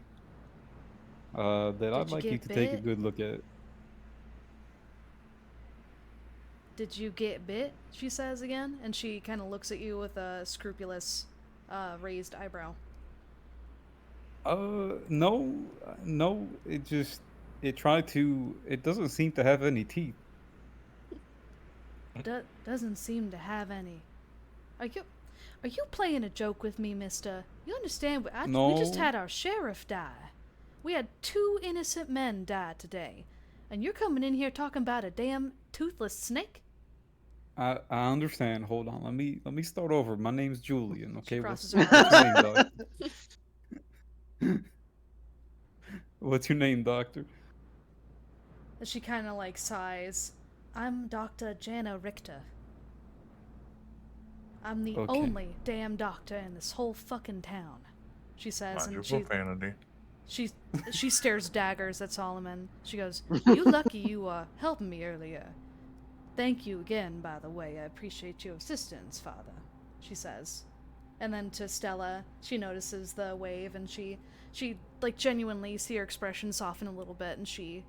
that I'd you like you get to take a bit? good look at. "Did you get bit?" she says again, and she kind of looks at you with a scrupulous, raised eyebrow. No, it tried to, it doesn't seem to have any teeth. Doesn't seem to have any. Are you playing a joke with me, mister? You understand, we just No. had our sheriff die. We had 2 innocent men die today. And you're coming in here talking about a damn toothless snake? I understand. Hold on. Let me start over. My name's Julian, okay? crosses What's her your name, Doc? What's your name, doctor? And she kind of like sighs. "I'm Dr. Jana Richter. I'm the Okay. only damn doctor in this whole fucking town," she says, Mind your and she profanity. She stares daggers at Solomon. She goes, "You lucky you helped me earlier. Thank you again, by the way. I appreciate your assistance, Father," she says. And then to Stella, she notices the wave, and she like genuinely see her expression soften a little bit, and she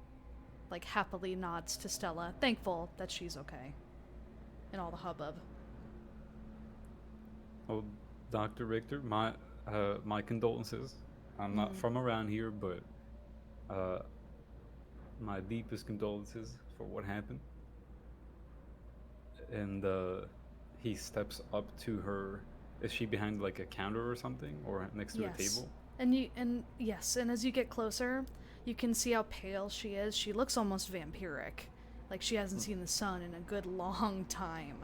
like happily nods to Stella, thankful that she's okay in all the hubbub. Oh, Dr. Richter, my condolences. I'm not from around here, but my deepest condolences for what happened. And he steps up to her. Is she behind like a counter or something, or next to a table? And as you get closer, you can see how pale she is. She looks almost vampiric, like she hasn't seen the sun in a good long time.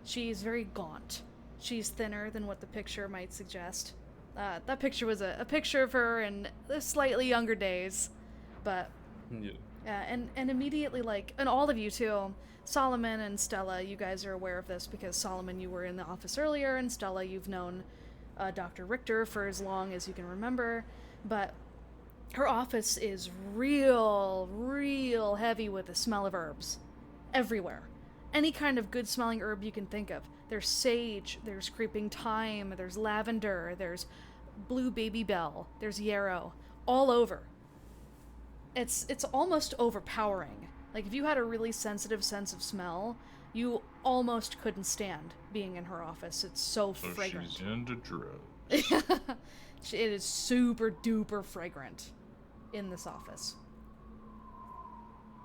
She's very gaunt. She's thinner than what the picture might suggest. That picture was a picture of her in the slightly younger days, but and immediately, like, and all of you too, Solomon and Stella, you guys are aware of this because Solomon, you were in the office earlier, and Stella, you've known Dr. Richter for as long as you can remember, but her office is real heavy with the smell of herbs everywhere. Any kind of good smelling herb you can think of. There's sage, there's creeping thyme, there's lavender, there's blue baby bell, there's yarrow, all over. It's almost overpowering. Like, if you had a really sensitive sense of smell, you almost couldn't stand being in her office. It's so fragrant. She's into drugs. It is super duper fragrant in this office.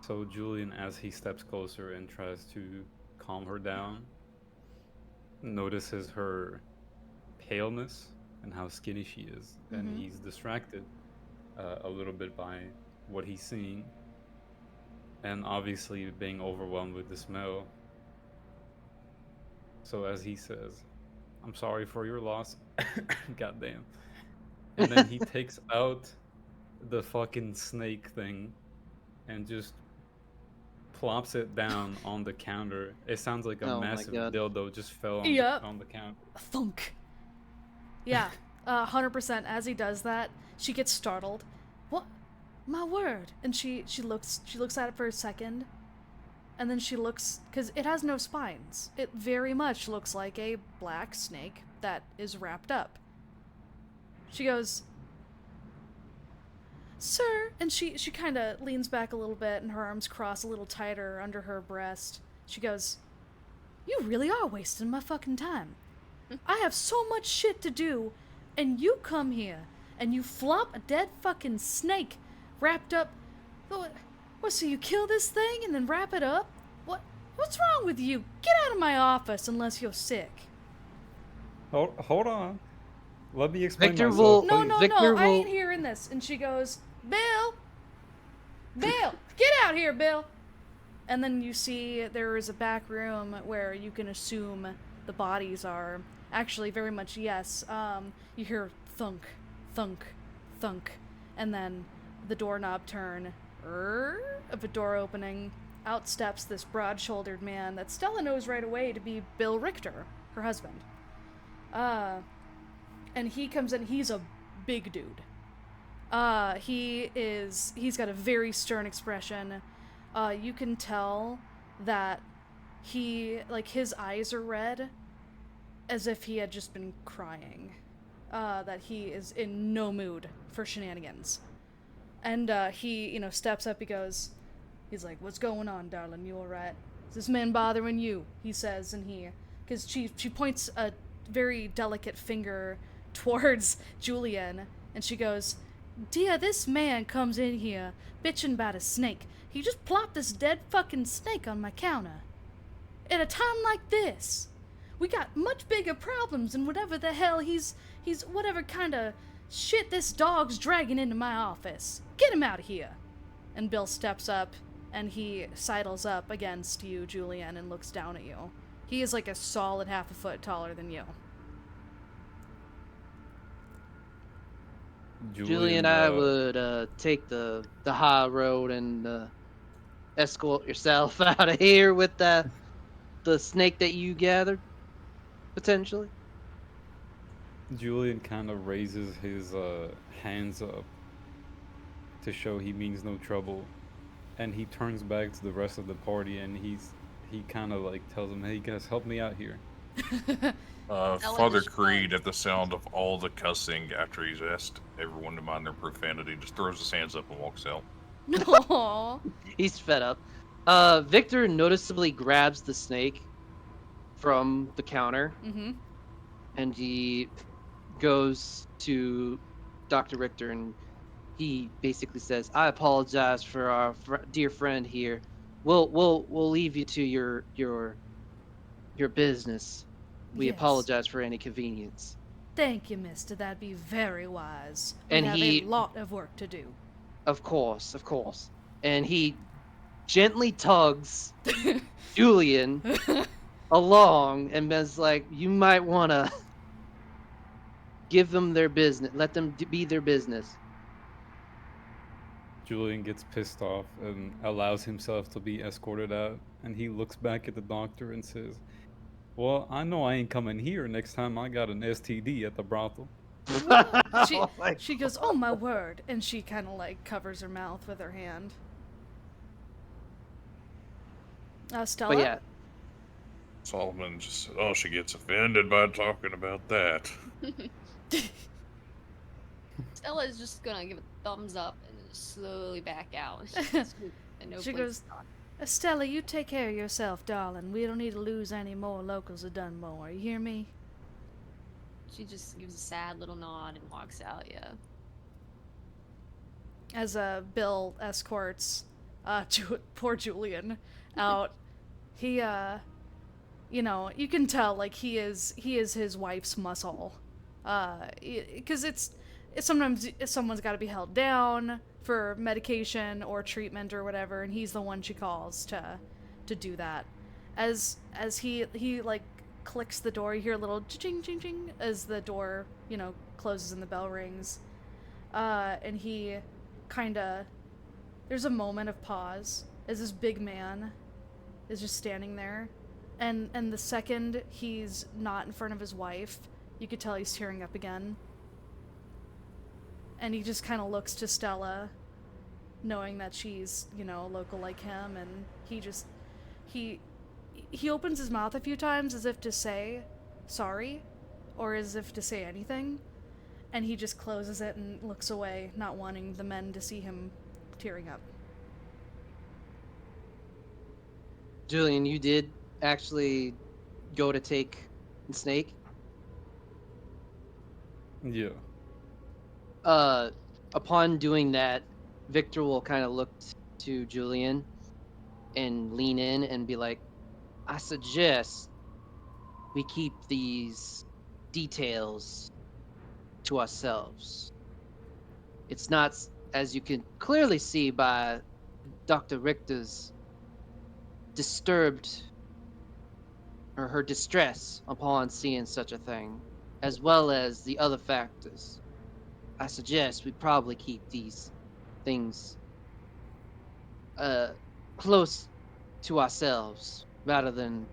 So Julian, as he steps closer and tries to calm her down, notices her paleness and how skinny she is, and he's distracted a little bit by what he's seeing, and obviously being overwhelmed with the smell. So as he says, "I'm sorry for your loss," goddamn, and then he takes out the fucking snake thing and just plops it down on the counter. It sounds like a massive dildo just fell on the counter. Thunk. Yeah, 100%. As he does that, she gets startled. What? My word! And she looks at it for a second, and then she looks, because it has no spines. It very much looks like a black snake that is wrapped up. She goes, "Sir," and she kind of leans back a little bit, and her arms cross a little tighter under her breast. She goes, "You really are wasting my fucking time. I have so much shit to do, and you come here, and you flop a dead fucking snake wrapped up. What, so you kill this thing and then wrap it up? What's wrong with you? Get out of my office unless you're sick." Hold on. Let me explain Victor myself. No, I ain't hearing this. And she goes, Bill, get out here, Bill. And then you see there is a back room where you can assume the bodies are. Actually, very much yes. You hear thunk, thunk, thunk, and then the doorknob turn of a door opening. Out steps this broad-shouldered man that Stella knows right away to be Bill Richter, her husband. And he comes in. He's a big dude. He's got a very stern expression. You can tell that his eyes are red, as if he had just been crying. That he is in no mood for shenanigans. And he, steps up. He's like, "What's going on, darling? You all right? Is this man bothering you?" He says, and because she points a very delicate finger towards Julian, and she goes, "Dear, this man comes in here bitching about a snake. He just plopped this dead fucking snake on my counter. At a time like this, we got much bigger problems than whatever the hell he's whatever kind of shit this dog's dragging into my office. Get him out of here." And Bill steps up, and he sidles up against you, Julian, and looks down at you. He is like a solid half a foot taller than you. Julian, I would take the high road and escort yourself out of here with the snake that you gathered, potentially. Julian kind of raises his hands up to show he means no trouble, and he turns back to the rest of the party, and he kind of like tells them, "Hey guys, help me out here." Ella Father just Creed, shrugs. at the sound of all the cussing after he's asked everyone to mind their profanity, just throws his hands up and walks out. No. He's fed up. Victor noticeably grabs the snake from the counter, Mm-hmm. and he goes to Dr. Richter, and he basically says, "I apologize for our dear friend here. We'll leave you to your business. We Yes. apologize for any convenience." Thank you, mister. That'd be very wise. We And have he, a lot of work to do. of course, and he gently tugs Julian along and is like, "You might want to give them their business. Let them be their business." Julian gets pissed off and allows himself to be escorted out, and he looks back at the doctor and says, "Well, I know I ain't coming here next time I got an STD at the brothel." She Oh my she goes, "Oh my word," and she kind of like covers her mouth with her hand. Stella. But yeah, Solomon just said, "Oh, she gets offended by talking about that." Stella is just gonna give a thumbs up and then just slowly back out. She goes, Stella, you take care of yourself, darling. We don't need to lose any more locals of Dunmore. You hear me? She just gives a sad little nod and walks out. Yeah. As Bill escorts poor Julian out, he you know, you can tell like he is his wife's muscle, because it's sometimes someone's got to be held down for medication or treatment or whatever, and he's the one she calls to do that. As he like clicks the door, you hear a little ching ching ching as the door, you know, closes and the bell rings, and he kind of, there's a moment of pause as this big man is just standing there, and the second he's not in front of his wife, you could tell he's tearing up again. And he just kind of looks to Stella, knowing that she's, you know, a local like him, and he opens his mouth a few times as if to say sorry, or as if to say anything, and he just closes it and looks away, not wanting the men to see him tearing up. Julian, you did actually go to take the snake. Yeah. Upon doing that, Victor will kind of look to Julian and lean in and be like, "I suggest we keep these details to ourselves. It's not, as you can clearly see by Dr. Richter's disturbed or her distress upon seeing such a thing, as well as the other factors. I suggest we probably keep these things close to ourselves rather than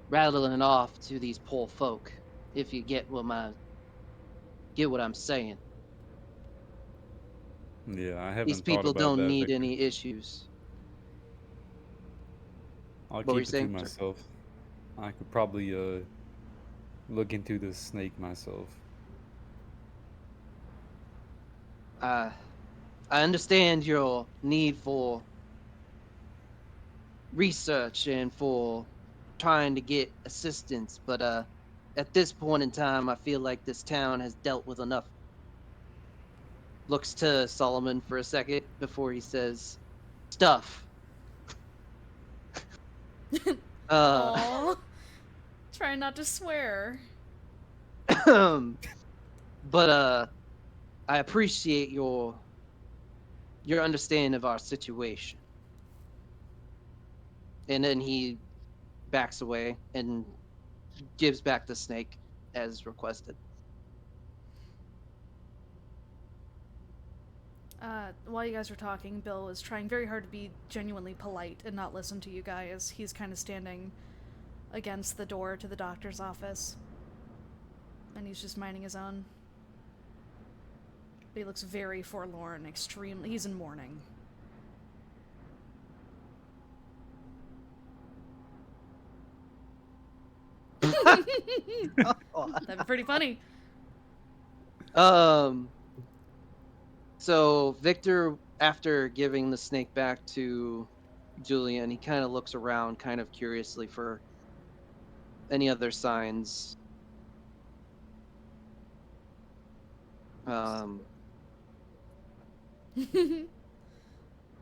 rattling off to these poor folk, if you get what I'm saying. Yeah, I These haven't thought people about don't that, need Victor. any issues." I'll What were you keep it to saying, sir? myself. I could probably look into the snake myself. I understand your need for research and for trying to get assistance, but at this point in time, I feel like this town has dealt with enough. Looks to Solomon for a second before he says, "Stuff." Aww. Try not to swear. But I appreciate your understanding of our situation. And then he backs away and gives back the snake as requested. While you guys were talking, Bill was trying very hard to be genuinely polite and not listen to you guys. He's kind of standing against the door to the doctor's office. And he's just minding his own. But he looks very forlorn, extremely. He's in mourning. That'd be pretty funny. So Victor, after giving the snake back to Julian, he kind of looks around, kind of curiously for any other signs. Aww.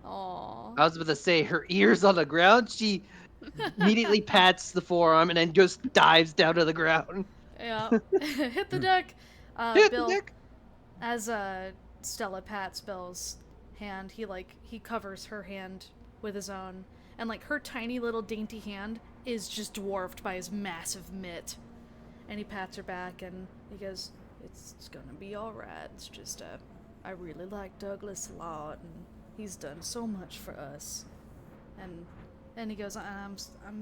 I was about to say her ears on the ground. She immediately pats the forearm and then just dives down to the ground. Yeah. Hit the deck. Hit Bill, the deck. as Stella pats Bill's hand, he covers her hand with his own, and like her tiny little dainty hand is just dwarfed by his massive mitt. And he pats her back and he goes, "It's gonna be alright. It's just I really like Douglas a lot, and he's done so much for us." And he goes, I'm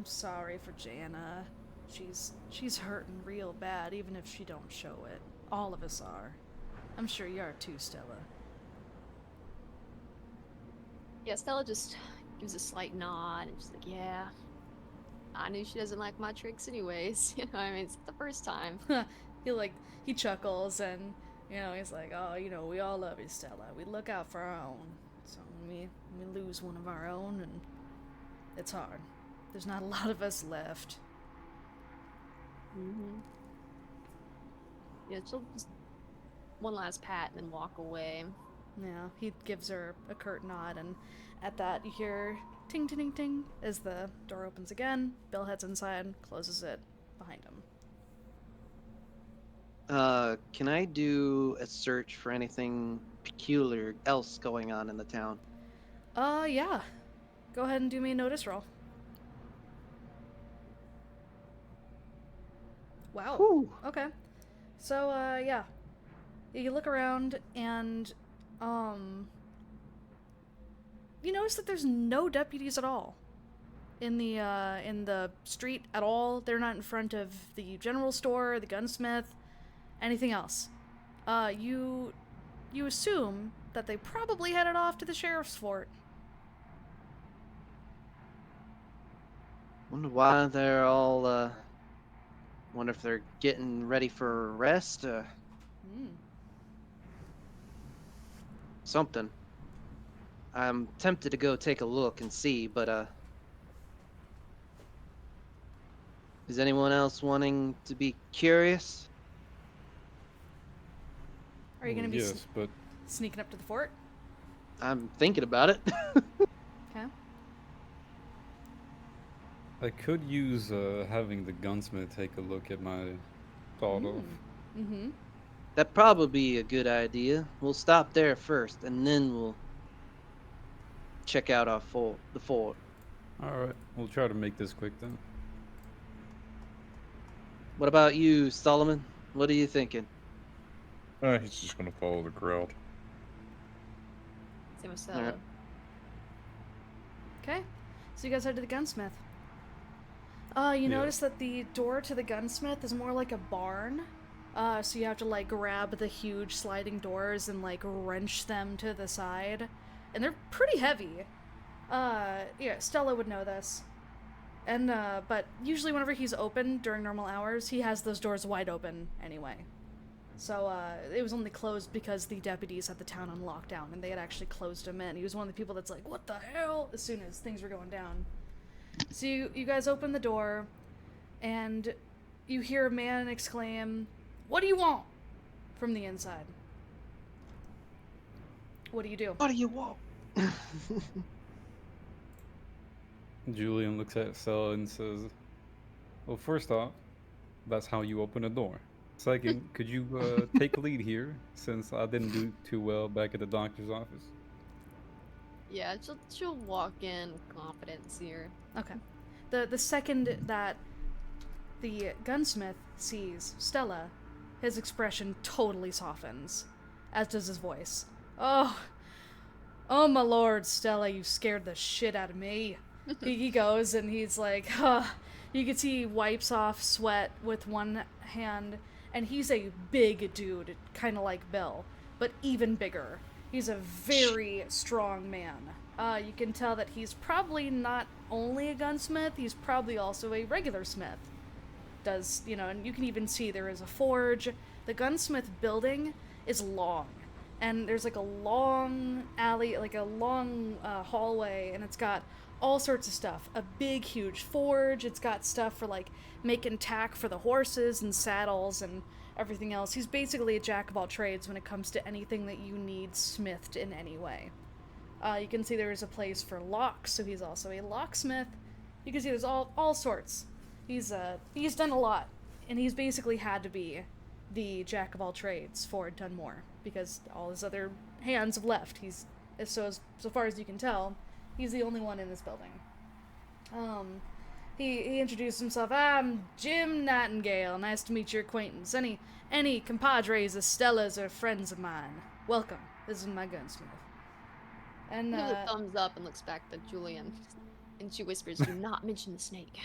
sorry for Jana. She's hurting real bad, even if she don't show it. All of us are. I'm sure you are too, Stella." Yeah, Stella just gives a slight nod and she's like, "Yeah, I knew she doesn't like my tricks anyways." You know, I mean, it's not the first time. He chuckles and, he's like, "Oh, we all love you, Stella. We look out for our own. So when we lose one of our own, and it's hard. There's not a lot of us left." Mm-hmm. Yeah, she'll just one last pat and then walk away. Yeah, he gives her a curt nod, and at that you hear ting ting ting ting as the door opens again. Bill heads inside, closes it behind him. Can I do a search for anything peculiar else going on in the town? Yeah. Go ahead and do me a notice roll. Wow. Whew. Okay. So, yeah. You look around and, you notice that there's no deputies at all in the street at all. They're not in front of the general store, the gunsmith, anything else. You assume that they probably headed off to the sheriff's fort. Wonder why they're all, wonder if they're getting ready for rest, something. I'm tempted to go take a look and see, but, is anyone else wanting to be curious? Are you going to be yes, but sneaking up to the fort? I'm thinking about it. Okay. I could use having the gunsmith take a look at my thought of. Mm-hmm. That'd probably be a good idea. We'll stop there first, and then we'll check out the fort. All right, we'll try to make this quick then. What about you, Solomon? What are you thinking? He's just gonna follow the crowd. Same with Alright. Stella. Okay. So you guys head to the gunsmith. You notice that the door to the gunsmith is more like a barn. So you have to, like, grab the huge sliding doors and, like, wrench them to the side. And they're pretty heavy. Yeah, Stella would know this. And, but usually whenever he's open during normal hours, he has those doors wide open anyway. So, it was only closed because the deputies had the town on lockdown, and they had actually closed him in. He was one of the people that's like, "What the hell?" as soon as things were going down. So you guys open the door, and you hear a man exclaim, "What do you want?" from the inside. What do you do? What do you want? Julian looks at Stella and says, "Well, first off, that's how you open a door. Second, could you take a lead here, since I didn't do too well back at the doctor's office?" Yeah, she'll walk in with confidence here. Okay. The second that the gunsmith sees Stella, his expression totally softens, as does his voice. Oh, my lord, Stella, you scared the shit out of me." He goes and he's like, you can see he wipes off sweat with one hand, and he's a big dude, kind of like Bill, but even bigger. He's a very strong man. You can tell that he's probably not only a gunsmith, he's probably also a regular smith. And you can even see there is a forge. The gunsmith building is long, and there's like a long alley, like a long hallway, and it's got all sorts of stuff. A big, huge forge. It's got stuff for like making tack for the horses and saddles and everything else. He's basically a jack of all trades when it comes to anything that you need smithed in any way. You can see there is a place for locks, so he's also a locksmith. You can see there's all sorts. He's done a lot, and he's basically had to be the jack of all trades for Dunmore because all his other hands have left. So far as you can tell, he's the only one in this building. He introduced himself. I'm Jim Nightingale. Nice to meet your acquaintance. Any compadres, Estella's, or friends of mine. Welcome. This is my gunsmith. And Gives a thumbs up and looks back to Julian, and she whispers, "Do not mention the snake."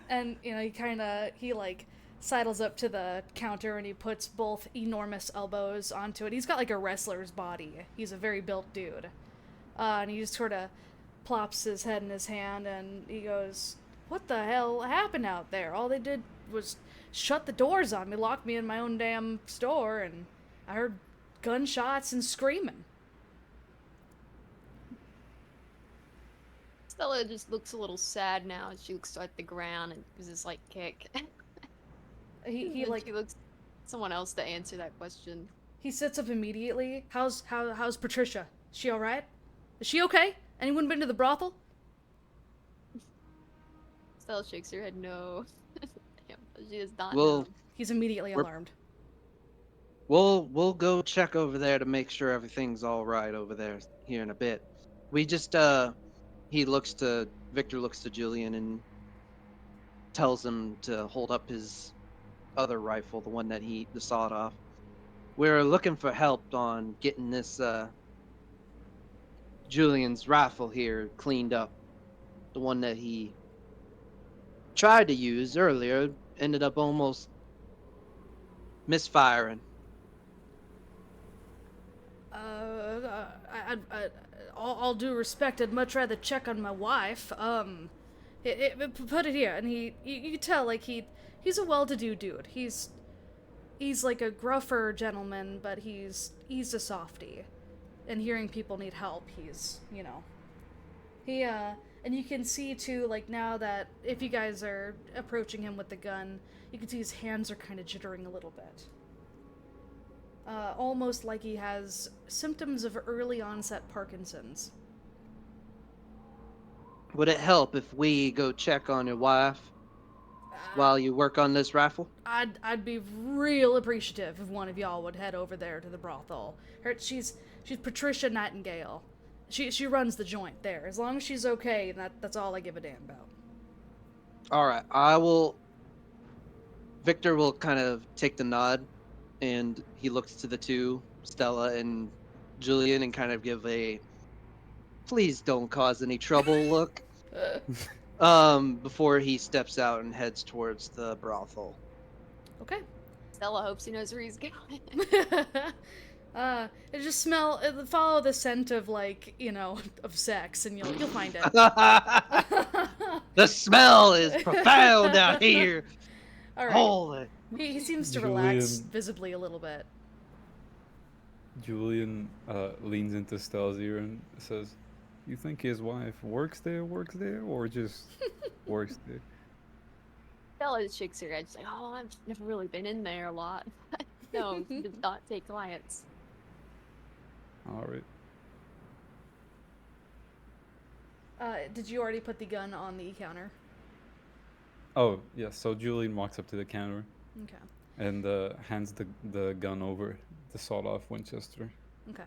And he like sidles up to the counter and he puts both enormous elbows onto it. He's got like a wrestler's body. He's a very built dude. And he just sort of plops his head in his hand and he goes, "What the hell happened out there? All they did was shut the doors on me, lock me in my own damn store, and I heard gunshots and screaming." Stella just looks a little sad now as she looks at the ground and gives this like kick. He She looks someone else to answer that question. He sits up immediately. How's Patricia? Is she all right? Is she okay? Anyone been to the brothel? Stella shakes her head no. Damn, she does not Well, know. He's immediately alarmed. we'll go check over there to make sure everything's all right over there here in a bit. We just Victor looks to Julian and tells him to hold up his other rifle, the one that the sawed off. We're looking for help on getting this Julian's rifle here cleaned up. The one that he tried to use earlier ended up almost misfiring. All due respect, I'd much rather check on my wife. Put it here, and you can tell like he's a well-to-do dude. He's like a gruffer gentleman, but he's a softie. And hearing people need help, and you can see too, like now that if you guys are approaching him with the gun, you can see his hands are kind of jittering a little bit. Almost like he has symptoms of early onset Parkinson's. Would it help if we go check on your wife while you work on this rifle? I'd be real appreciative if one of y'all would head over there to the brothel. She's Patricia Nightingale. She runs the joint there. As long as she's okay, that's all I give a damn about. All right, Victor will kind of take the nod, and he looks to the two, Stella and Julian, and kind of give a "please don't cause any trouble" look. Before he steps out and heads towards the brothel. Okay. Stella hopes he knows where he's going. It just follow the scent of of sex, and you'll find it. The smell is profound out here. All right. Holy. He seems to relax visibly a little bit. Julian leans into Stella's ear and says, "You think his wife works there, or just works there?" Stella shakes her head. She's like, "Oh, I've never really been in there a lot. No, he does not take clients." All right. Did you already put the gun on the counter? Oh, yeah, so Julian walks up to the counter Okay. and hands the gun over, the sawed-off Winchester. Okay.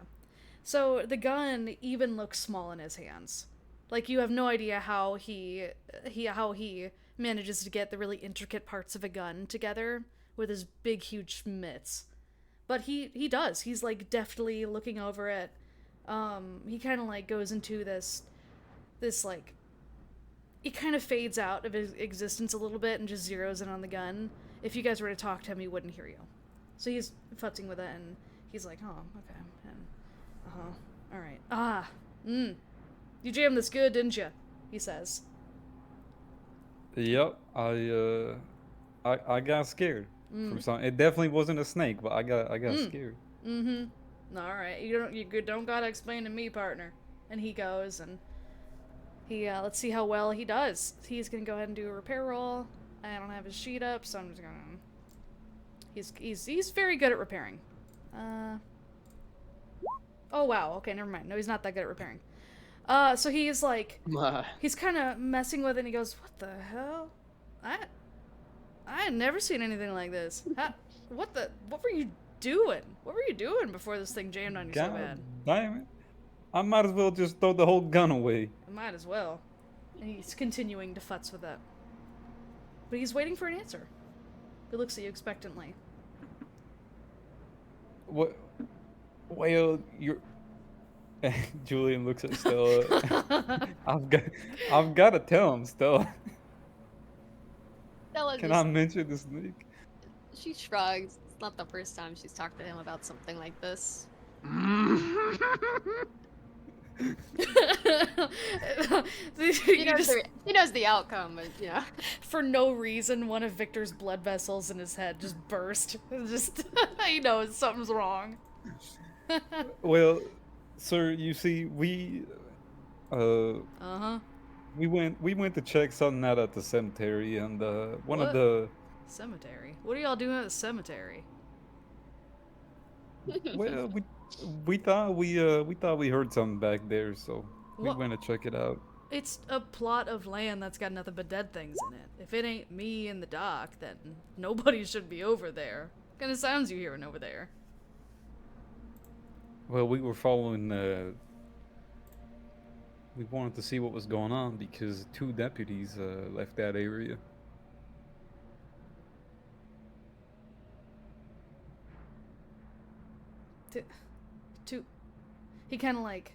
So the gun even looks small in his hands. Like you have no idea how he manages to get the really intricate parts of a gun together with his big huge mitts. But he does. He's like deftly looking over it. He kind of like goes into this it kind of fades out of his existence a little bit and just zeroes in on the gun. if you guys were to talk to him, he wouldn't hear you. So he's futzing with it, and he's like, oh, okay. And, all right. You jammed this good, didn't you? He says. Yep, I got scared from something. It definitely wasn't a snake, but I got scared. All right, you don't gotta explain to me, partner. And he goes, and he let's see how well he does. He's gonna go ahead and do a repair roll. I don't have his sheet up, so I'm just gonna. He's very good at repairing. Oh wow. Okay, never mind. No, he's not that good at repairing. So he's like, he's kind of messing with it, and he goes, "What the hell? I had never seen anything like this. What were you doing? What were you doing before this thing jammed on you so bad?" Damn it! I might as well just throw the whole gun away. I might as well. And he's continuing to futz with that, but he's waiting for an answer. He looks at you expectantly. What? Well, you're. Julian looks at Stella. I've got to tell him, Stella. Stella Can I mention the snake? She shrugs. It's not the first time she's talked to him about something like this. She knows the outcome, but yeah. For no reason, one of Victor's blood vessels in his head just burst. Just he knows something's wrong. Well, sir, you see, we went to check something out at the cemetery, and one of the cemetery. What are y'all doing at the cemetery? Well, we thought we heard something back there, so we went to check it out. It's a plot of land that's got nothing but dead things in it. If it ain't me in the dock, then nobody should be over there. What kind of sounds you hearing over there? Well, we were following we wanted to see what was going on because 2 deputies left that area. He kind of like,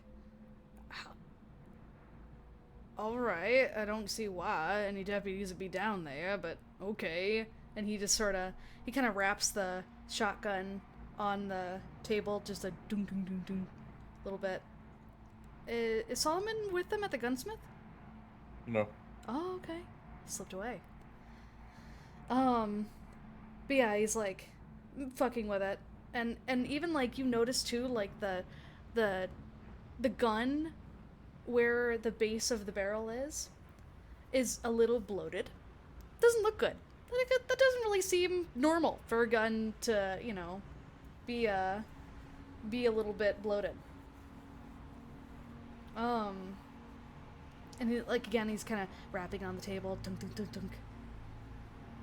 all right, I don't see why any deputies would be down there, but okay. And he just he kind of wraps the shotgun on the table, just a ding ding ding ding, little bit. Is Solomon with them at the gunsmith? No. Oh, okay. Slipped away. But yeah, he's like fucking with it, and even like you notice too, like the gun where the base of the barrel is a little bloated. Doesn't look good. That doesn't really seem normal for a gun to, you know, be a little bit bloated. And he, like, again, he's kind of rapping on the table. Dunk, dunk, dunk, dunk.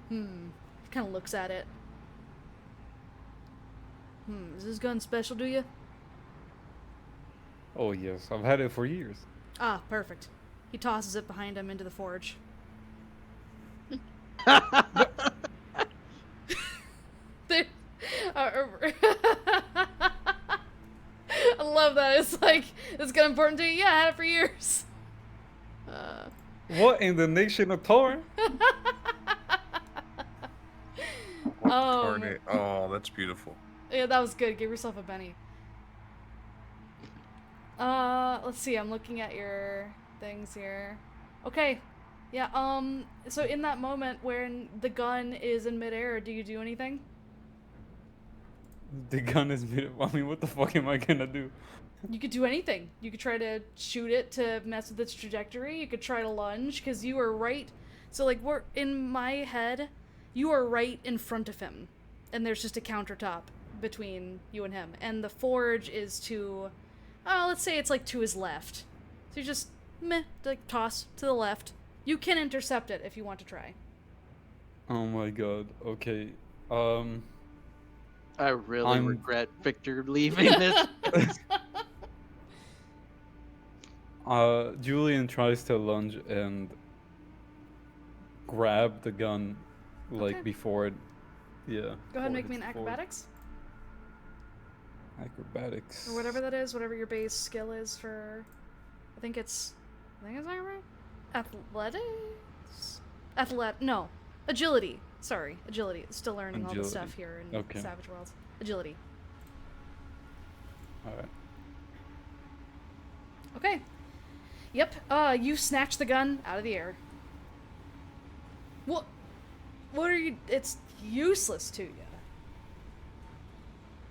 He kind of looks at it. Is this gun special to you? Oh yes, I've had it for years. Ah, perfect. He tosses it behind him into the forge. I love that. It's like, it's kind of important to you. Yeah, I had it for years. What in the nation of Tor? Oh, that's beautiful. Yeah, that was good. Give yourself a Benny. Let's see. I'm looking at your things here. Okay. Yeah, so in that moment when the gun is in midair, do you do anything? The gun is I mean, what the fuck am I gonna do? You could do anything. You could try to shoot it to mess with its trajectory. You could try to lunge, because you are right. So, like, we're in my head, you are right in front of him. And there's just a countertop between you and him. And the forge is to, let's say it's, like, to his left. So you just, like, toss to the left. You can intercept it if you want to try. Oh my god, okay. I really regret Victor leaving this. Julian tries to lunge and grab the gun, like, okay. Before it, yeah. Go ahead and make me an acrobatics. Acrobatics. Or whatever that is, whatever your base skill is for, I think it's that right? Athletics? No. Agility. Sorry, agility. Still learning all the Agility. stuff here in Okay. Savage Worlds. Agility. All right. Okay. Yep. You snatch the gun out of the air. What? What are you? It's useless to you.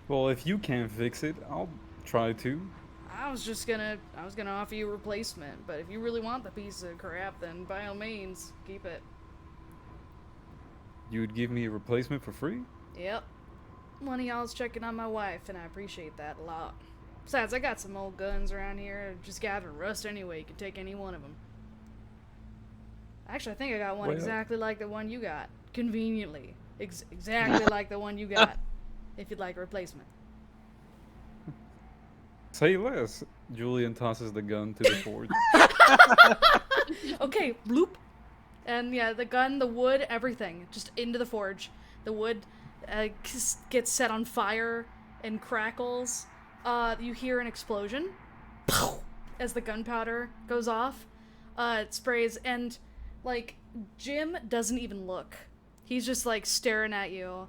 Well, if you can't fix it, I'll try to. I was gonna offer you a replacement, but if you really want the piece of crap, then by all means, keep it. You would give me a replacement for free? Yep. One of y'all's checking on my wife, and I appreciate that a lot. Besides, I got some old guns around here, just gathering rust anyway. You can take any one of them. Actually, I think I got one Well- exactly like the one you got. Conveniently. Exactly like the one you got. If you'd like a replacement. Say less. Julian tosses the gun to the forge. Okay, bloop. And yeah, the gun, the wood, everything, just into the forge. The wood gets set on fire and crackles. You hear an explosion as the gunpowder goes off. It sprays, and like Jim doesn't even look. He's just like staring at you,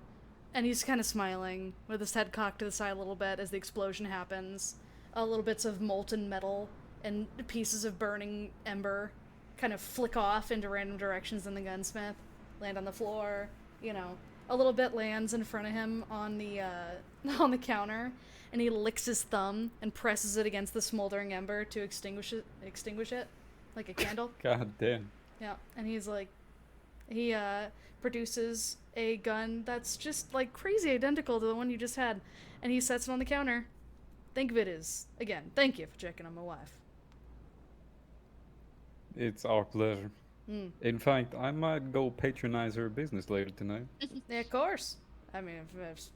and he's kind of smiling with his head cocked to the side a little bit as the explosion happens. Little bits of molten metal and pieces of burning ember kind of flick off into random directions in the gunsmith, land on the floor, you know. A little bit lands in front of him on the on the counter, and he licks his thumb and presses it against the smoldering ember to extinguish it like a candle. God damn. Yeah, and he's like, he produces a gun that's just like crazy identical to the one you just had, and he sets it on the counter. Think of it as, again, thank you for checking on my wife. It's our pleasure. Mm. In fact, I might go patronize her business later tonight. Yeah, of course. I mean, if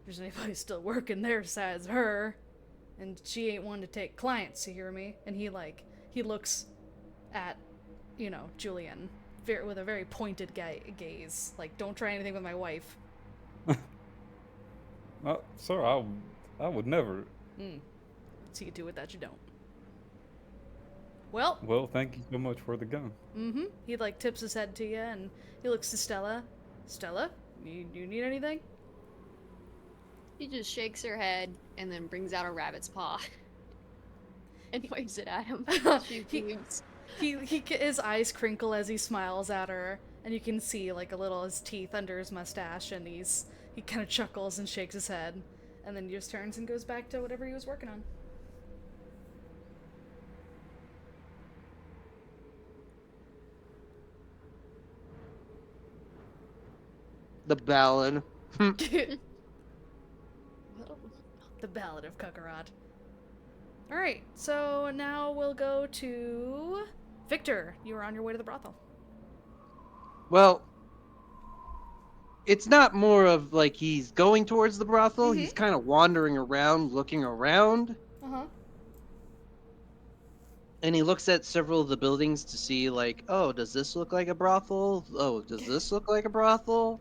there's anybody still working there besides her, and she ain't one to take clients, you hear me? And he looks at, you know, Julian with a very pointed gaze. Like, don't try anything with my wife. Sir, I would never. So you do with that, you don't. Well, Thank you so much for the gun. he like tips his head to you, and he looks to Stella. Stella, you need anything? He just shakes her head and then brings out a rabbit's paw and waves it at him. She beams. His eyes crinkle as he smiles at her, and you can see like a little his teeth under his mustache, and he kind of chuckles and shakes his head, and then he just turns and goes back to whatever he was working on. The ballad. The Ballad of Kakarot. Alright, so now we'll go to Victor. You were on your way to the brothel. Well, it's not more of like he's going towards the brothel. He's kind of wandering around, looking around. Uh-huh. And he looks at several of the buildings to see, like, oh, does this look like a brothel? Oh, does this look like a brothel?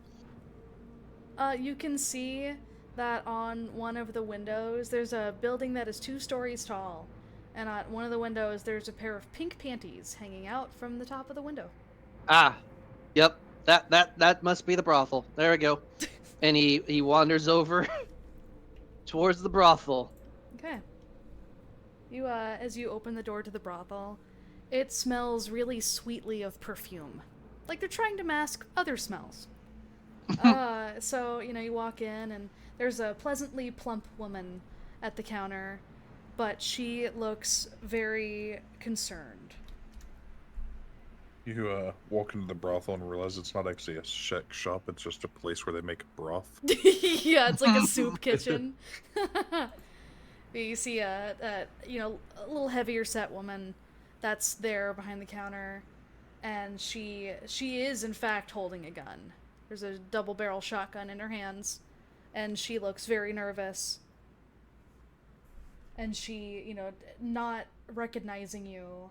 You can see that on one of the windows, there's a building that is 2 stories tall. And on one of the windows, there's a pair of pink panties hanging out from the top of the window. Ah, yep. That must be the brothel. There we go. And he wanders over towards the brothel. Okay. You, as you open the door to the brothel, it smells really sweetly of perfume. Like they're trying to mask other smells. So, you know, you walk in, and there's a pleasantly plump woman at the counter, but she looks very concerned. You walk into the brothel and realize it's not actually a sex shop, it's just a place where they make broth. Yeah, it's like a soup kitchen. You see you know, a little heavier set woman that's there behind the counter, and she is in fact holding a gun. There's a double-barrel shotgun in her hands, and she looks very nervous. And she, you know, not recognizing you,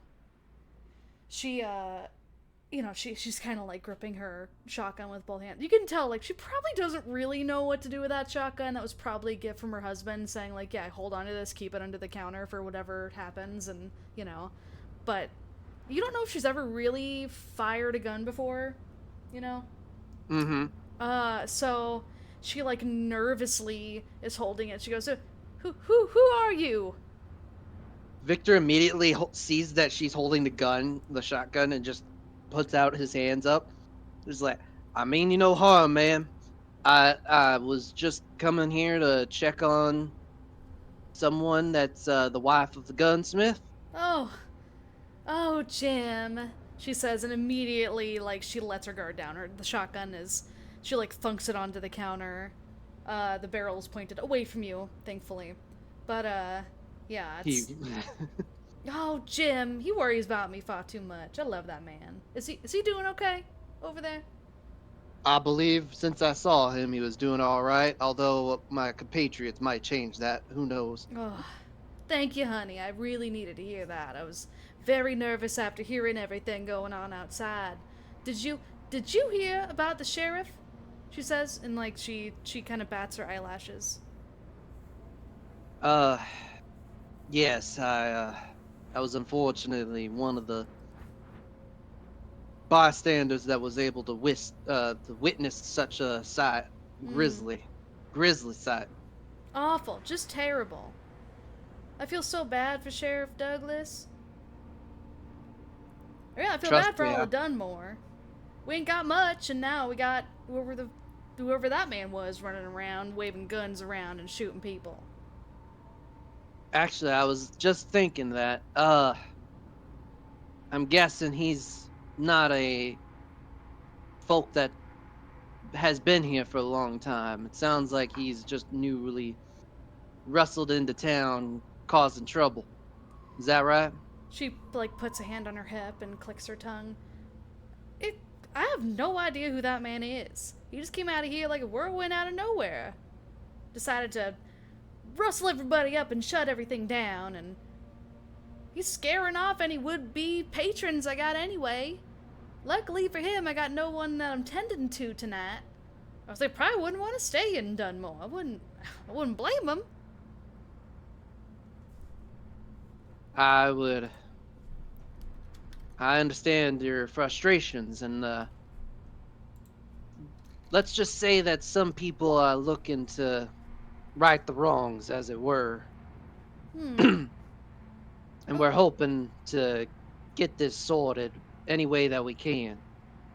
she, you know, she's kind of like gripping her shotgun with both hands. You can tell, like, she probably doesn't really know what to do with that shotgun. That was probably a gift from her husband saying, like, yeah, hold on to this, keep it under the counter for whatever happens, and, you know. But you don't know if she's ever really fired a gun before, you know? Mm-hmm. So she like nervously is holding it. She goes, who are you? Victor immediately sees that she's holding the shotgun, and just puts out his hands up. He's like, I mean you no harm, man. I was just coming here to check on someone that's the wife of the gunsmith. Oh, oh, Jim, she says, and immediately, like, she lets her guard down. The shotgun is, she, like, thunks it onto the counter. The barrel is pointed away from you, thankfully. But, yeah, it's... He Oh, Jim, he worries about me far too much. I love that man. Is he doing okay over there? I believe since I saw him, he was doing all right. Although my compatriots might change that. Who knows? Oh, thank you, honey. I really needed to hear that. I was very nervous after hearing everything going on outside. Did you hear about the sheriff? She says, and like she kind of bats her eyelashes. Uh, yes, I was unfortunately one of the bystanders that was able to witness such a sight. Grisly sight. Awful, just terrible. I feel so bad for Sheriff Douglas. Yeah, I feel Trust bad for me, all of Dunmore. We ain't got much, and now we got whoever that man was running around, waving guns around and shooting people. Actually, I was just thinking that. I'm guessing he's not a folk that has been here for a long time. It sounds like he's just newly rustled into town, causing trouble. Is that right? She like puts a hand on her hip and clicks her tongue. I have no idea who that man is. He just came out of here like a whirlwind out of nowhere. Decided to rustle everybody up and shut everything down, and he's scaring off any would-be patrons I got anyway. Luckily for him, I got no one that I'm tending to tonight. I was like, probably wouldn't want to stay in Dunmore. I wouldn't blame him. I understand your frustrations, and let's just say that some people are looking to right the wrongs, as it were. And we're hoping to get this sorted any way that we can.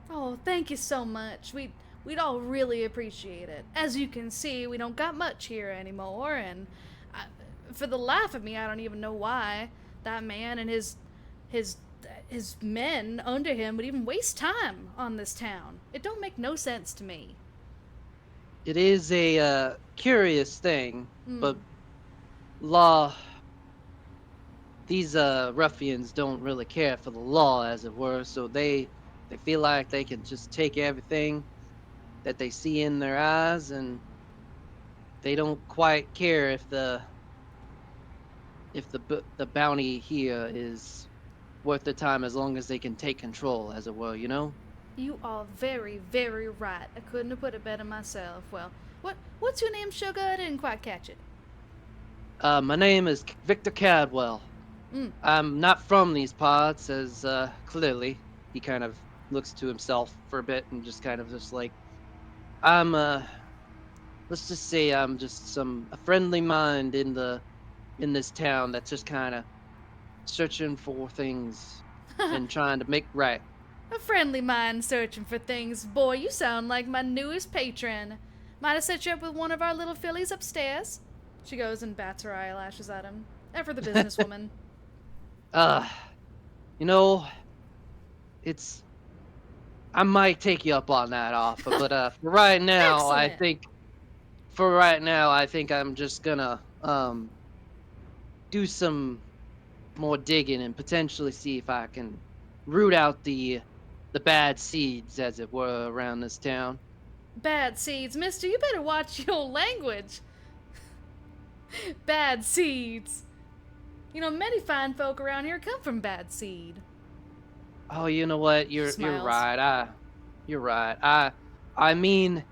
Oh, thank you so much. We'd all really appreciate it. As you can see, we don't got much here anymore, and for the life of me, I don't even know why that man and his men under him would even waste time on this town. It don't make no sense to me. It is a curious thing, but these ruffians don't really care for the law, as it were, so they feel like they can just take everything that they see in their eyes, and they don't quite care if the bounty here is worth the time, as long as they can take control, as it were, you know? You are very, very right. I couldn't have put it better myself. Well, what's your name, Sugar? I didn't quite catch it. My name is Victor Cadwell. I'm not from these parts, as clearly. He kind of looks to himself for a bit and just kind of just like, let's just say I'm just a friendly mind in this town that's just kind of searching for things and trying to make right. A friendly mind searching for things. Boy, you sound like my newest patron. Might have set you up with one of our little fillies upstairs. She goes and bats her eyelashes at him. Ever the businesswoman. You know, I might take you up on that offer, but for right now, I think I'm just gonna do some more digging and potentially see if I can root out the bad seeds, as it were, around this town. Bad seeds, mister, you better watch your language. Bad seeds. You know, many fine folk around here come from bad seed. Oh, you know what? You're right. You're right. I mean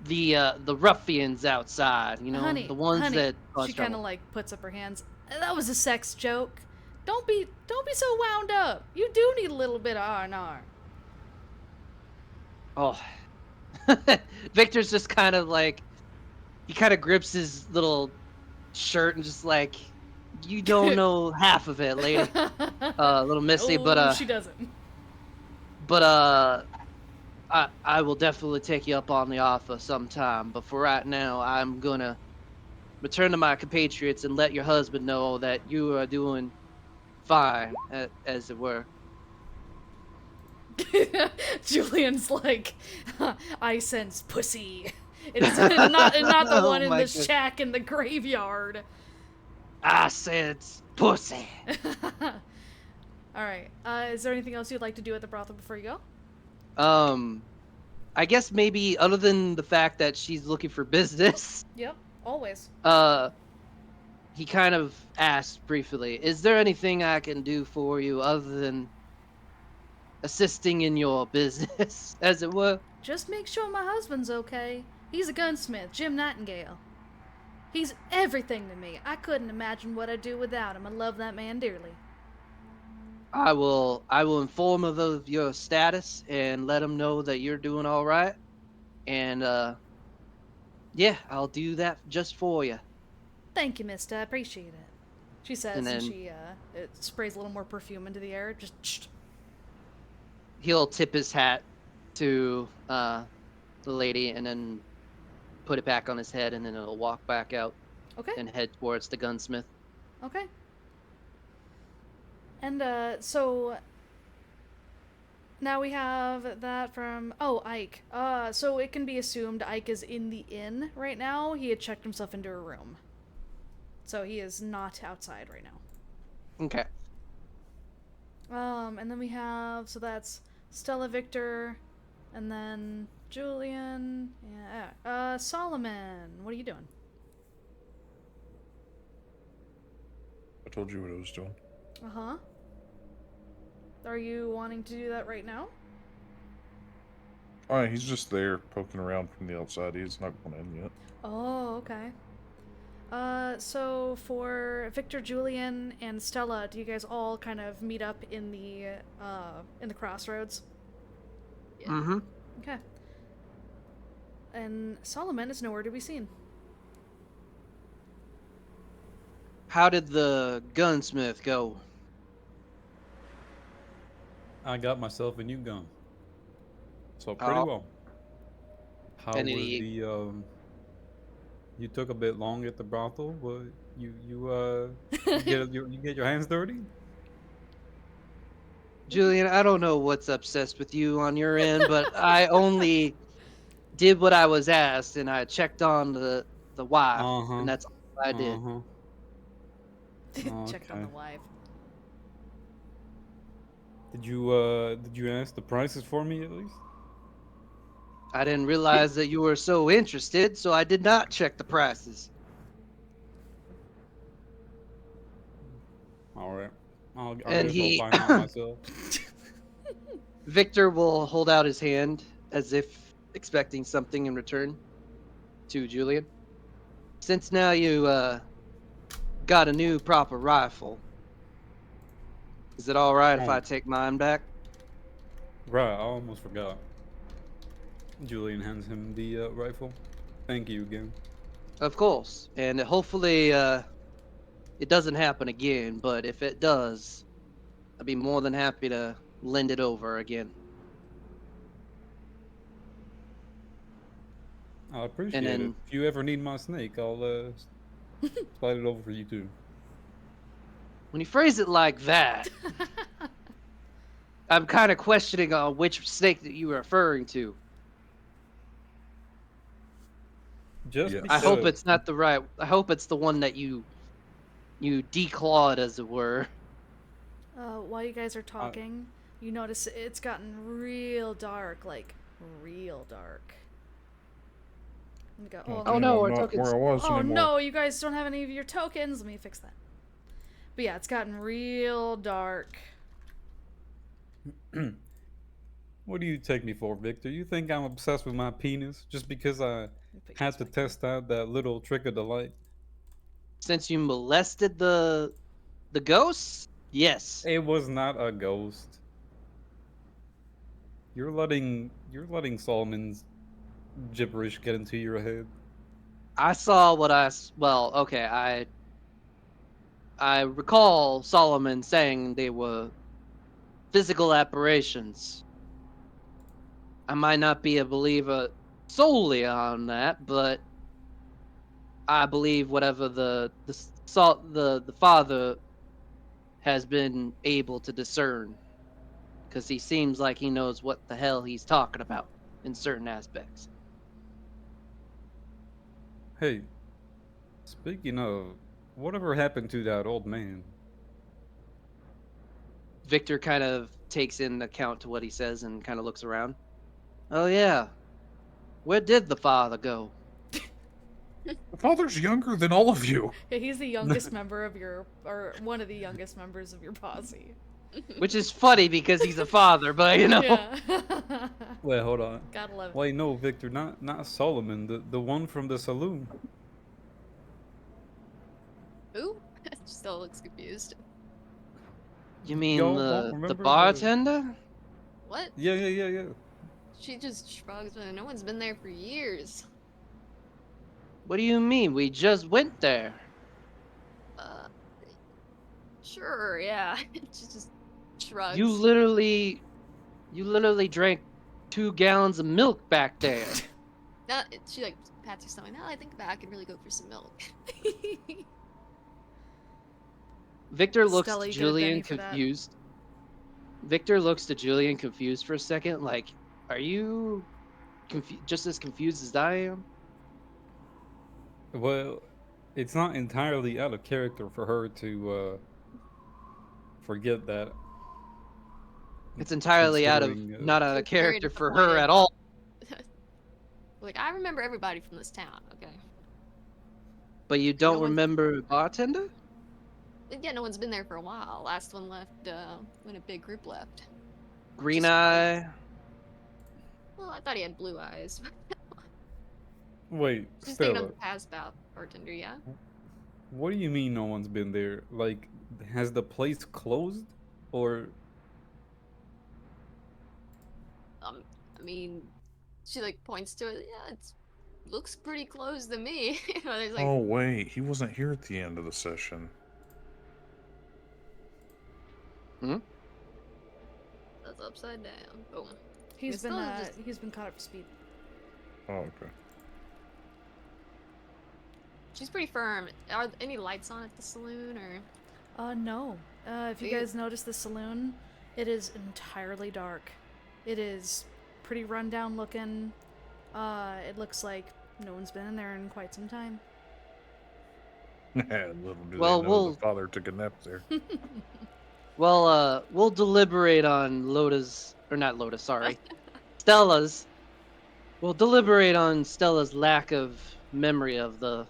the ruffians outside, you know, Honey, the ones that she kind of like puts up her hands. That was a sex joke. Don't be so wound up. You do need a little bit of R&R. Oh, Victor's just kind of like, he kind of grips his little shirt and just like, you don't know half of it, lady. A little missy, Oh, she doesn't. but I will definitely take you up on the offer sometime. But for right now, I'm gonna return to my compatriots and let your husband know that you are doing fine, as it were. Julian's like, I sense pussy. It's not the Oh one in my the god! shack in the graveyard. I said pussy. All right. Is there anything else you'd like to do at the brothel before you go? I guess maybe other than the fact that she's looking for business, Yep. Always. he kind of asked briefly, "Is there anything I can do for you other than assisting in your business, as it were?" Just make sure my husband's okay. He's a gunsmith, Jim Nightingale. He's everything to me. I couldn't imagine what I'd do without him. I love that man dearly. I will inform him of your status and let him know that you're doing all right. And yeah, I'll do that just for you. Thank you, mister. I appreciate it. She says, And and then she sprays a little more perfume into the air. Just he'll tip his hat to the lady and then put it back on his head, and then he'll walk back out okay. and head towards the gunsmith. Okay. And so now we have that from Ike. So it can be assumed Ike is in the inn right now. He had checked himself into a room. So he is not outside right now. Okay. And then we have, so that's Stella, Victor, and then Julian. Yeah. Solomon, what are you doing? I told you what I was doing. Uh-huh. Are you wanting to do that right now? Alright, he's just there poking around from the outside. He's not going in yet. Oh, okay. So for Victor, Julian, and Stella, do you guys all kind of meet up in the crossroads? Yeah. Mm-hmm. Okay. And Solomon is nowhere to be seen. How did the gunsmith go? I got myself a new gun. So pretty Oh. well. How And was he- the you took a bit long at the brothel, but you get your hands dirty? Julian, I don't know what's obsessed with you on your end, but I only did what I was asked, and I checked on the wife, Uh-huh. and that's all I did. Uh-huh. Checked on Okay. the wife. Did you ask the prices for me at least? I didn't realize that you were so interested, so I did not check the prices. All right. I'll And guess I'll he- find out myself. Victor will hold out his hand as if expecting something in return to Julian. Since now you got a new proper rifle, is it all right if Oh. I take mine back? Right, I almost forgot. Julian hands him the rifle. Thank you again. Of course, and hopefully it doesn't happen again, but if it does, I'd be more than happy to lend it over again. I appreciate then- it. If you ever need my snake, I'll slide it over for you too. When you phrase it like that, I'm kind of questioning on which snake that you were referring to. Just Yeah. I hope because- it's not the right. I hope it's the one that you declawed, as it were. While you guys are talking, you notice it's gotten real dark, like real dark. And you go, Oh, no, I'm our not tokens- where I was Oh anymore. no, you guys don't have any of your tokens. Let me fix that. But yeah, it's gotten real dark. What do you take me for, Victor? You think I'm obsessed with my penis just because I Let me put you had this to back. test out that little trick of the light? Since you molested the ghosts, yes. It was not a ghost. You're letting Solomon's gibberish get into your head. I saw what well, okay, I recall Solomon saying they were physical apparitions. I might not be a believer solely on that, but I believe whatever the father has been able to discern, because he seems like he knows what the hell he's talking about in certain aspects. Hey, speaking of, whatever happened to that old man? Victor kind of takes in account to what he says and kind of looks around. Oh yeah, where did the father go? The father's younger than all of you. Yeah, he's the youngest member of your, or one of the youngest members of your posse. Which is funny because he's a father, but you know. Yeah. Wait, hold on. Gotta love it. Wait, no, Victor, not Solomon, the one from the saloon. Who? Still looks confused. You mean Y'all don't the remember bartender? What? Yeah. She just shrugs. No one's been there for years. What do you mean? We just went there. Uh, sure, yeah. She just shrugs. You literally drank 2 gallons of milk back there. She like pats her stomach. Now I think back and really go for some milk. Victor looks Stella, to you get a Julian Benny for that. confused. Victor looks to Julian confused for a second, like, are you just as confused as I am? Well, it's not entirely out of character for her to forget that. It's entirely Considering, not out of She's very character for her disappointed. at all. Like, I remember everybody from this town, okay? But you don't one's- remember the bartender? Yeah, no one's been there for a while. Last one left when a big group left. Green Just- eye. Well, I thought he had blue eyes. Wait, Just thinking Stella, of the past bartender, yeah? what do you mean no one's been there? Like, has the place closed? Or I mean, she like points to it. Yeah, it looks pretty closed to me. You know, there's like, Oh, wait. He wasn't here at the end of the session. that's upside down. Boom. He's It's been still just- he's been caught up to speed. Oh, okay. She's pretty firm. Are any lights on at the saloon or? No. If you Ew. guys notice the saloon, it is entirely dark. It is pretty rundown looking. It looks like no one's been in there in quite some time. Little do Well, they know we'll- the father took a nap there. Well, we'll deliberate on Stella's. We'll deliberate on Stella's lack of memory of the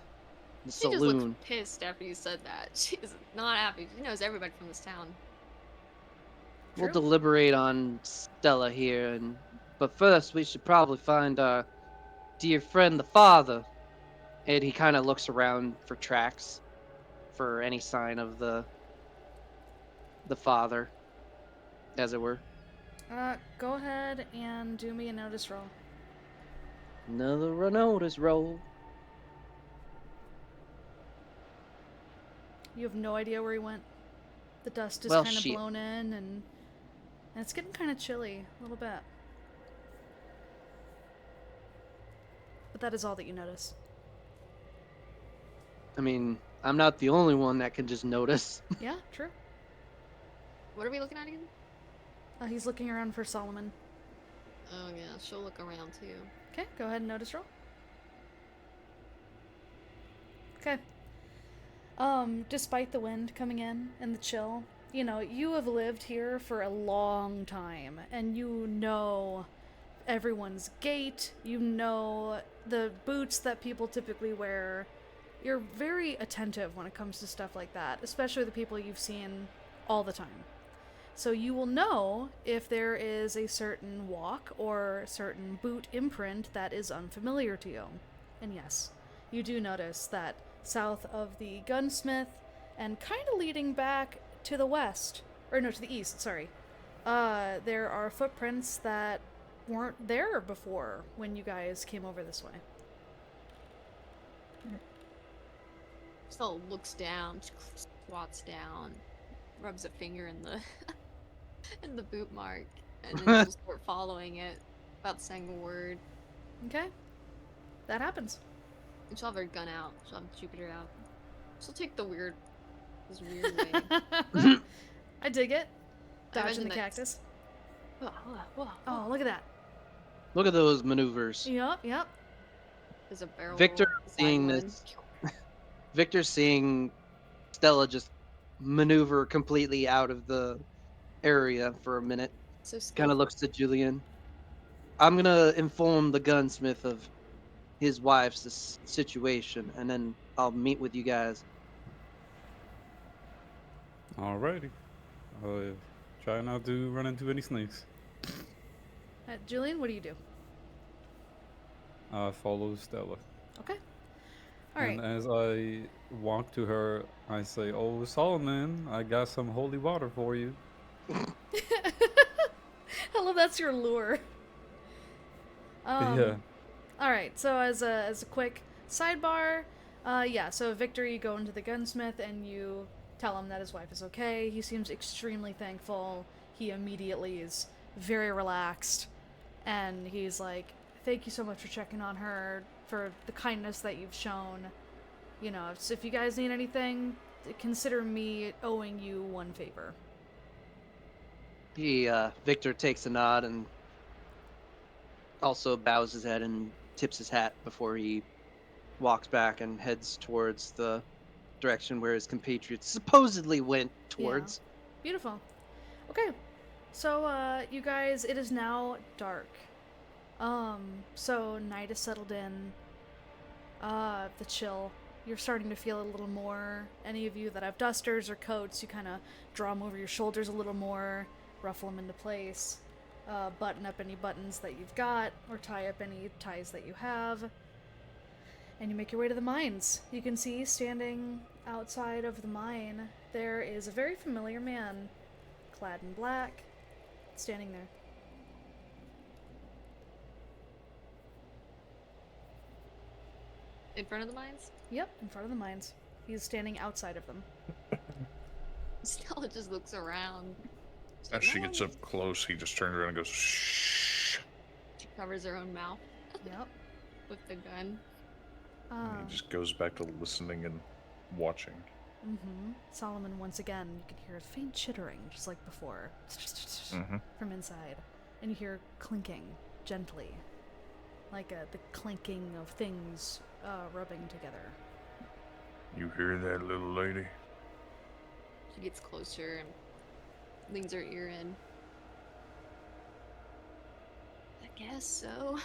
She just saloon. looks pissed after you said that. She's not happy. She knows everybody from this town. We'll True. deliberate on Stella here, but first we should probably find our dear friend, the father. And he kind of looks around for tracks, for any sign of the father, as it were. Go ahead and do me a notice roll. Another notice roll. You have no idea where he went. The dust is Well, kind of shit. blown in, and it's getting kind of chilly a little bit. But that is all that you notice. I mean, I'm not the only one that can just notice. Yeah, true. What are we looking at again? He's looking around for Solomon. Oh yeah, she'll look around too. Okay, go ahead and notice roll. Okay. Despite the wind coming in and the chill, you know, you have lived here for a long time, and you know everyone's gait, you know the boots that people typically wear. You're very attentive when it comes to stuff like that, especially the people you've seen all the time. So you will know if there is a certain walk or certain boot imprint that is unfamiliar to you. And yes, you do notice that south of the gunsmith and kind of leading back to the west, or no, to the east, sorry, there are footprints that weren't there before when you guys came over this way. Stella looks down, squats down, rubs a finger in the in the boot mark, and then she'll start following it without saying a word. Okay? That happens. And she'll have her gun out. She'll have Jupiter out. She'll take this weird way. I dig it. I Dodging the imagine that- cactus. Whoa. Oh, look at that. Look at those maneuvers. Yep. There's a barrel. Victor roll, a seeing side this- one. Victor seeing Stella just maneuver completely out of the area for a minute. So Kind skillful. of looks to Julian. I'm gonna inform the gunsmith of his wife's situation, and then I'll meet with you guys. Alrighty. Try not to run into any snakes. Julian, what do you do? Follow Stella. Okay. All right. And as I walk to her, I say, "Oh, Solomon, I got some holy water for you." I love that's your lure. Yeah. All right. So as a quick sidebar, yeah. So Victor, you go into the gunsmith and you tell him that his wife is okay. He seems extremely thankful. He immediately is very relaxed, and he's like, "Thank you so much for checking on her, for the kindness that you've shown. You know, if you guys need anything, consider me owing you one favor." Victor takes a nod and also bows his head and tips his hat before he walks back and heads towards the direction where his compatriots supposedly went towards. Beautiful. Okay. So, you guys, it is now dark. So night is settled in. The chill. You're starting to feel a little more. Any of you that have dusters or coats, you kind of draw them over your shoulders a little more, ruffle them into place, button up any buttons that you've got, or tie up any ties that you have. And you make your way to the mines. You can see, standing outside of the mine, there is a very familiar man, clad in black, standing there. In front of the mines? Yep, in front of the mines. He's standing outside of them. Stella just looks around. She's As like, she "No gets one-" up close, he just turns around and goes, shh. She covers her own mouth Yep. with the gun. And he just goes back to listening and watching. Solomon, once again, you can hear a faint chittering, just like before, from inside. And you hear clinking, gently. Like the clinking of things rubbing together. You hear that, little lady? She gets closer and leans her ear in. I guess so.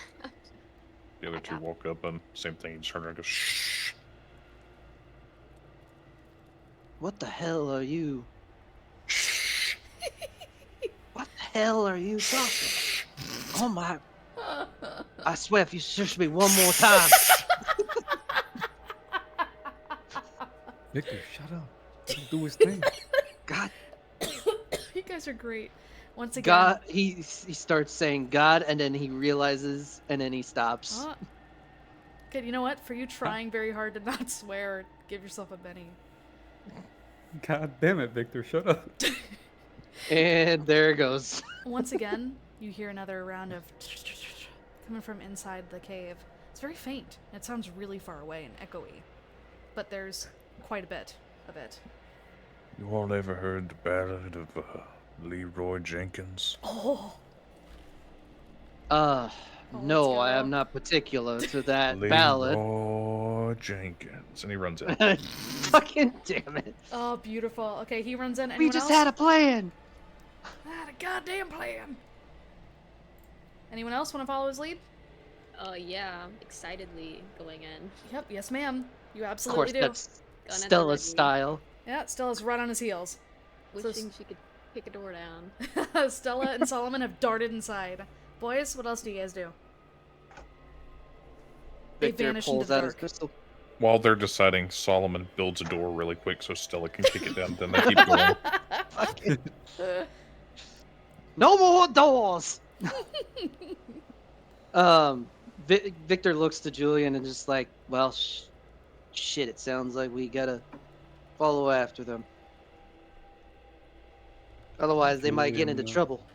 The other two walk up and same thing. He just turns around and goes, shh. What the hell are you? Shh. What the hell are you talking? Oh my! I swear, if you shush me one more time. Victor, shut up. Let him do his thing. God, You guys are great. Once again. God, he starts saying God, and then he realizes, and then he stops. Okay, you know what? For you trying very hard to not swear, give yourself a Benny. God damn it, Victor, shut up. And there it goes. Once again, you hear another round of coming from inside the cave. It's very faint. It sounds really far away and echoey. But there's quite a bit of it. You all ever heard the ballad of Leroy Jenkins? Oh! No, let's I go. am not particular to that ballad. Leroy Jenkins. And he runs in. Fucking damn it. Oh, beautiful. Okay, he runs in. We Anyone just else? had a plan. I had a goddamn plan! Anyone else want to follow his lead? Yeah, excitedly going in. Yep, yes ma'am. You Of absolutely course, do. that's Gun at the Stella's ready. style. Yeah, Stella's right on his heels. Wishing she could kick a door down. Stella and Solomon have darted inside. Boys, what else do you guys do? They Victor vanish into pulls the out his dark. pistol. While they're deciding, Solomon builds a door really quick so Stella can kick it down. Then they keep going. No more doors. Victor looks to Julian and just like, well, shit. It sounds like we gotta follow after them. Otherwise, they might get into Julian, trouble.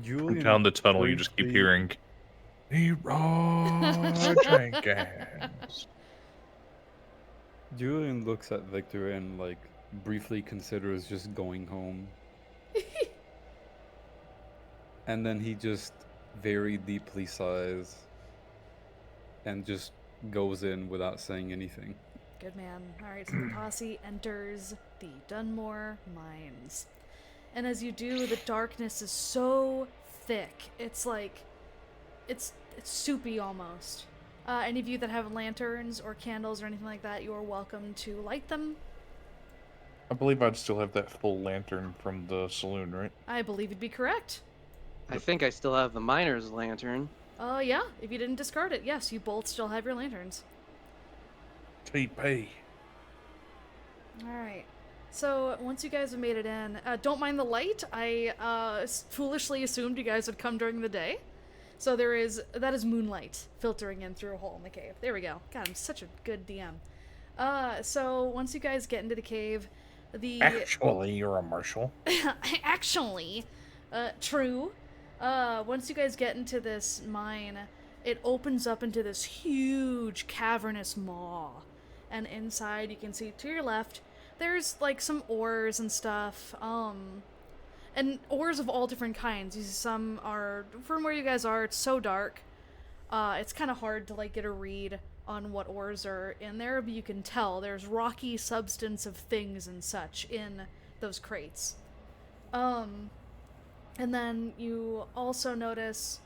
Julian Down the tunnel, you just keep briefly- hearing, Leroy Jenkins. Julian looks at Victor and like briefly considers just going home. And then he just very deeply sighs and just goes in without saying anything. Good man. Alright, so the posse enters the Dunmore Mines. And as you do, the darkness is so thick. It's like, it's soupy almost. Any of you that have lanterns or candles or anything like that, you are welcome to light them. I believe I'd still have that full lantern from the saloon, right? I believe you'd be correct. I think I still have the miner's lantern. Yeah, if you didn't discard it, yes, you both still have your lanterns. TP. Alright. So, once you guys have made it in, don't mind the light. I foolishly assumed you guys would come during the day. So that is moonlight filtering in through a hole in the cave. There we go. God, I'm such a good DM. So, once you guys get into the cave, Actually, you're a marshal. Actually, true. Once you guys get into this mine, it opens up into this huge cavernous maw. And inside, you can see to your left, there's like some ores and stuff. And ores of all different kinds. Some are, from where you guys are, it's so dark. It's kind of hard to like get a read on what ores are in there, but you can tell there's rocky substance of things and such in those crates. And then you also notice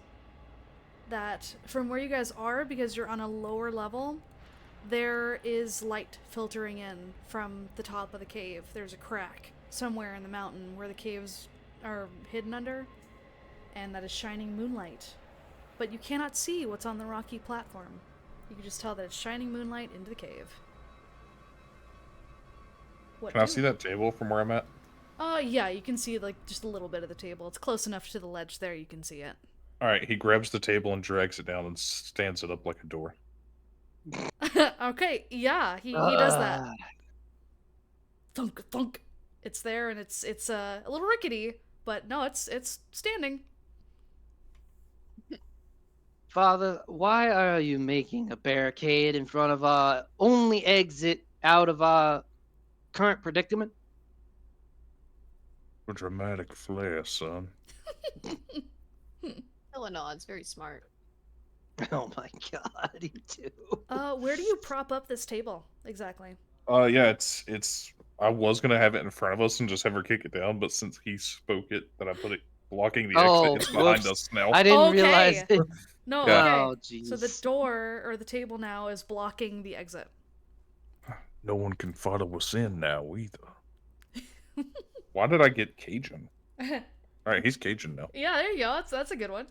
that from where you guys are, because you're on a lower level, there is light filtering in from the top of the cave. There's a crack somewhere in the mountain where the caves are hidden under, and that is shining moonlight. But you cannot see what's on the rocky platform. You can just tell that it's shining moonlight into the cave. What Can I do? see that table from where I'm at? Yeah, you can see like just a little bit of the table. It's close enough to the ledge there you can see it. Alright, he grabs the table and drags it down and stands it up like a door. Okay, yeah, he does that. Ah. Thunk thunk. It's there and it's a little rickety, but no, it's standing. Father, why are you making a barricade in front of our only exit out of our current predicament? A dramatic flair, son. Stella nods, very smart. Oh my god, you too. Where do you prop up this table exactly? Yeah, it's. I was gonna have it in front of us and just have her kick it down, but since he spoke it, that I put it blocking the Oh, exit. It's behind whoops. us now. I didn't Okay. realize it. No, Yeah. okay. Oh, jeez. So the door or the table now is blocking the exit. No one can follow us in now either. Why did I get Cajun? Alright, he's Cajun now. Yeah, there you go. That's a good one.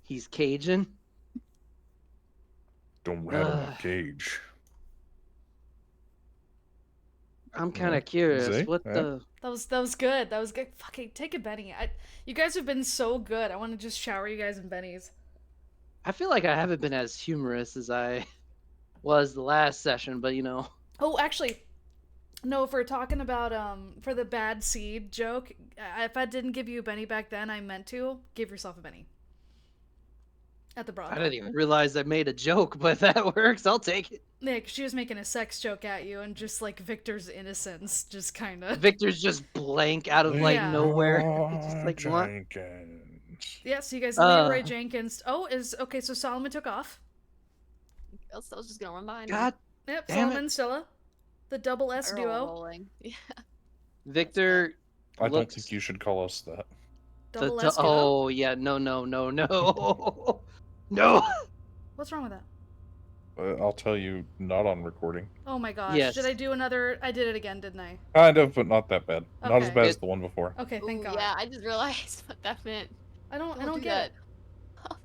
He's Cajun. Don't rattle my Ugh. cage. I'm kind of curious. See? What Yeah. the? That was good. That was good. Fucking take a Benny. You guys have been so good. I want to just shower you guys in bennies. I feel like I haven't been as humorous as I was the last session, but you know. Oh, actually, no. For talking about for the bad seed joke, if I didn't give you a Benny back then, I meant to give yourself a Benny. At the I brothel. didn't even realize I made a joke, but if that works, I'll take it. Yeah, 'cause she was making a sex joke at you, and just like Victor's innocence, just kind of. Victor's just blank out of like Yeah. nowhere. It's just like what? Jenkins. Yeah, so you guys, Uh. Leroy Jenkins. Oh, is okay. So Solomon took off. Else I was just gonna run behind God, Yep, Damn Solomon and Stella, the double S They're duo. all rolling. Yeah. Victor. I don't looks- think you should call us that. Double S duo. Oh yeah, no, no. What's wrong with that? I'll tell you, not on recording. Oh my gosh! Yes. Did I do another? I did it again, didn't I? Kind of, but not that bad. Not as Okay. bad as the one before. Okay, thank Ooh, God. Yeah, I just realized what that meant. I don't do get that.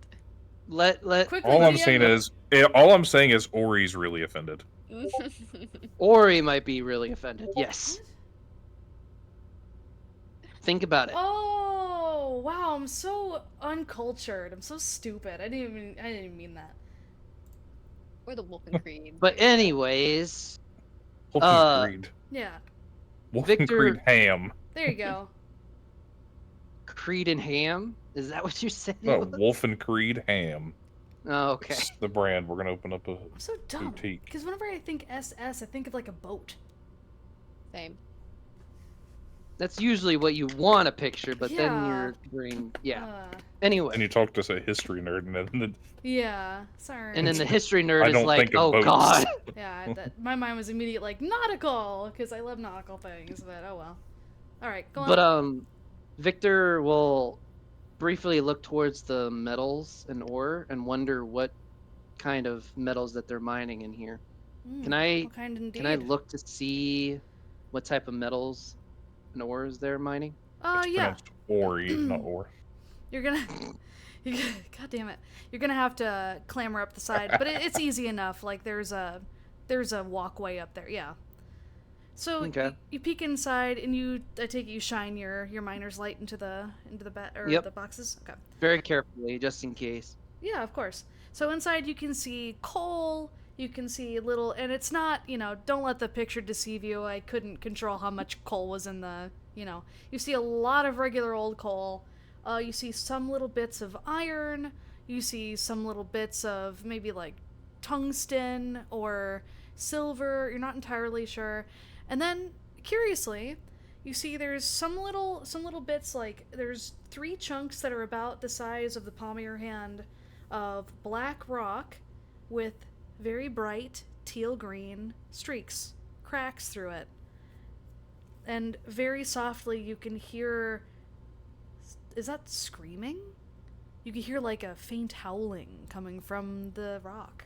Let Quickly, All I'm DM. saying is, Ori's really offended. Ori might be really offended. Yes. Think about it. Oh, wow, I'm so uncultured. I'm so stupid. I didn't even mean that. Or the Wolf and Creed. But There you go. anyways, Wolf and Creed. Yeah, Wolf and Victor- Creed ham. there you go. Creed and Ham? Is that what you said? it No, was? Wolf and Creed ham. Oh, okay. It's the brand. We're gonna open up a I'm so dumb. boutique. Because whenever I think SS, I think of like a boat. Same. That's usually what you want to picture, but then Yeah. your brain, yeah. Uh, Anyway, And you talk to us a history nerd, and then yeah. Sorry. and then the history I nerd is don't like, think of "Oh boats." God." Yeah, my mind was immediate like nautical because I love nautical things. But oh well. All right, go on. But Victor will briefly look towards the metals and ore and wonder what kind of metals that they're mining in here. Can I What kind indeed? can I look to see what type of metals and ores they're mining? it's Yeah. pronounced Ori, not Or. You're gonna. God damn it! You're gonna have to clamber up the side, but it's easy enough. Like there's a walkway up there. Yeah. So Okay. you peek inside, and I take it you shine your miner's light into the Yep. the boxes. Okay. Very carefully, just in case. Yeah, of course. So inside you can see coal, you can see little, and it's not, don't let the picture deceive you. I couldn't control how much coal was in the, you see a lot of regular old coal. You see some little bits of iron. You see some little bits of maybe like tungsten or silver. You're not entirely sure. And then, curiously, you see there's some little bits, like there's 3 chunks that are about the size of the palm of your hand of black rock with very bright teal green streaks, cracks through it. And very softly you can hear, is that screaming? You can hear like a faint howling coming from the rock.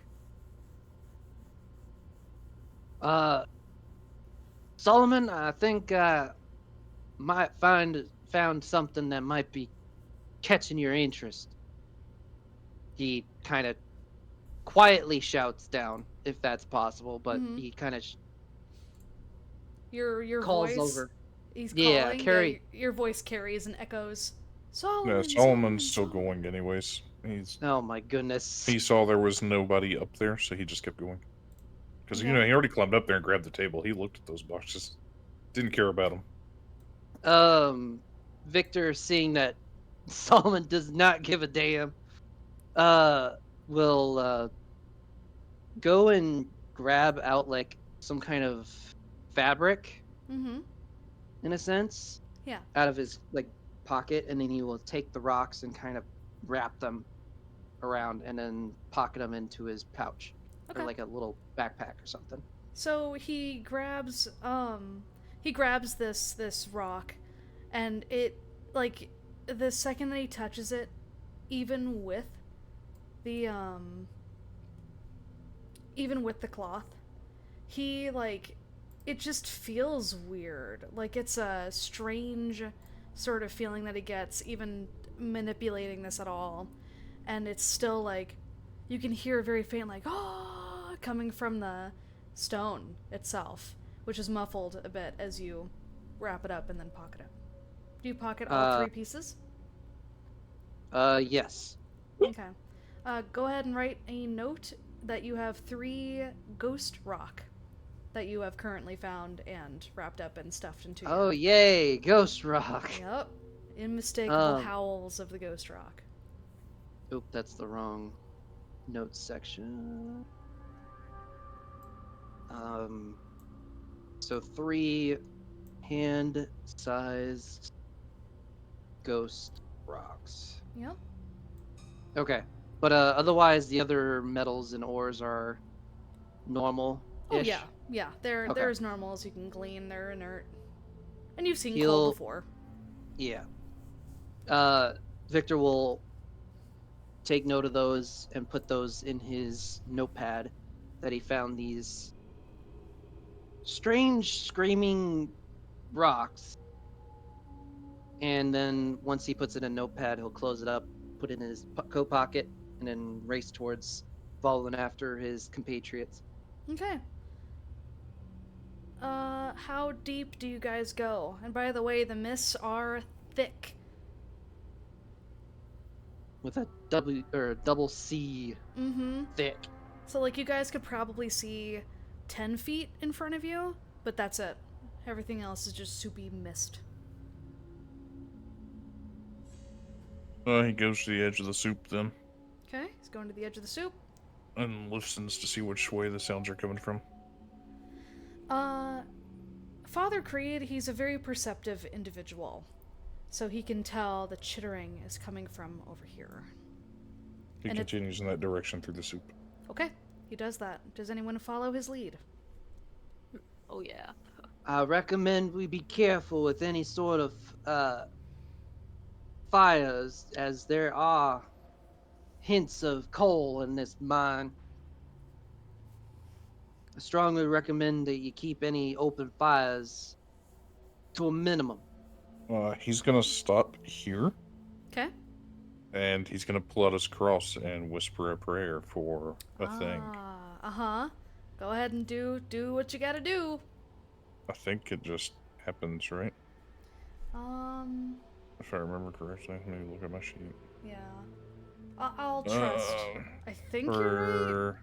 Solomon, I think might found something that might be catching your interest. He kind of quietly shouts down, if that's possible, but Mhm. he kind of Your calls voice, over. he's Yeah, calling. carry- your voice carries and echoes. Yeah, Solomon, Solomon's still Solomon. going anyways. Oh my goodness. He saw there was nobody up there, so he just kept going. Because Okay. he already climbed up there and grabbed the table. He looked at those boxes, didn't care about them. Victor, seeing that Solomon does not give a damn, will go and grab out like some kind of fabric, Mm-hmm. in a sense, Yeah. out of his like pocket, and then he will take the rocks and kind of wrap them around and then pocket them into his pouch, Okay. or like a little backpack or something. So he grabs this rock, and it, like, the second that he touches it, even with the cloth, he, like, it just feels weird. Like, it's a strange sort of feeling that he gets even manipulating this at all. And it's still like, you can hear very faint, like, oh, coming from the stone itself, which is muffled a bit as you wrap it up and then pocket it. Do you pocket all 3 pieces? Yes. Okay. Go ahead and write a note that you have 3 ghost rock that you have currently found and wrapped up and stuffed into Oh, your... yay, ghost rock. Yep. Unmistakable howls of the ghost rock. Oop, that's the wrong notes section. So 3 hand-sized ghost rocks. Yep. Okay, but otherwise the other metals and ores are normal. Oh yeah, yeah. They're Okay. as normal as you can glean. They're inert, and you've seen He'll- coal before. Yeah. Victor will take note of those and put those in his notepad that he found these strange screaming rocks. And then once he puts it in a notepad, he'll close it up, put it in his coat pocket, and then race towards following after his compatriots. Okay. How deep do you guys go? And by the way, the mists are thick. with a double C Mm-hmm. thick. So, like, you guys could probably see 10 feet in front of you, but that's it. Everything else is just soupy mist. He goes to the edge of the soup then Okay, he's going to the edge of the soup. and listens to see which way the sounds are coming from. Father Creed, he's a very perceptive individual. So he can tell the chittering is coming from over here. He continues in that direction through the soup. Okay, he does that. Does anyone follow his lead? Oh yeah. I recommend we be careful with any sort of fires, as there are hints of coal in this mine. I strongly recommend that you keep any open fires to a minimum. He's gonna stop here, Okay. and he's gonna pull out his cross and whisper a prayer for a thing. Uh-huh. Go ahead and do what you gotta do. I think it just happens, right? If I remember correctly. Let me look at my sheet. Yeah. I'll trust. I think you're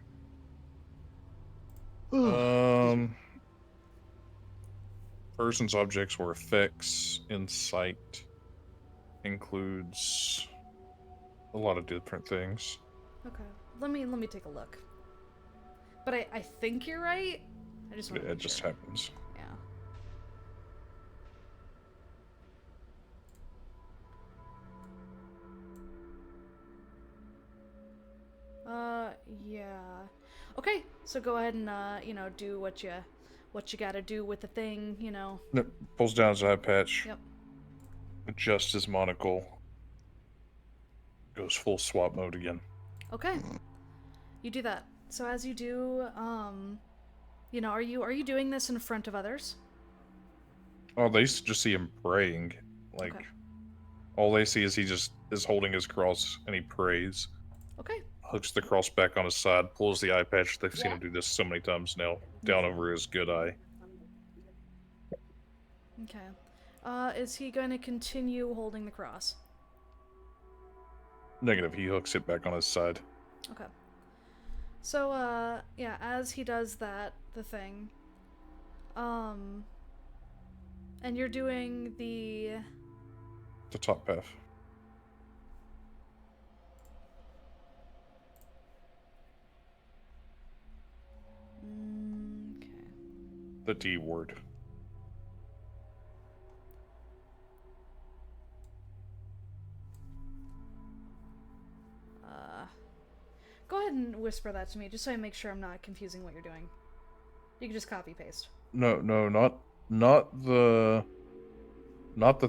right. Persons, objects, or effects in sight includes a lot of different things. Okay. Let me take a look. But I think you're right. I just want to It just happens. Yeah. Okay, so go ahead and do what you gotta do with the thing, Yep. Pulls down his eye patch. Yep. Adjusts his monocle. Goes full swap mode again. Okay. You do that. So as you do, are you doing this in front of others? Oh, they just see him praying. Like, Okay. all they see is he just is holding his cross and he prays. Okay. Hooks the cross back on his side, pulls the eye patch. They've seen him do this so many times now. Down over his good eye. Okay. Is he going to continue holding the cross? Negative. He hooks it back on his side. Okay. So, as he does that, the thing, and you're doing the top path. Okay. The D word. Go ahead and whisper that to me, just so I make sure I'm not confusing what you're doing. You can just copy paste. No, not the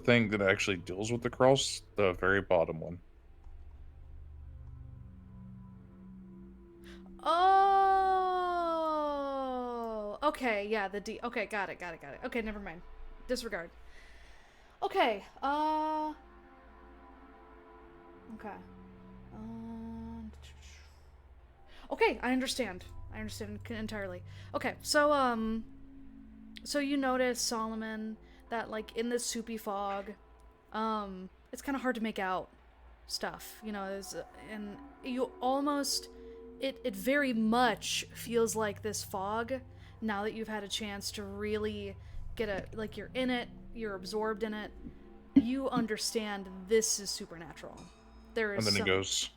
thing that actually deals with the cross. The very bottom one. Oh, okay, yeah, the D. Okay, got it. Okay, never mind. Disregard. Okay, okay. Okay, I understand. I understand entirely. Okay, so you notice, Solomon, that, like, in this soupy fog, it's kind of hard to make out stuff, and you almost, it very much feels like this fog, now that you've had a chance to really get like, you're in it, you're absorbed in it, you understand this is supernatural. There is And then he goes...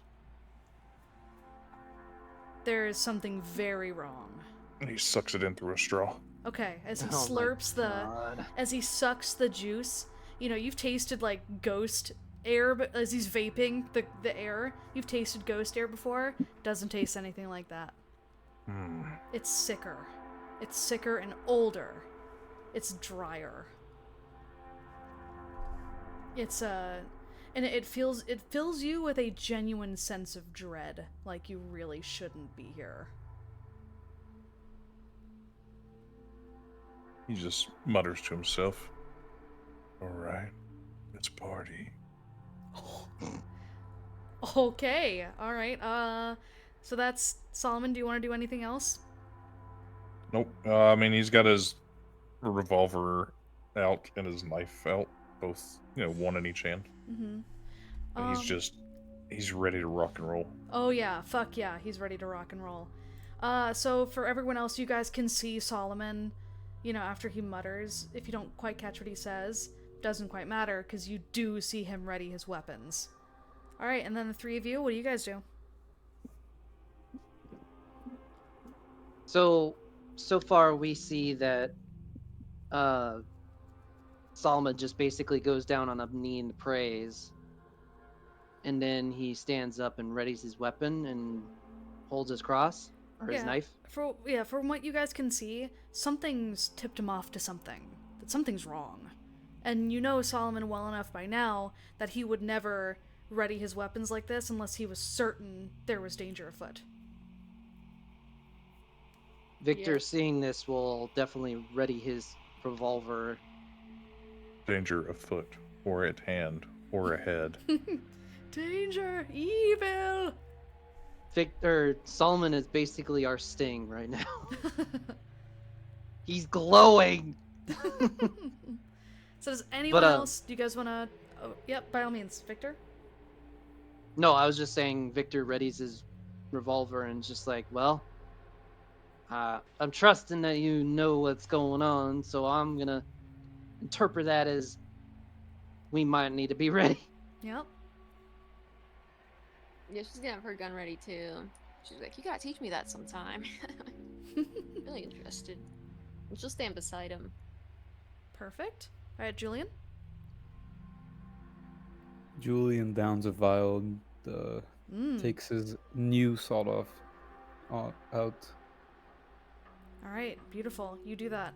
There is something very wrong. And he sucks it in through a straw. Okay, as he Oh my slurps God. as he sucks the juice, you've tasted, like, ghost air, but as he's vaping the air, you've tasted ghost air before. Doesn't taste anything like that. It's sicker. It's sicker and older. It's drier. It's and it fills you with a genuine sense of dread, like you really shouldn't be here. He just mutters to himself. Alright, let's party. Okay, alright, so that's... Solomon, do you want to do anything else? Nope. I mean, he's got his revolver out and his knife out. Both, one in each hand. Mm-hmm. And he's just He's ready to rock and roll. Oh yeah, fuck yeah, he's ready to rock and roll. So for everyone else, you guys can see Solomon, after he mutters. If you don't quite catch what he says, doesn't quite matter, because you do see him ready his weapons. Alright, and then the three of you, what do you guys do? So far we see that Solomon just basically goes down on a knee and prays. And then he stands up and readies his weapon and holds his cross or his knife. From what you guys can see, something's tipped him off to something. That something's wrong. And you know Solomon well enough by now that he would never ready his weapons like this unless he was certain there was danger afoot. Victor, Yeah. seeing this, will definitely ready his revolver. Danger afoot, or at hand, or ahead. Danger! Evil! Solomon is basically our Sting right now. He's glowing! So does anyone But, else, do you guys want to... Oh, yep, by all means. Victor? No, I was just saying Victor readies his revolver and just like, well, I'm trusting that you know what's going on, so I'm gonna interpret that as we might need to be ready. Yep. Yeah, she's gonna have her gun ready too. She's like, you gotta teach me that sometime. Really interested. And she'll stand beside him. Perfect. Alright, Julian? Julian downs a vial, takes his new sawed-off out. Alright, beautiful. You do that.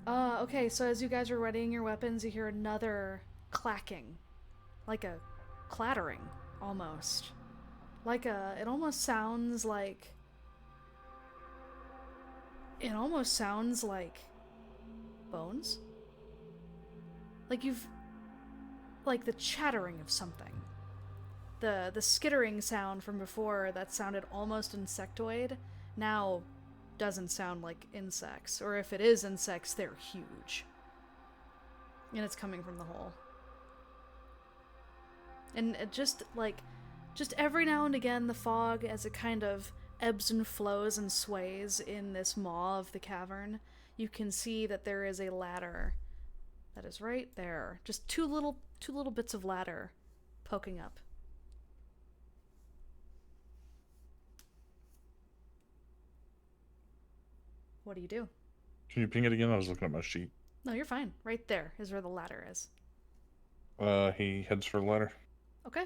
Okay, so as you guys are readying your weapons, you hear another clacking. Like a clattering, almost. It almost sounds like... It almost sounds like... bones? Like the chattering of something. The skittering sound from before that sounded almost insectoid, now doesn't sound like insects. Or if it is insects, they're huge. And it's coming from the hole. And it just every now and again, the fog, as it kind of ebbs and flows and sways in this maw of the cavern, you can see that there is a ladder that is right there. Just two little bits of ladder poking up. What do you do? Can you ping it again? I was looking at my sheet. No, you're fine. Right there is where the ladder is. He heads for the ladder. Okay.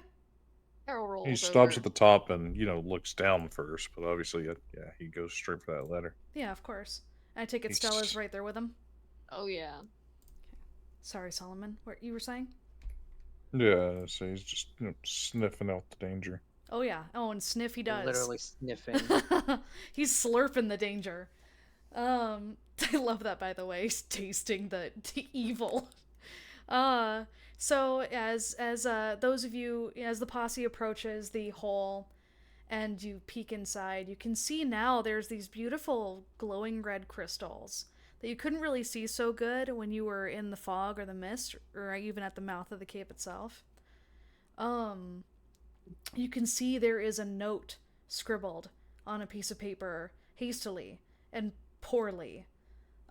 Carol rolls He stops over. at the top and, looks down first, but obviously, he goes straight for that ladder. Yeah, of course. I take it He's- Stella's right there with him. Oh yeah. Sorry, Solomon. What you were saying? Yeah, so he's just, sniffing out the danger. Oh yeah. Oh, and sniff he does. Literally sniffing. He's slurping the danger. I love that, by the way. He's tasting the evil. So as those of you, as the posse approaches the hole and you peek inside, you can see now there's these beautiful glowing red crystals that you couldn't really see so good when you were in the fog or the mist or even at the mouth of the cave itself. You can see there is a note scribbled on a piece of paper hastily and poorly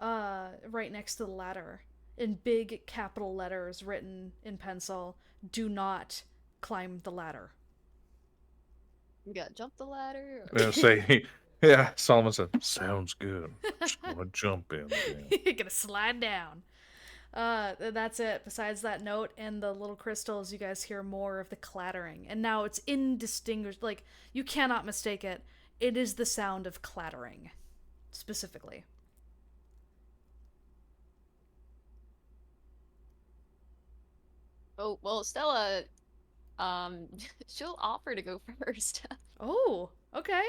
right next to the ladder in big capital letters written in pencil, "Do not climb the ladder." You gotta jump the ladder. Yeah, Solomon said, sounds good. Just gonna jump in. You're gonna slide down. That's it. Besides that note and the little crystals, you guys hear more of the clattering. And now it's indistinguishable. Like, you cannot mistake it. It is the sound of clattering, specifically. Oh, well, Stella, she'll offer to go first. Oh, okay.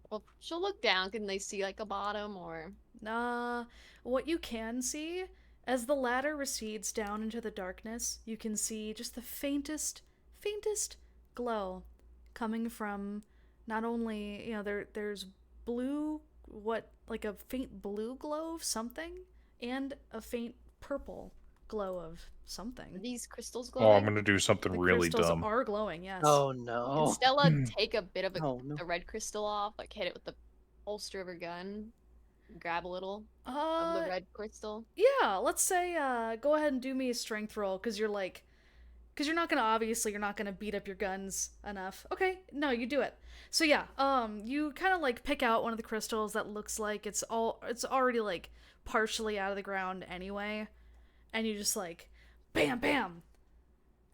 Well, she'll look down. Can they see like a bottom or? What you can see, as the ladder recedes down into the darkness, you can see just the faintest glow coming from not only, there's blue, like a faint blue glow of something, and a faint purple glow of Are something. these crystals Oh, I'm glowing? gonna do something The really crystals dumb. are glowing, yes. Oh Can no. Stella take a bit of Oh no. the red crystal off, like hit it with the holster of her gun, grab a little of the Uh, red crystal? yeah, let's say, go ahead and do me a strength roll, because you're like, because you're not gonna beat up your guns enough. Okay, no, you do it. So yeah, you kind of like pick out one of the crystals that looks like it's already like partially out of the ground anyway, and you just like, bam, bam,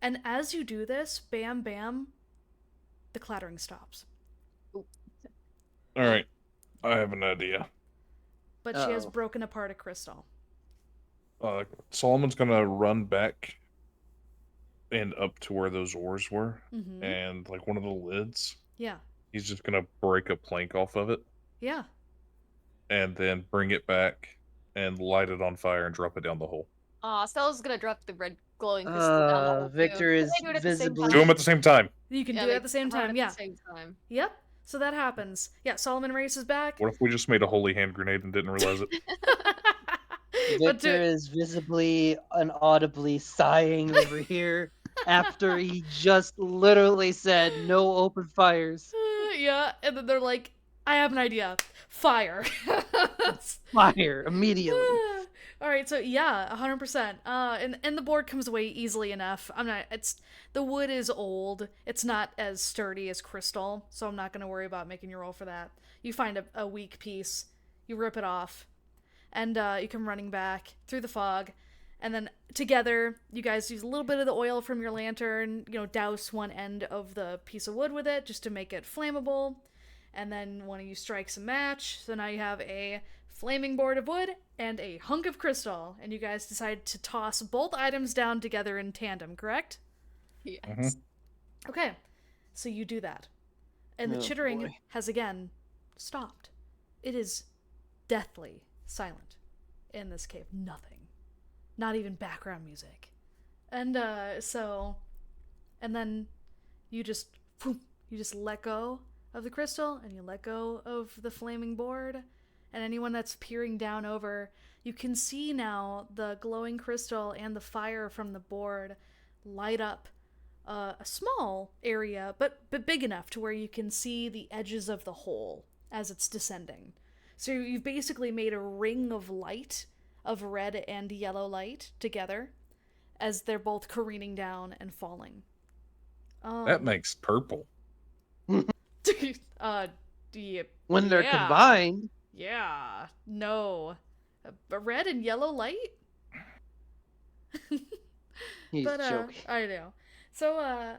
and as you do this, bam, bam, the clattering stops. Ooh. All right, I have an idea. But she has Uh-oh. broken apart a crystal. Solomon's gonna run back and up to where those oars were, Mm-hmm. and like one of the lids, Yeah. he's just gonna break a plank off of it, Yeah. and then bring it back and light it on fire and drop it down the hole. Stella's gonna drop the red glowing crystal down the hole too. Victor Can is they do it at the same visibly- Do them time? at the same time. You can Yeah, do it they at the same run time, at yeah. the same time. Yep. So that happens. Yeah, Solomon races back. What if we just made a holy hand grenade and didn't realize it? But Victor is visibly and audibly sighing over here after he just literally said no open fires. yeah, and then they're like, I have an idea. Fire. Fire immediately. All right, so yeah, 100%. And the board comes away easily enough. The wood is old. It's not as sturdy as crystal, so I'm not going to worry about making you roll for that. You find a weak piece, you rip it off, and you come running back through the fog. And then together, you guys use a little bit of the oil from your lantern, douse one end of the piece of wood with it just to make it flammable. And then one of you strikes a match, so now you have a flaming board of wood and a hunk of crystal. And you guys decide to toss both items down together in tandem, correct? Yes. Mhm. Okay, so you do that. And the Oh, chittering boy. has again stopped. It is deathly silent in this cave. Nothing. Not even background music. And and then you just let go of the crystal, and you let go of the flaming board, and anyone that's peering down over, you can see now the glowing crystal and the fire from the board light up a small area, but big enough to where you can see the edges of the hole as it's descending. So you've basically made a ring of light, of red and yellow light together, as they're both careening down and falling. That makes purple. Yeah, When they're yeah. combined. Yeah, no. A red and yellow light? He's But joking. I know. So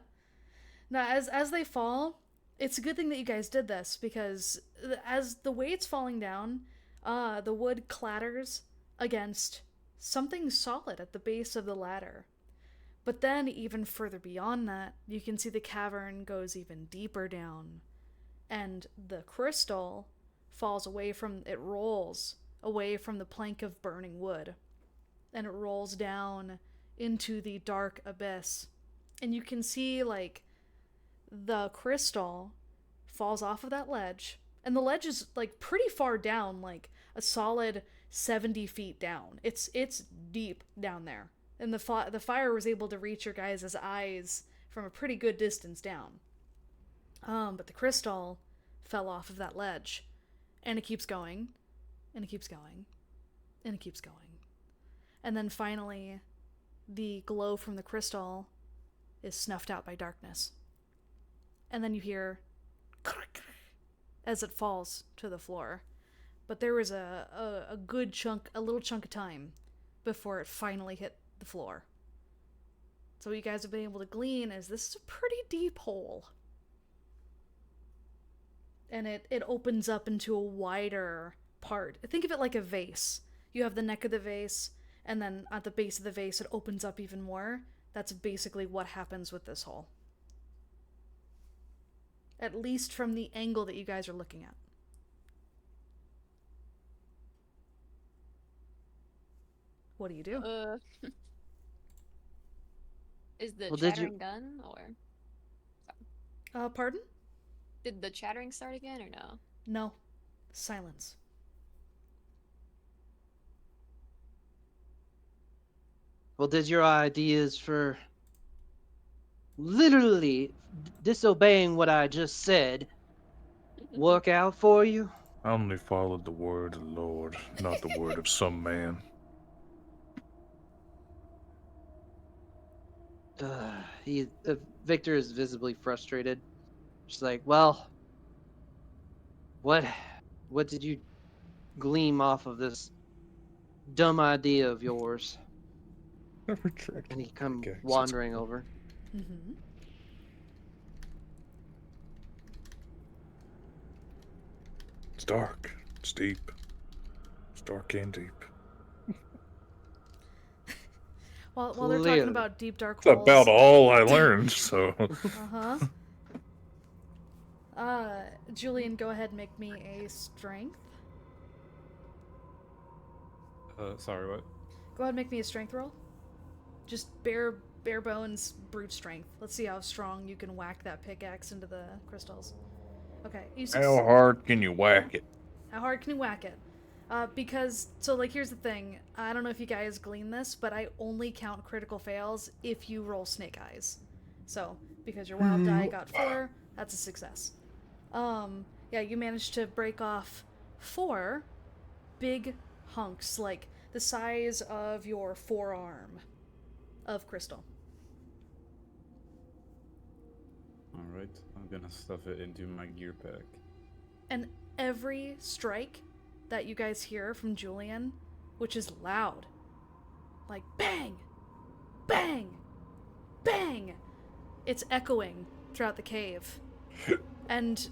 now as they fall, it's a good thing that you guys did this, because as the way it's falling down, the wood clatters against something solid at the base of the ladder. But then even further beyond that, you can see the cavern goes even deeper down, and the crystal falls away from it, rolls away from the plank of burning wood, and it rolls down into the dark abyss. And you can see like the crystal falls off of that ledge, and the ledge is like pretty far down, like a solid 70 feet down. It's deep down there, and the fire was able to reach your guys' eyes from a pretty good distance down. But the crystal fell off of that ledge, and it keeps going, and it keeps going, and it keeps going. And then finally, the glow from the crystal is snuffed out by darkness. And then you hear as it falls to the floor. But there was a little chunk of time before it finally hit the floor. So what you guys have been able to glean is this is a pretty deep hole. And it opens up into a wider part. Think of it like a vase. You have the neck of the vase, and then at the base of the vase it opens up even more. That's basically what happens with this hole. At least from the angle that you guys are looking at. What do you do? Is the Well, did you- chattering done, or Pardon? did the chattering start again, or no? No. Silence. Well, did your ideas for literally disobeying what I just said work out for you? I only followed the word of the Lord, not the word of some man. Victor is visibly frustrated. She's like, well, what did you gleam off of this dumb idea of yours? I retracted And he my come pickaxe. It's wandering cool. over. Mm-hmm. It's dark. It's deep. It's dark and deep. While they're talking Clearly. about deep dark It's about holes. all I learned, so. Uh-huh. Julian, go ahead and make me a strength. Sorry, what? Go ahead and make me a strength roll. Just bare bones brute strength. Let's see how strong you can whack that pickaxe into the crystals. Okay, How hard can you whack it? How hard can you whack it? Because, so like, here's the thing. I don't know if you guys glean this, but I only count critical fails if you roll snake eyes. So, because your wild die got 4, that's a success. Yeah, you managed to break off 4 big hunks, like the size of your forearm of crystal. Alright, I'm gonna stuff it into my gear pack. And every strike that you guys hear from Julian, which is loud, like bang, bang, bang, it's echoing throughout the cave. And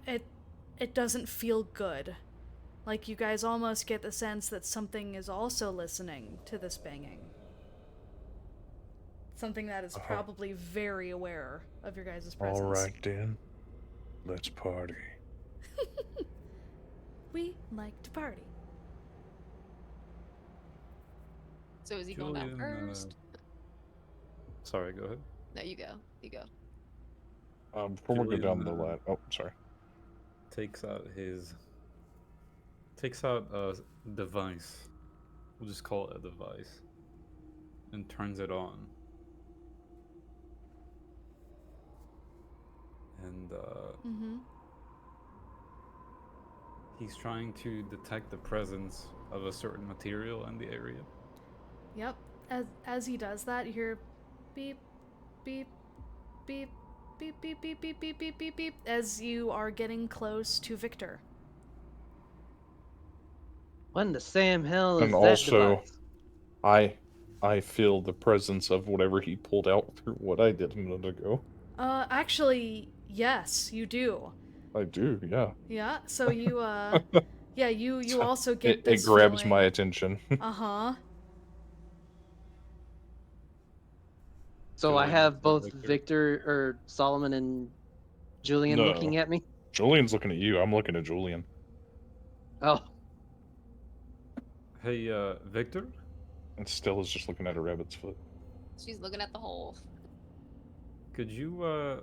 it doesn't feel good. Like, you guys almost get the sense that something is also listening to this banging. Something that is probably very aware of your guys' presence. Alright then. Let's party. We like to party. So is he going down Julian, first? Sorry, go ahead. No, you go. You go. Before we go down the Julian, ladder. Oh, sorry. Takes out a device. We'll just call it a device. And turns it on. And Mm-hmm. he's trying to detect the presence of a certain material in the area. Yep. As he does that, you hear beep, beep, beep, beep, beep, beep, beep, beep, beep, beep, beep, as you are getting close to Victor. What in the Sam hell is And that also, device? I feel the presence of whatever he pulled out through what I did a minute ago. Actually, yes, you do. I do, yeah. Yeah, so you, yeah, you also get It this grabs feeling. my attention. Uh-huh. So I Julian have looks at both Victor or Solomon and Julian No. looking at me. Julian's looking at you. I'm looking at Julian. Oh, Hey, Victor? And Stella's just looking at a rabbit's foot. She's looking at the hole. Could you,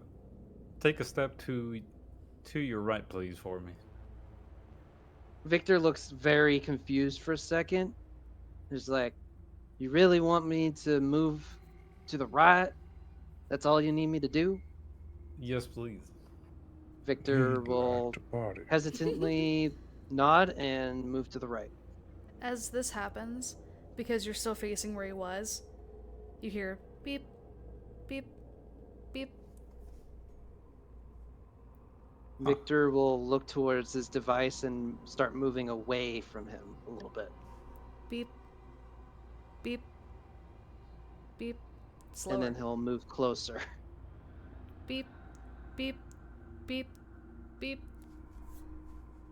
take a step to your right, please, for me? Victor looks very confused for a second. He's like, "You really want me to move to the right? That's all you need me to do?" Yes, please. Victor Like will to party. hesitantly nod and move to the right. As this happens, because you're still facing where he was, you hear beep, beep, beep. Victor will look towards his device and start moving away from him a little bit. Beep, beep, beep. Slower. And then he'll move closer. Beep, beep, beep, beep.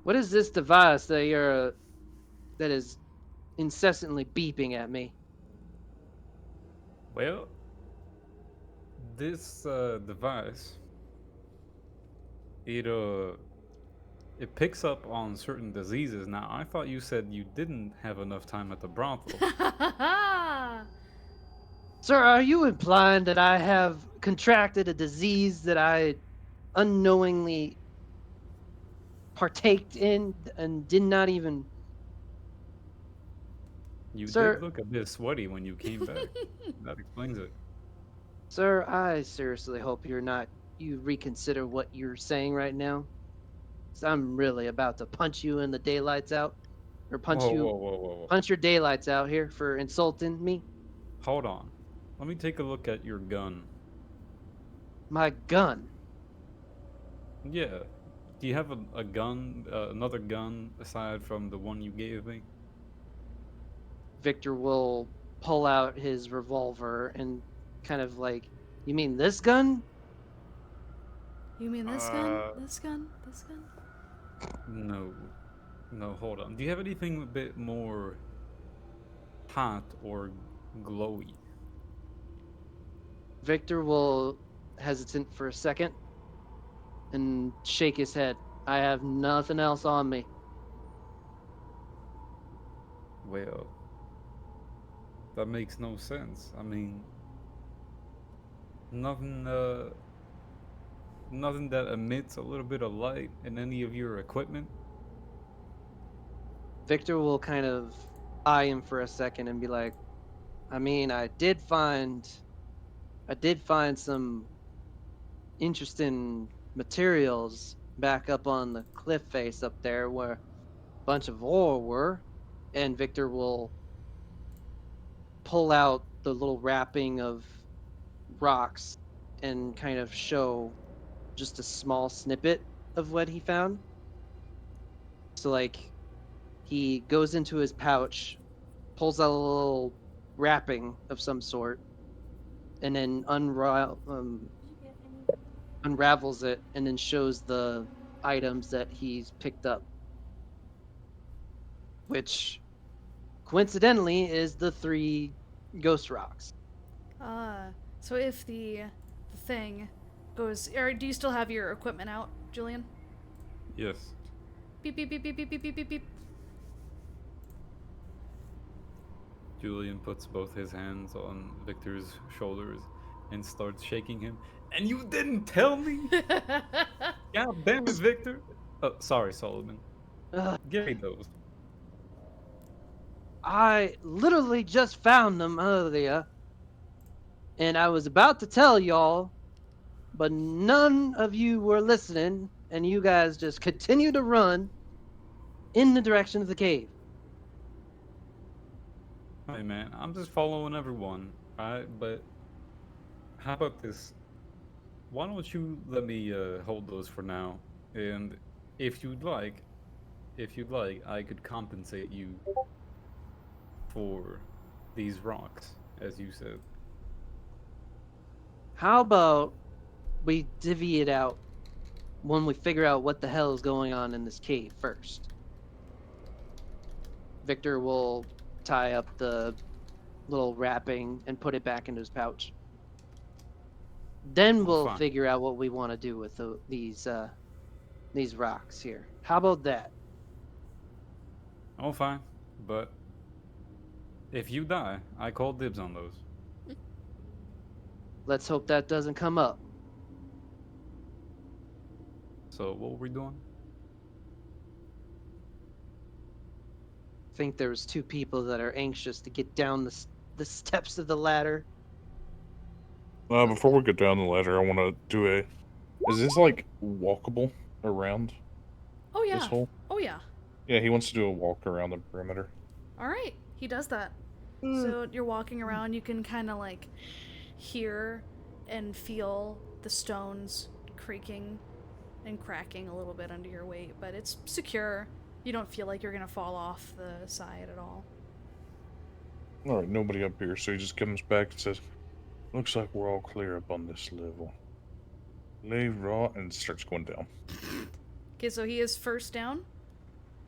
What is this device that is incessantly beeping at me? Well, this device, it picks up on certain diseases. Now, I thought you said you didn't have enough time at the brothel. Sir, are you implying that I have contracted a disease that I unknowingly partaked in and did not even You Sir- did look a bit sweaty when you came back. That explains it. Sir, I seriously hope you reconsider what you're saying right now. 'Cause I'm really about to punch you in the daylights out. Or Whoa, whoa, whoa, whoa, whoa. punch your daylights out here for insulting me. Hold on. Let me take a look at your gun. My gun. Yeah. Do you have a gun, another gun aside from the one you gave me? Victor will pull out his revolver and kind of like, you mean this gun? You mean this gun? This gun? This gun? No. No, hold on. Do you have anything a bit more hot or glowy? Victor will hesitant for a second and shake his head. I have nothing else on me. Well, that makes no sense. I mean, nothing, nothing that emits a little bit of light in any of your equipment? Victor will kind of eye him for a second and be like, I mean, I did find some interesting materials back up on the cliff face up there where a bunch of ore were. And Victor will pull out the little wrapping of rocks and kind of show just a small snippet of what he found. So, like, he goes into his pouch, pulls out a little wrapping of some sort, and then unravels it, and then shows the items that he's picked up, which coincidentally is the 3 ghost rocks. So if the thing goes, or do you still have your equipment out, Julian? Yes. Beep beep beep beep beep beep beep beep beep. Julian puts both his hands on Victor's shoulders and starts shaking him. And you didn't tell me? God damn it, Victor. Oh, sorry, Solomon. Give me those. I literally just found them earlier, and I was about to tell y'all, but none of you were listening, and you guys just continue to run in the direction of the cave. Hey, man, I'm just following everyone, alright? But how about this? Why don't you let me hold those for now? And if you'd like, I could compensate you for these rocks, as you said. How about we divvy it out when we figure out what the hell is going on in this cave first? Victor will tie up the little wrapping and put it back into his pouch. Then we'll fine. figure out what we want to do with these rocks here. How about that? Oh, fine. But if you die, I call dibs on those. Let's hope that doesn't come up. So what were we doing? I think there was 2 people that are anxious to get down the steps of the ladder. Before we get down the ladder, I want to do a... Is this, like, walkable around Oh yeah. this hole? Oh yeah. Yeah, he wants to do a walk around the perimeter. All right, he does that. So you're walking around, you can kind of like hear and feel the stones creaking and cracking a little bit under your weight, but it's secure. You don't feel like you're gonna fall off the side at all. Alright, nobody up here, so he just comes back and says, looks like we're all clear up on this level. Lay raw, and starts going down. Okay, so he is first down.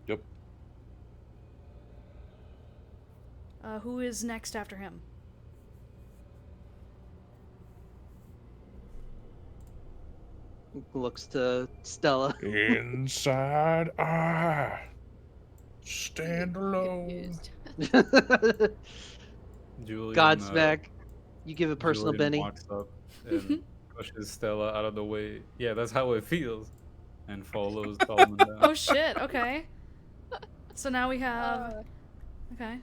Yep. Who is next after him? Looks to Stella. Inside eye. Stand alone. Confused. Julian, Godsmack. You give a personal Julian Benny. walks up and pushes Stella out of the way. Yeah, that's how it feels. And follows Solomon down. Oh shit, okay. So now we have... Okay.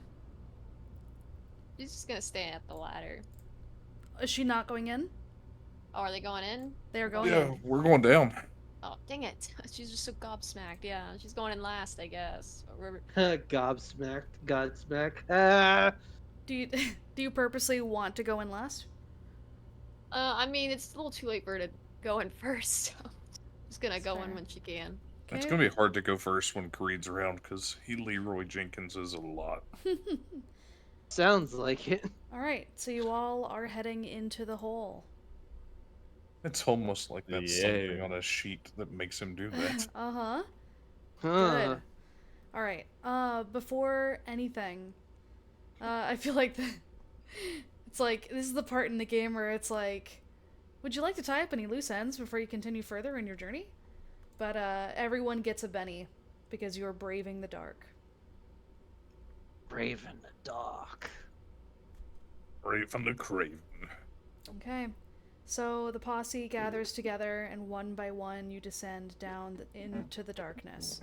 She's just gonna stay at the ladder. Is she not going in? Oh, are they going in? They are going Yeah, in. we're going down. Oh, dang it. She's just so gobsmacked. Yeah, she's going in last, I guess. Gobsmacked, Godsmack. Ah! Do you do you purposely want to go in last? I mean, it's a little too late for her to go in first. So just gonna That's go fair. in when she can. It's Okay. gonna be hard to go first when Creed's around because he Leroy Jenkins is a lot. Sounds like it. All right, so you all are heading into the hole. It's almost like that's something Yeah. on a sheet that makes him do that. Uh-huh. Huh. Good. All right. Before anything, I feel like it's like this is the part in the game where it's like, would you like to tie up any loose ends before you continue further in your journey? But everyone gets a Benny because you are braving the dark. Brave in the dark. Brave and the Craven. Okay. So the posse gathers together, and one by one you descend down into the darkness.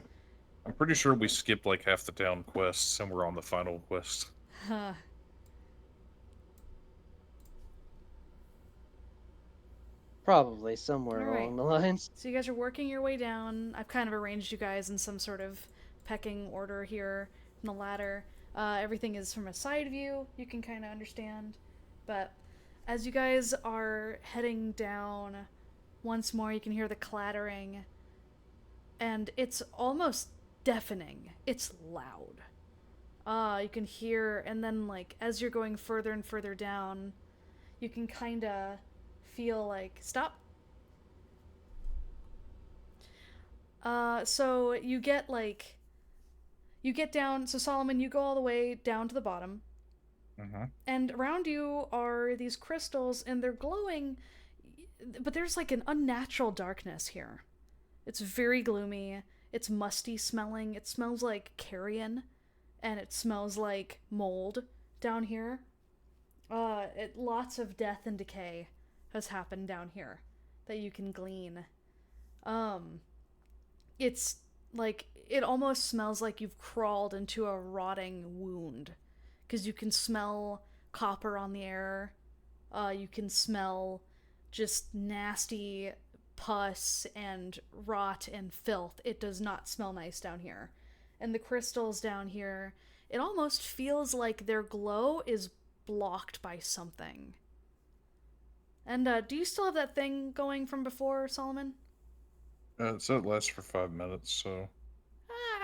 I'm pretty sure we skipped like half the town quests and we're on the final quest. Huh. Probably somewhere All right. along the lines. So you guys are working your way down. I've kind of arranged you guys in some sort of pecking order here in the ladder. Everything is from a side view, you can kind of understand. But as you guys are heading down, once more you can hear the clattering. And it's almost deafening. It's loud. You can hear, and then like as you're going further and further down, you can kind of feel like stop. So you get down. So Solomon, you go all the way down to the bottom, and around you are these crystals, and they're glowing, but there's like an unnatural darkness here. It's very gloomy. It's musty smelling. It smells like carrion, and it smells like mold down here. Lots of death and decay has happened down here that you can glean. It's like it almost smells like you've crawled into a rotting wound, because you can smell copper on the air. You can smell just nasty pus and rot and filth. It does not smell nice down here. And the crystals down here, it almost feels like their glow is blocked by something. And do you still have that thing going from before, Solomon? So it lasts for 5 minutes, so...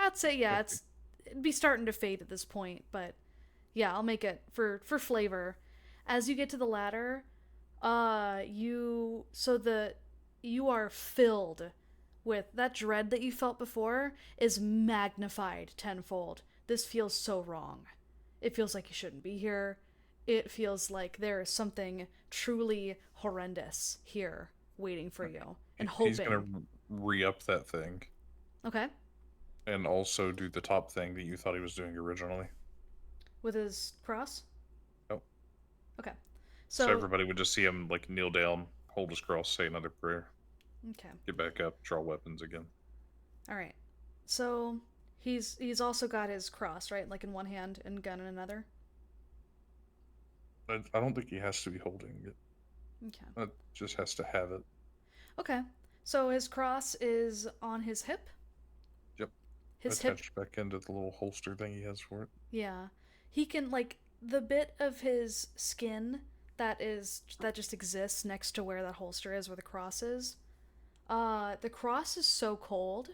I'd say, yeah, it'd be starting to fade at this point, but yeah, I'll make it for flavor. As you get to the ladder, you are filled with that dread that you felt before is magnified tenfold. This feels so wrong. It feels like you shouldn't be here. It feels like there is something truly horrendous here waiting for you and hoping. He's gonna re-up that thing. Okay. And also do the top thing that you thought he was doing originally. With his cross? Nope. Okay. So everybody would just see him like kneel down, hold his cross, say another prayer. Okay. Get back up, draw weapons again. All right. So he's also got his cross, right? Like in one hand and gun in another? I don't think he has to be holding it. Okay. It just has to have it. Okay. So his cross is on his hip? Yep. His hip. Attached back into the little holster thing he has for it. Yeah. He can, like, the bit of his skin that just exists next to where that holster is, where the cross is. The cross is so cold,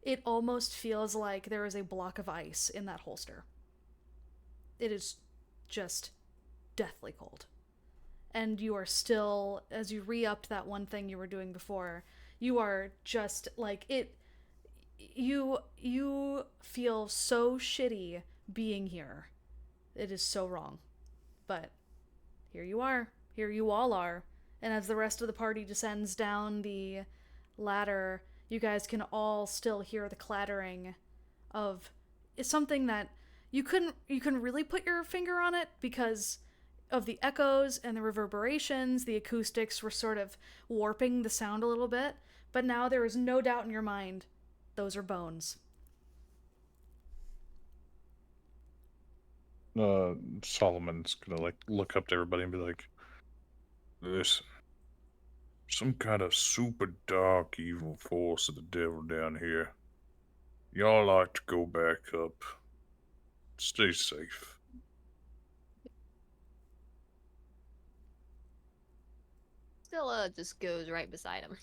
it almost feels like there is a block of ice in that holster. It is just deathly cold. And you are still, as you re-upped that one thing you were doing before, you are just like it. You feel so shitty being here. It is so wrong. But here you are. Here you all are. And as the rest of the party descends down the ladder, you guys can all still hear the clattering of something that you couldn't really put your finger on it because of the echoes and the reverberations. The acoustics were sort of warping the sound a little bit, but now there is no doubt in your mind those are bones. Solomon's gonna like look up to everybody and be like, "Listen, some kind of super dark evil force of the devil down here. Y'all like to go back up. Stay safe." Stella just goes right beside him.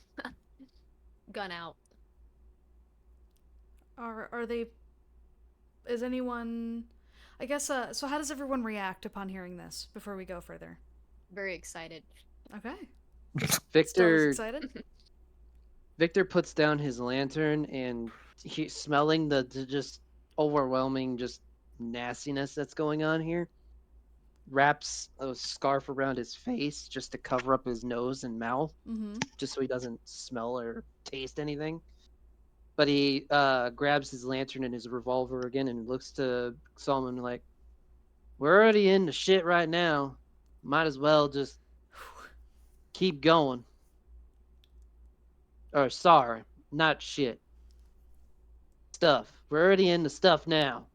Gun out. Are they? Is anyone? I guess. So how does everyone react upon hearing this? Before we go further. Very excited. Okay. Stella's Victor excited. Victor puts down his lantern and smelling the just overwhelming just nastiness that's going on here, wraps a scarf around his face just to cover up his nose and mouth, Mm-hmm. just so he doesn't smell or taste anything. But he grabs his lantern and his revolver again and looks to Solomon like, "We're already in the shit right now. Might as well just keep going." Or sorry, not shit. Stuff. We're already in the stuff now.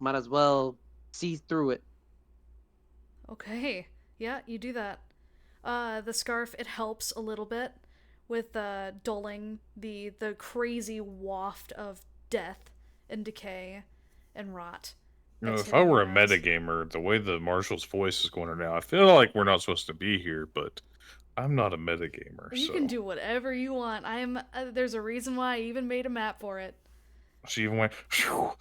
Might as well see through it. Okay. Yeah, you do that. The scarf, it helps a little bit with dulling the crazy waft of death and decay and rot. that's If I hitting were your a nose. metagamer, the way the Marshal's voice is going right now, I feel like we're not supposed to be here, but I'm not a metagamer, You so. can do whatever you want. There's a reason why I even made a map for it. She even went, "Phew."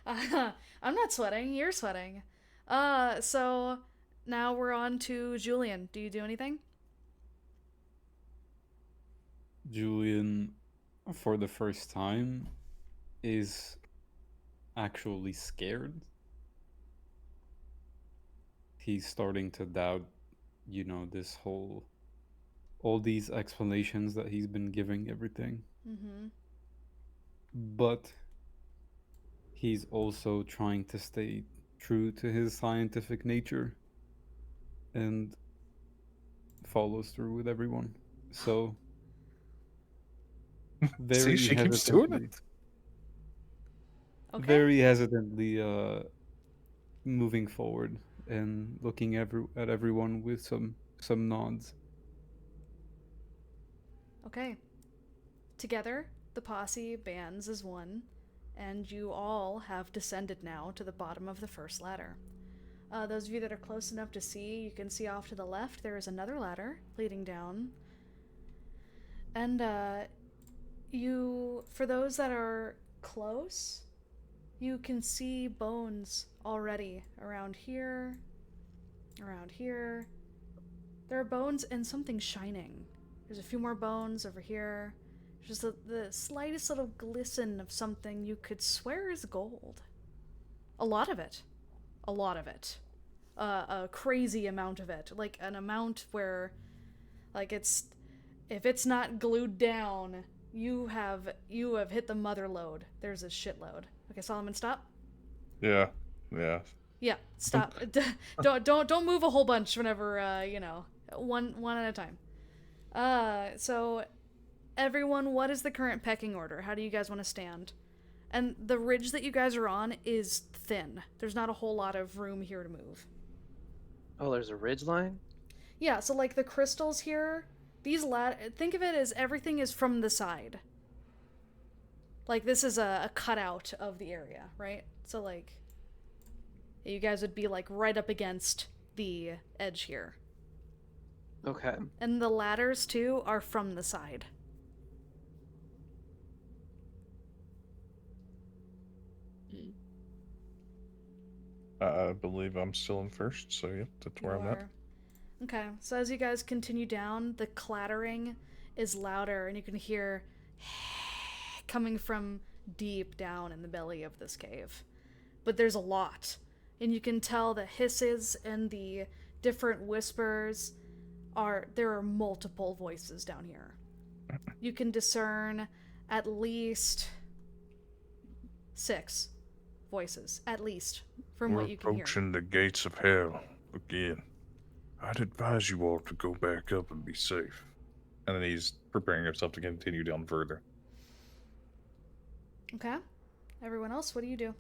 I'm not sweating. You're sweating. So now we're on to Julian. Do you do anything? Julian, for the first time, is actually scared. He's starting to doubt, this all these explanations that he's been giving everything. Mm-hmm. But he's also trying to stay true to his scientific nature and follows through with everyone. So See, very she keeps doing hesitantly, it. Okay. very hesitantly moving forward and looking at everyone with some nods. Okay. Together, the posse bands as one, and you all have descended now to the bottom of the first ladder. Those of you that are close enough to see, you can see off to the left there is another ladder leading down. And for those that are close, you can see bones already around here. There are bones and something shining. There's a few more bones over here. Just the slightest little glisten of something you could swear is gold. A lot of it. A crazy amount of it. Like an amount where, like, if it's not glued down, you have hit the mother lode. There's a shitload. Okay, Solomon, stop. Yeah. Yeah, stop. Don't move a whole bunch whenever one at a time. So everyone, what is the current pecking order? How do you guys want to stand? And the ridge that you guys are on is thin. There's not a whole lot of room here to move. Oh, there's a ridge line? Yeah, so like the crystals here, think of it as everything is from the side. Like this is a cutout of the area, right? So like you guys would be like right up against the edge here. Okay. And the ladders too are from the side. I believe I'm still in first, so yep, that's where I'm at. Okay, so as you guys continue down, the clattering is louder, and you can hear coming from deep down in the belly of this cave. But there's a lot, and you can tell the hisses and the different whispers there are multiple voices down here. You can discern at least 6 voices, at least, from what you can hear. We're approaching the gates of hell again. I'd advise you all to go back up and be safe. And then he's preparing himself to continue down further. Okay. Everyone else, what do you do?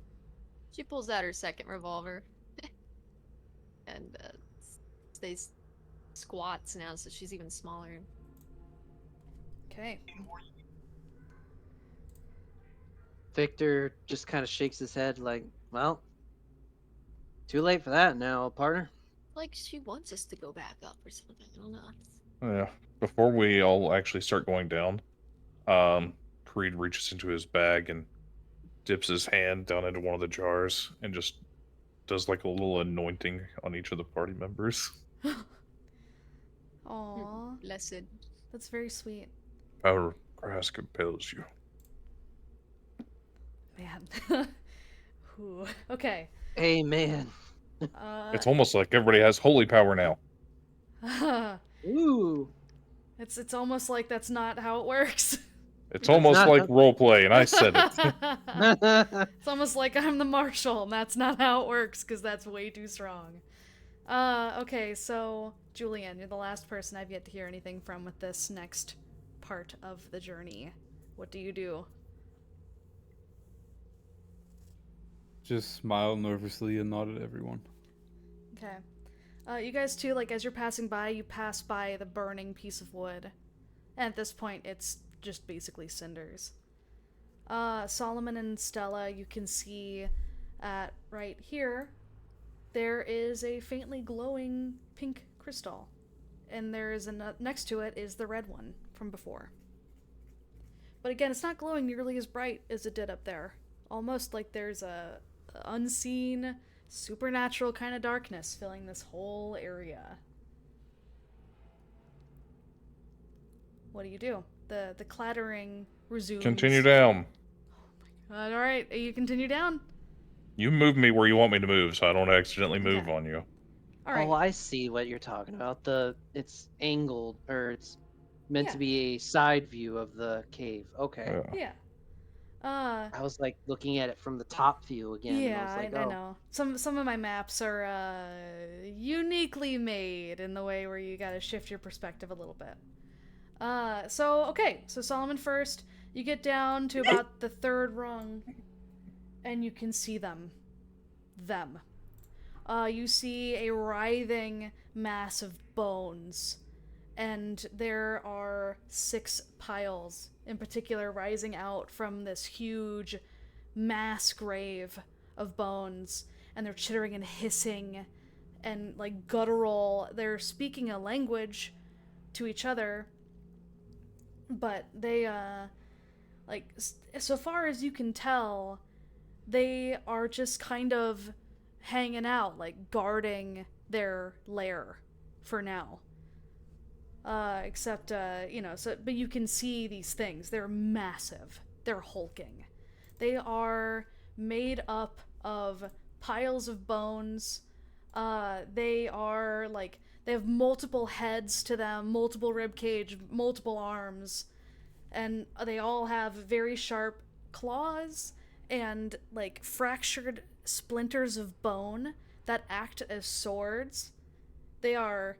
She pulls out her second revolver and stays squats now, so she's even smaller. Okay. Victor just kind of shakes his head like, well, too late for that now, partner. Like she wants us to go back up or something. I don't know. Yeah. Before we all actually start going down, Creed reaches into his bag and dips his hand down into one of the jars and just does like a little anointing on each of the party members. Aww, Blessed. that's very sweet. Power of Christ compels you. Man. Ooh. Okay. Amen. It's almost like everybody has holy power now. Ooh. It's almost like that's not how it works. It's That's almost not- like roleplay, and I said it. It's almost like I'm the Marshal, and that's not how it works, because that's way too strong. Okay, so, Julian, you're the last person I've yet to hear anything from with this next part of the journey. What do you do? Just smile nervously and nod at everyone. Okay. You guys too, like, as you're passing by, you pass by the burning piece of wood. And at this point, it's just basically cinders. Solomon and Stella, you can see at right here, there is a faintly glowing pink crystal. And there is next to it is the red one from before. But again, it's not glowing nearly as bright as it did up there. Almost like there's a unseen, supernatural kind of darkness filling this whole area. What do you do? The clattering resumes. Continue down. Alright, you continue down. You move me where you want me to move, so I don't accidentally move Okay. on you. Alright. Oh, I see what you're talking about. It's angled, or it's meant Yeah. to be a side view of the cave. Okay. Yeah. Yeah. I was like looking at it from the top view again. And I Yeah, was like, I oh. know. Some of my maps are uniquely made in the way where you gotta shift your perspective a little bit. So Solomon first. You get down to about the third rung, and you can see them. You see a writhing mass of bones, and there are 6 piles in particular rising out from this huge mass grave of bones, and they're chittering and hissing and like guttural. They're speaking a language to each other, but they so far as you can tell, they are just kind of hanging out, like guarding their lair for now. Except but you can see these things. They're massive. They're hulking. They are made up of piles of bones. They have multiple heads to them, multiple rib cage, multiple arms, and they all have very sharp claws and like fractured splinters of bone that act as swords. They are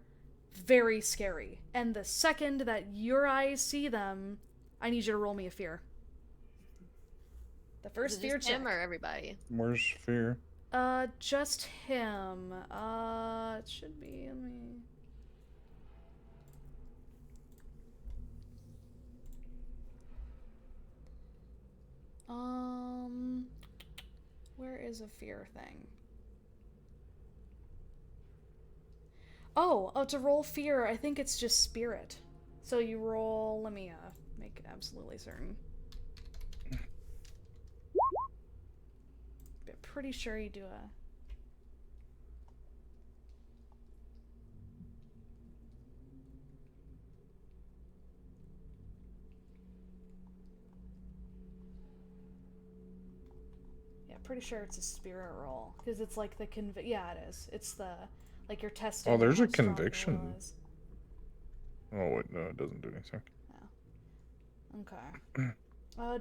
very scary. And the second that your eyes see them, I need you to roll me a fear. The first Is it fear just check. him or everybody? Where's fear? Just him. It should be, let me... Where is a fear thing? Oh, to roll fear, I think it's just spirit. So you roll, let me make it absolutely certain. But pretty sure you do a... Yeah, pretty sure it's a spirit roll. Because it's like the yeah, it is. It's the, like you're testing. Oh, there's how a strong the conviction. will is. Oh, wait, no, it doesn't do anything. Okay.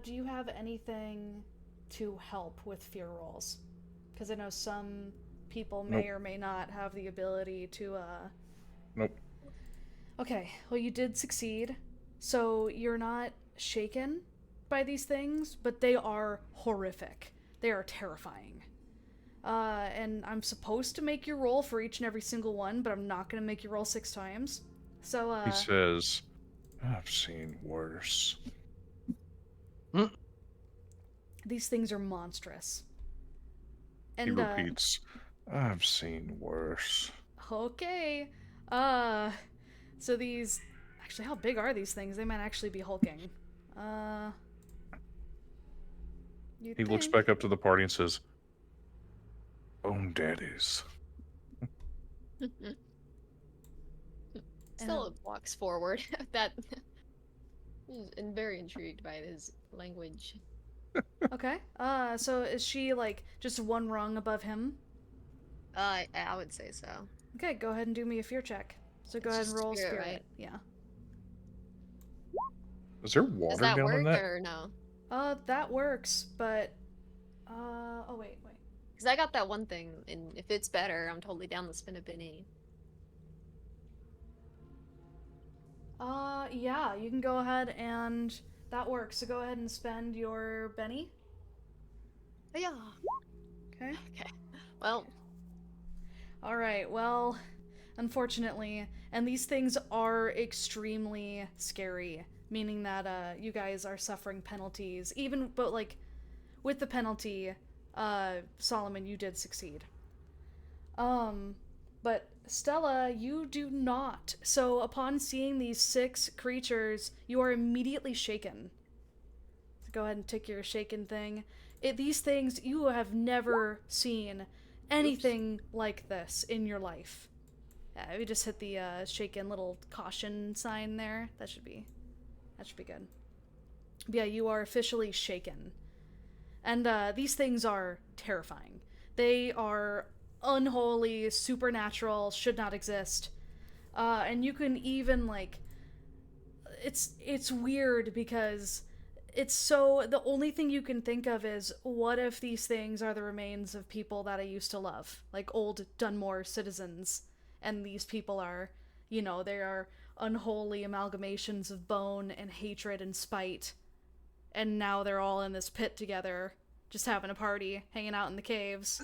Do you have anything to help with fear rolls? Because I know some people may or may not have the ability to, Nope. Okay, well you did succeed. So you're not shaken, by these things, but they are horrific. They are terrifying. And I'm supposed to make you roll for each and every single one, but I'm not going to make you roll 6 times. So, He says, I've seen worse. these things are monstrous. He And, repeats, I've seen worse. okay. So these... Actually, how big are these things? They might actually be hulking. He looks back up to the party and says, Bone daddies. Stella walks forward. That and very intrigued by his language. Okay. So is she, like, just one rung above him? I would say so. Okay, go ahead and do me a fear check. So go It's ahead and just roll spirit, spirit. right? Yeah. Is there water Does that down work in that? or no? That works, but... oh, wait. Because I got that one thing, and if it's better, I'm totally down to spin a penny. Yeah, you can go ahead and... That works, so go ahead and spend your Benny. Oh, yeah. Okay. Okay. Well, Alright, well, unfortunately, and these things are extremely scary, meaning that, you guys are suffering penalties, but, like, with the penalty, Solomon, you did succeed. But Stella, you do not. So upon seeing these 6 creatures, you are immediately shaken. So go ahead and tick your shaken thing. These things, you have never seen anything like this in your life. Yeah, we just hit the shaken little caution sign there. That should be good. But yeah, you are officially shaken. And these things are terrifying. They are unholy, supernatural, should not exist. And you can even, like... It's weird because it's so... The only thing you can think of is, what if these things are the remains of people that I used to love? Like old Dunmore citizens. And these people are, they are unholy amalgamations of bone and hatred and spite. And now they're all in this pit together, just having a party, hanging out in the caves.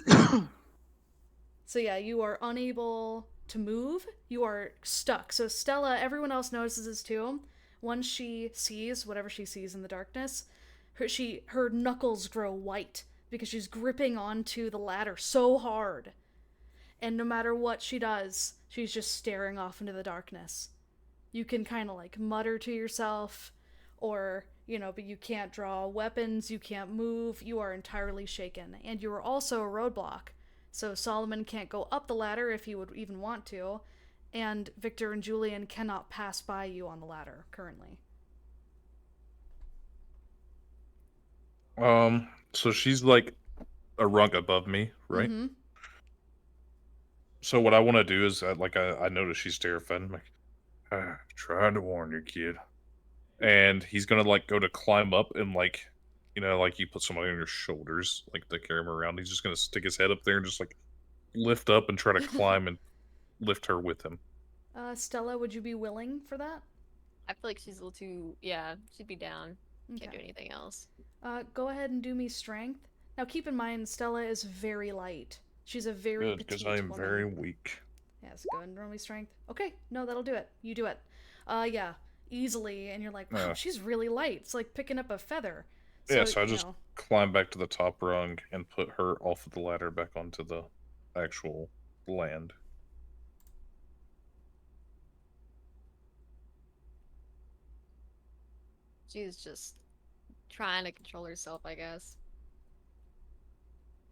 So yeah, you are unable to move. You are stuck. So Stella, everyone else notices this too. Once she sees whatever she sees in the darkness, her knuckles grow white because she's gripping onto the ladder so hard. And no matter what she does, she's just staring off into the darkness. You can kind of like mutter to yourself, or, but you can't draw weapons, you can't move, you are entirely shaken. And you are also a roadblock. So Solomon can't go up the ladder if he would even want to, and Victor and Julian cannot pass by you on the ladder currently. So she's like a rung above me, right? Mm-hmm. So what I want to do is, I notice she's terrified. I'm like, trying to warn you, kid. And he's gonna like go to climb up and like you put somebody on your shoulders, like to carry him around. He's just gonna stick his head up there and just like lift up and try to climb and lift her with him. Stella, would you be willing for that? I feel like she's a little too... Yeah, she'd be down. Can't do anything else. Go ahead and do me strength. Now keep in mind, Stella is very light. She's a very Good, because petite I am woman. very weak. Yes, go ahead and roll me strength. Okay, no, that'll do it. You do it. Yeah, easily, and you're like, wow, she's really light. It's like picking up a feather. So I just climb back to the top rung and put her off of the ladder back onto the actual land. She's just trying to control herself, I guess.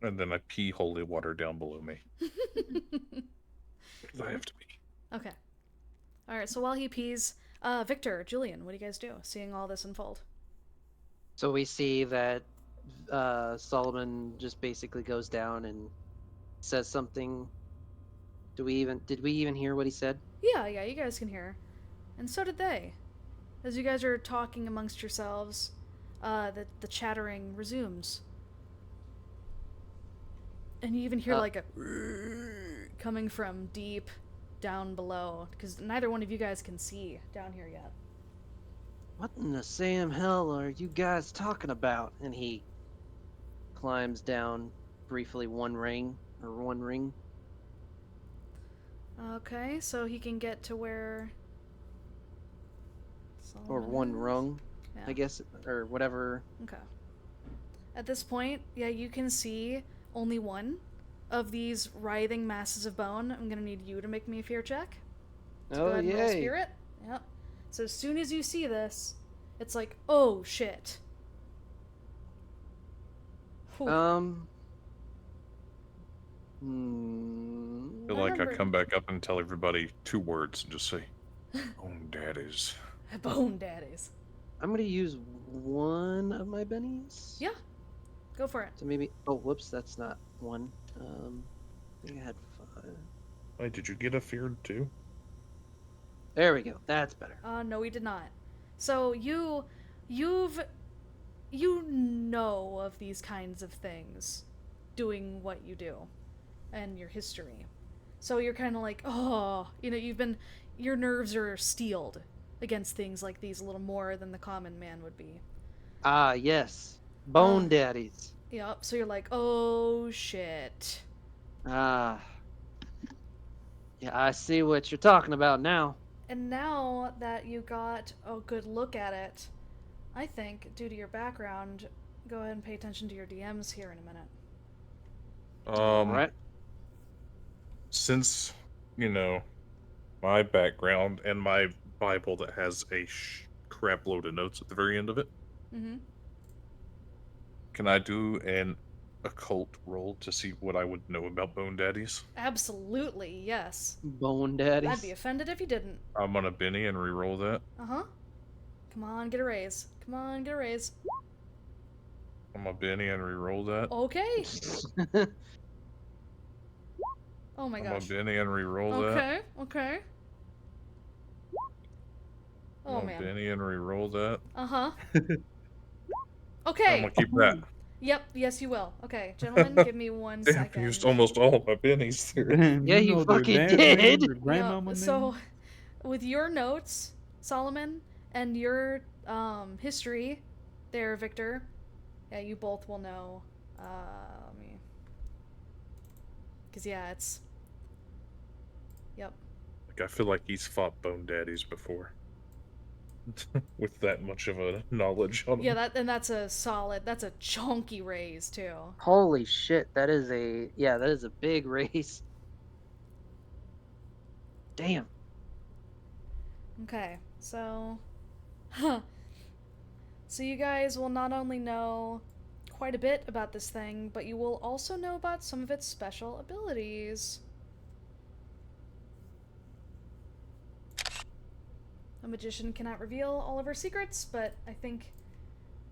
And then I pee holy water down below me. Because I have to pee. Okay. Alright, so while he pees, Victor, Julian, what do you guys do, seeing all this unfold? So we see that Solomon just basically goes down and says something. Did we even hear what he said? Yeah, you guys can hear. And so did they. As you guys are talking amongst yourselves, the chattering resumes. And you even hear like a coming from deep down below, because neither one of you guys can see down here yet. What in the Sam hell are you guys talking about? And he climbs down briefly one ring. Okay, so he can get to where Or Solomon one is? rung, Yeah. I guess, or whatever. Okay. At this point, yeah, you can see only one of these writhing masses of bone. I'm gonna need you to make me a fear check. So go Oh, ahead and roll yay. spirit. Yep. So as soon as you see this, it's like, oh shit. Whew. I feel like I remember- come back up and tell everybody 2 words and just say, "Oh, daddies." Bone daddies. I'm gonna use one of my bennies. Yeah. Go for it. So maybe. Oh, whoops, that's not one. I think I had 5. Wait, did you get a feared too? There we go. That's better. No, we did not. So you know of these kinds of things, doing what you do, and your history. So you're kind of like, oh, your nerves are steeled against things like these a little more than the common man would be. Ah, yes. Bone daddies. Yep. So you're like, oh shit. Ah. Yeah, I see what you're talking about now. And now that you got a good look at it, I think, due to your background, go ahead and pay attention to your DMs here in a minute. Alright. Since, my background and my Bible that has a crap load of notes at the very end of it, Mm-hmm. can I do an occult roll to see what I would know about bone daddies? Absolutely, yes. Bone daddies. I'd be offended if you didn't. I'm gonna Benny and re-roll that. Uh-huh. Come on, get a raise. Come on, get a raise. I'm gonna Benny and re-roll that. Okay. Oh my I'm gonna gosh. Benny and re-roll that. Okay, okay. Oh I'm gonna man. Benny and re-roll that. Uh-huh. I'm Okay. gonna keep that. Yep, yes you will. Okay, gentlemen, give me 1 Damn, second. I used almost all of my bennies there. Yeah, you know their fucking dad did. name, their Yeah, grandmama so name. with your notes, Solomon, and your history there, Victor, yeah, you both will know. Let me, because yeah, it's, yep. Like, I feel like he's fought bone daddies before. With that much of a knowledge on Yeah, him. that's a chunky raise too. Holy shit, that is a big race. Damn. Okay, so, so you guys will not only know quite a bit about this thing, but you will also know about some of its special abilities. A magician cannot reveal all of her secrets, but I think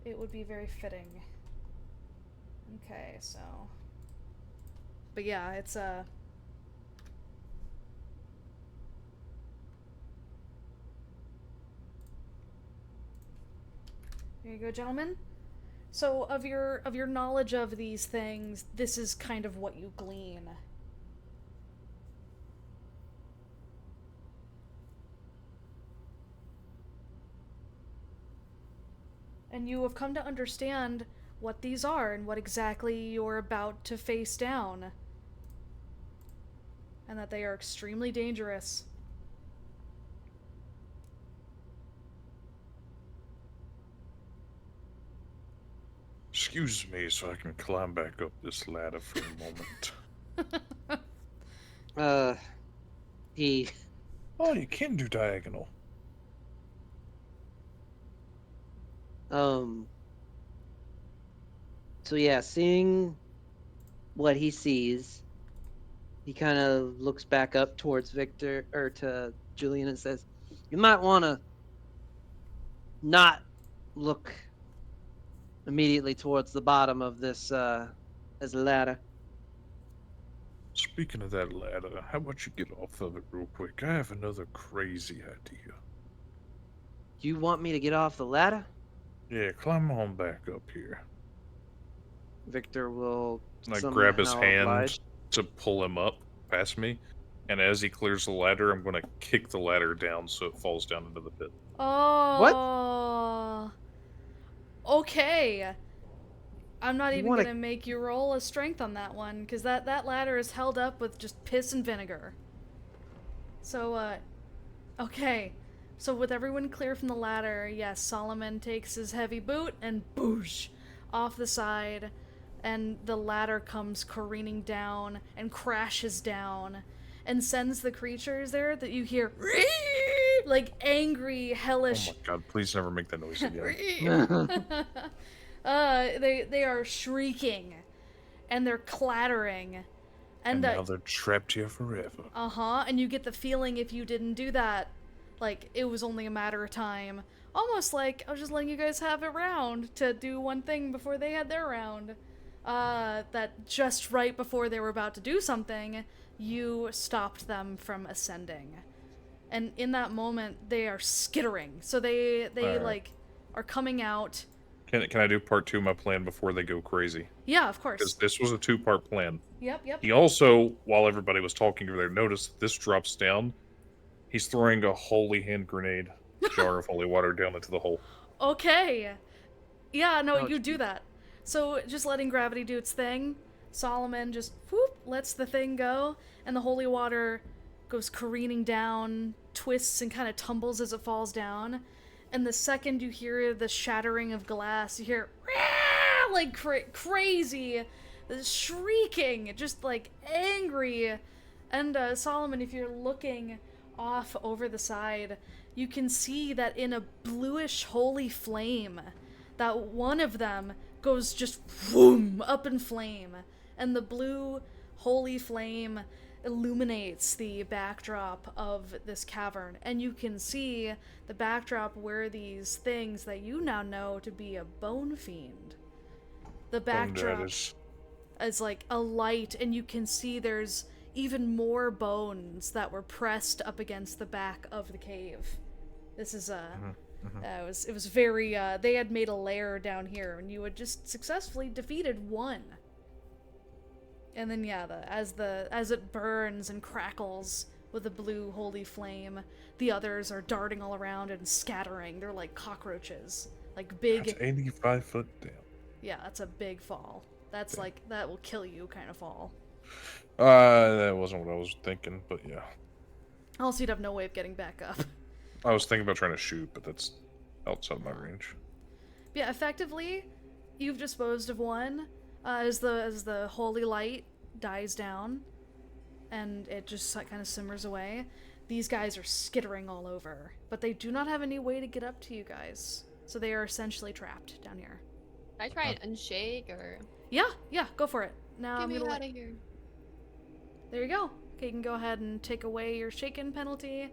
it would be very fitting. Okay, so, but yeah, it's Here you go, gentlemen. So of your knowledge of these things, this is kind of what you glean. And you have come to understand what these are and what exactly you're about to face down. And that they are extremely dangerous. Excuse me so I can climb back up this ladder for a moment. He Oh, you can do diagonal. So yeah, seeing what he sees, he kind of looks back up towards Victor or to Julian and says, "You might want to not look immediately towards the bottom of this ladder." Speaking of that ladder, how about you get off of it real quick? I have another crazy idea. You want me to get off the ladder? Yeah, climb on back up here. Victor will And I grab his somehow hand oblige. to pull him up past me, And as he clears the ladder, I'm going to kick the ladder down so it falls down into the pit. Oh. Okay. I'm not You even wanna- gonna make you roll a strength on that one, because that ladder is held up with just piss and vinegar. So, okay. So with everyone clear from the ladder, yes, Solomon takes his heavy boot and boosh off the side, and the ladder comes careening down and crashes down and sends the creatures there that you hear like angry, Oh hellish. my god, please never make that noise again. They are shrieking, and they're clattering, And now they're trapped here forever. and you get the feeling if you didn't do that, like it was only a matter of time. Almost like I was just letting you guys have a round to do one thing before they had their round. That just right before they were about to do something, you stopped them from ascending. And in that moment, they are skittering. So they Alright. like are coming out. Can I do part 2 of my plan before they go crazy? Yeah, of Because course. this was a 2-part plan. Yep. He also, while everybody was talking over there, noticed that this drops down. He's throwing a holy hand grenade jar of holy water down into the hole. Okay. Yeah, no, Oh, you do that. So just letting gravity do its thing, Solomon just whoop lets the thing go, and the holy water goes careening down, twists and kind of tumbles as it falls down. And the second you hear the shattering of glass, you hear "Rah!" like crazy, shrieking, just like angry. And Solomon, if you're looking off over the side, you can see that in a bluish holy flame, that one of them goes just boom up in flame, and the blue holy flame illuminates the backdrop of this cavern, and you can see the backdrop where these things that you now know to be a bone fiend. The backdrop is like a light, and you can see there's even more bones that were pressed up against the back of the cave. This is it was very they had made a lair down here, and you had just successfully defeated one. And then as it burns and crackles with a blue holy flame, the others are darting all around and scattering. They're like cockroaches, like big. That's 85 foot down. Yeah, that's a big fall. That's like that will kill you kind of fall. That wasn't what I was thinking, but yeah. Also, you'd have no way of getting back up. I was thinking about trying to shoot, but that's outside my range. Yeah, effectively, you've disposed of one. As the holy light dies down, and it just kind of simmers away, these guys are skittering all over, but they do not have any way to get up to you guys, so they are essentially trapped down here. Can I try and unshake or Yeah, go for it. Now get I'm me gonna out of here? There you go. Okay, you can go ahead and take away your shaken penalty.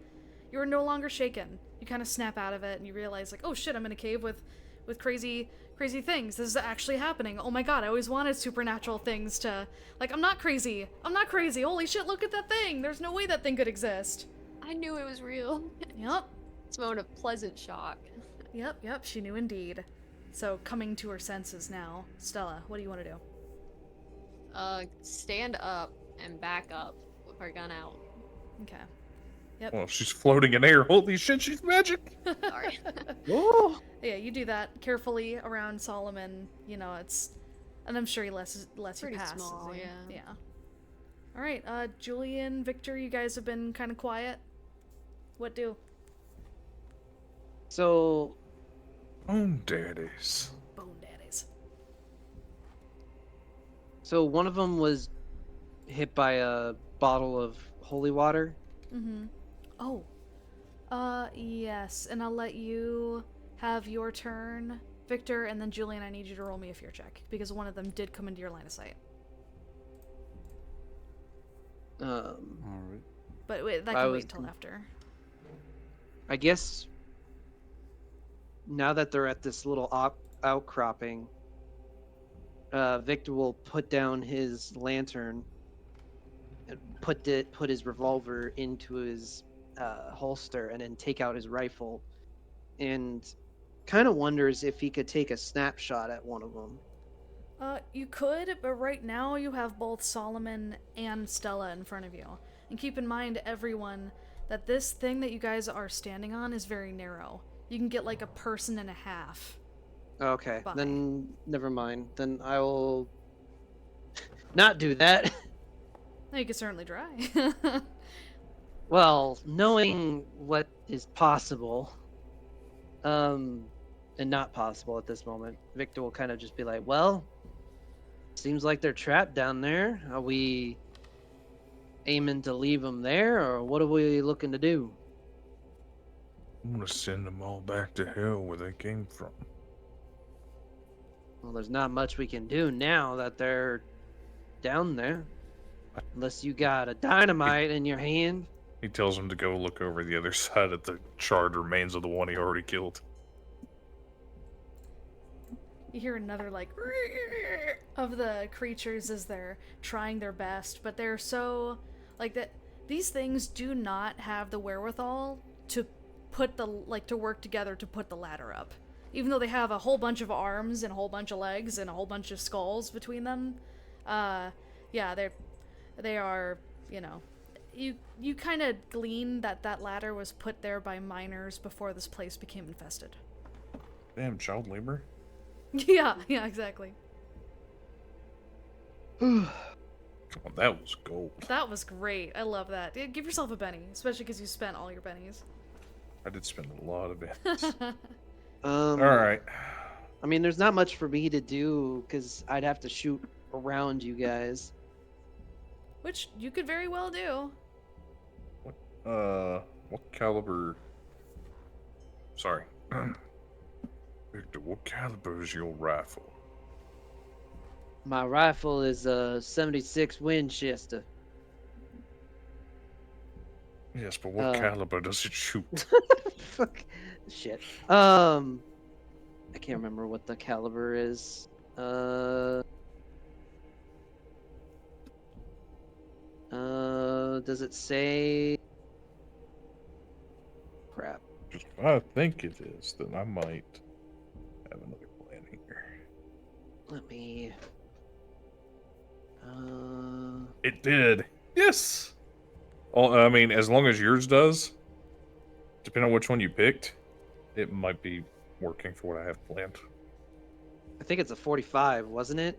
You're no longer shaken. You kind of snap out of it, and you realize, like, oh shit, I'm in a cave with crazy things. This is actually happening. Oh my god, I always wanted supernatural things to... Like, I'm not crazy. Holy shit, look at that thing. There's no way that thing could exist. I knew it was real. Yep. It's a moment of pleasant shock. Yep, she knew indeed. So, coming to her senses now. Stella, what do you want to do? Stand up and back up with her gun out. Okay. Yep. Well, she's floating in air. Holy shit, she's magic! Sorry. Oh, Yeah, you do that carefully around Solomon. You know, it's... And I'm sure he lets you Pretty pass. small, doesn't he? yeah. Yeah. Alright, Julian, Victor, you guys have been kind of quiet. What do? so Daddies. Bone daddies. so one of them was hit by a bottle of holy water. Mm-hmm. Oh. Yes, and I'll let you have your turn, Victor, and then Julian, I need you to roll me a fear check, because one of them did come into your line of sight. Alright. But wait, that I can was wait until after. I guess now that they're at this little outcropping, Victor will put down his lantern and put his revolver into his holster, and then take out his rifle, and kind of wonders if he could take a snapshot at one of them. You could, but right now you have both Solomon and Stella in front of you. And keep in mind, everyone, that this thing that you guys are standing on is very narrow. You can get like a person and a half. Okay, Bye. then never mind. Then I will not do that. Now you can certainly try. Well, knowing what is possible, and not possible at this moment, Victor will kind of just be like, well, seems like they're trapped down there. Are we aiming to leave them there, or what are we looking to do? I'm gonna send them all back to hell where they came from. Well, there's not much we can do now that they're down there. Unless you got a dynamite in your hand. He tells him to go look over the other side at the charred remains of the one he already killed. You hear another like of the creatures as they're trying their best, but they're so like that. These things do not have the wherewithal to put to work together to put the ladder up. Even though they have a whole bunch of arms and a whole bunch of legs and a whole bunch of skulls between them, yeah, they are, you know, you kind of glean that ladder was put there by miners before this place became infested. Damn, child labor. Yeah, exactly. Come on, that was gold. That was great. I love that. Yeah, give yourself a Benny, especially because you spent all your bennies. I did spend a lot of it. All Alright. I mean, there's not much for me to do because I'd have to shoot around you guys. Which you could very well do. What caliber? Sorry. Victor, what caliber is your rifle? My rifle is a 76 Winchester. Yes, but what caliber does it shoot? Fuck. Shit. I can't remember what the caliber is. Does it say? Crap. If I think it is, then I might have another plan here. Let me. It did. Yes. Well, I mean, as long as yours does, depending on which one you picked, it might be working for what I have planned. I think it's a 45, wasn't it?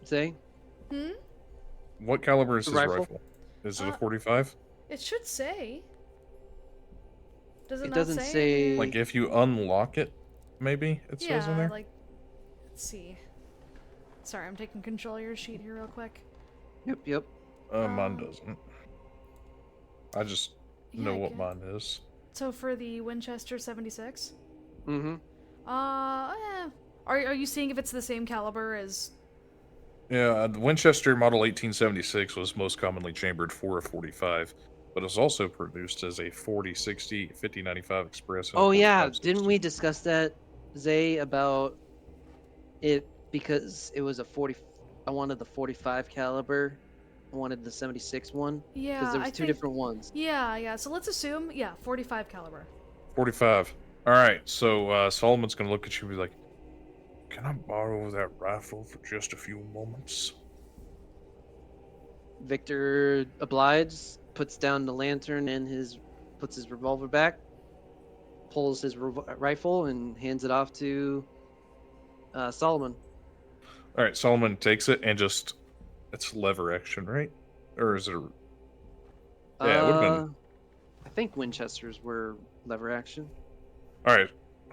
Say. What caliber is The his rifle? rifle? Is it a 45? It should say. Does it, It not doesn't say? say- Like, if you unlock it, maybe it says in Yeah, there? like, let's see. Sorry, I'm taking control of your sheet here real quick. Yep. Mine doesn't. I just know what mine is. So for the Winchester 76? Mm-hmm. Are you seeing if it's the same caliber as... Yeah, the Winchester Model 1876 was most commonly chambered for a 45, but it was also produced as a 40-60, 50-95 Express. And a Oh yeah, 45-60. didn't we discuss that, Zay, about it because it was a 40? I wanted the 45 caliber. I wanted the 76 one. Yeah, Because there was I two think... different ones. Yeah, so let's assume, 45 caliber. 45. Alright, so Solomon's gonna look at you and be like, can I borrow that rifle for just a few moments? Victor obliges, puts down the lantern and puts his revolver back, pulls his rifle and hands it off to Solomon. Alright, Solomon takes it and just... It's lever action, right? Or is it a... Yeah, it would have been... I think Winchesters were lever action. Alright,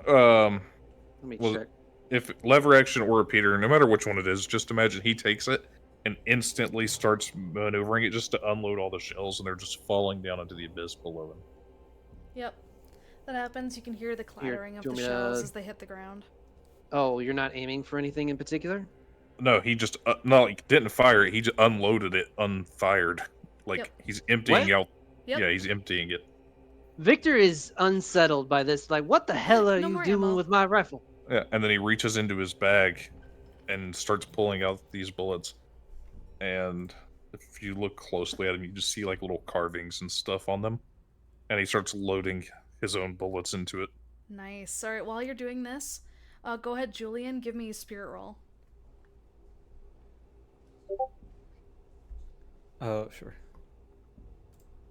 Let me well, check. if lever action or repeater, no matter which one it is, just imagine he takes it and instantly starts maneuvering it just to unload all the shells, and they're just falling down into the abyss below him. Yep. That happens. You can hear the clattering of do you the want me shells to- as they hit the ground. Oh, you're not aiming for anything in particular? No, he just didn't fire it. He just unloaded it unfired. Like Yep. he's emptying What? out. Yep. Yeah, he's emptying it. Victor is unsettled by this. Like, what the hell are No you more doing ammo. with my rifle? Yeah, and then he reaches into his bag and starts pulling out these bullets. And if you look closely at him, you just see like little carvings and stuff on them. And he starts loading his own bullets into it. Nice. Alright, while you're doing this, go ahead, Julian, give me a spirit roll. Sure.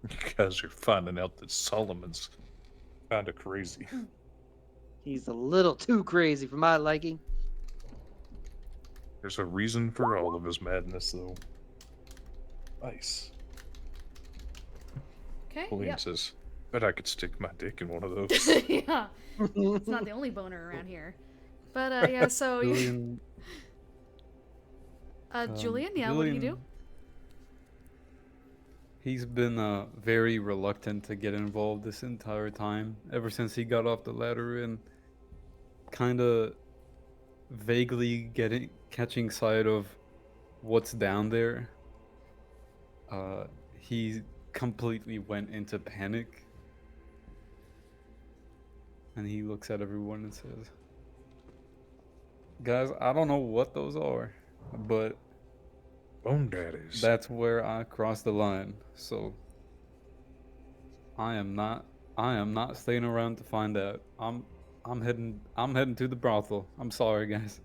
You guys are finding out that Solomon's kind of crazy. He's a little too crazy for my liking. There's a reason for all of his madness, though. Nice. Okay. Julian Yep. says, bet I could stick my dick in one of those. Yeah. It's not the only boner around here. But yeah, so Julian. Julian, yeah, what do you do? Julian, he's been very reluctant to get involved this entire time, ever since he got off the ladder and kind of vaguely catching sight of what's down there. He completely went into panic, and he looks at everyone and says, "Guys, I don't know what those are, but Bone daddies. that's where I crossed the line. So I am not staying around to find out. I'm heading to the brothel. I'm sorry, guys.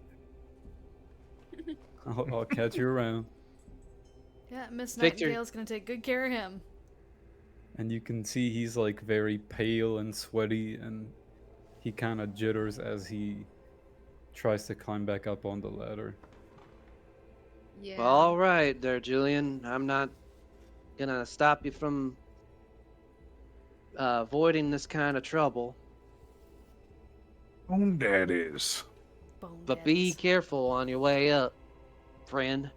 I'll catch you around." Yeah, Miss Victor. Nightingale's gonna take good care of him. And you can see he's like very pale and sweaty, and he kind of jitters as he tries to climb back up on the ladder. Yeah. Well, all right there, Julian. I'm not gonna stop you from avoiding this kind of trouble, Bone daddies. Bone but be daddies. careful on your way up, friend.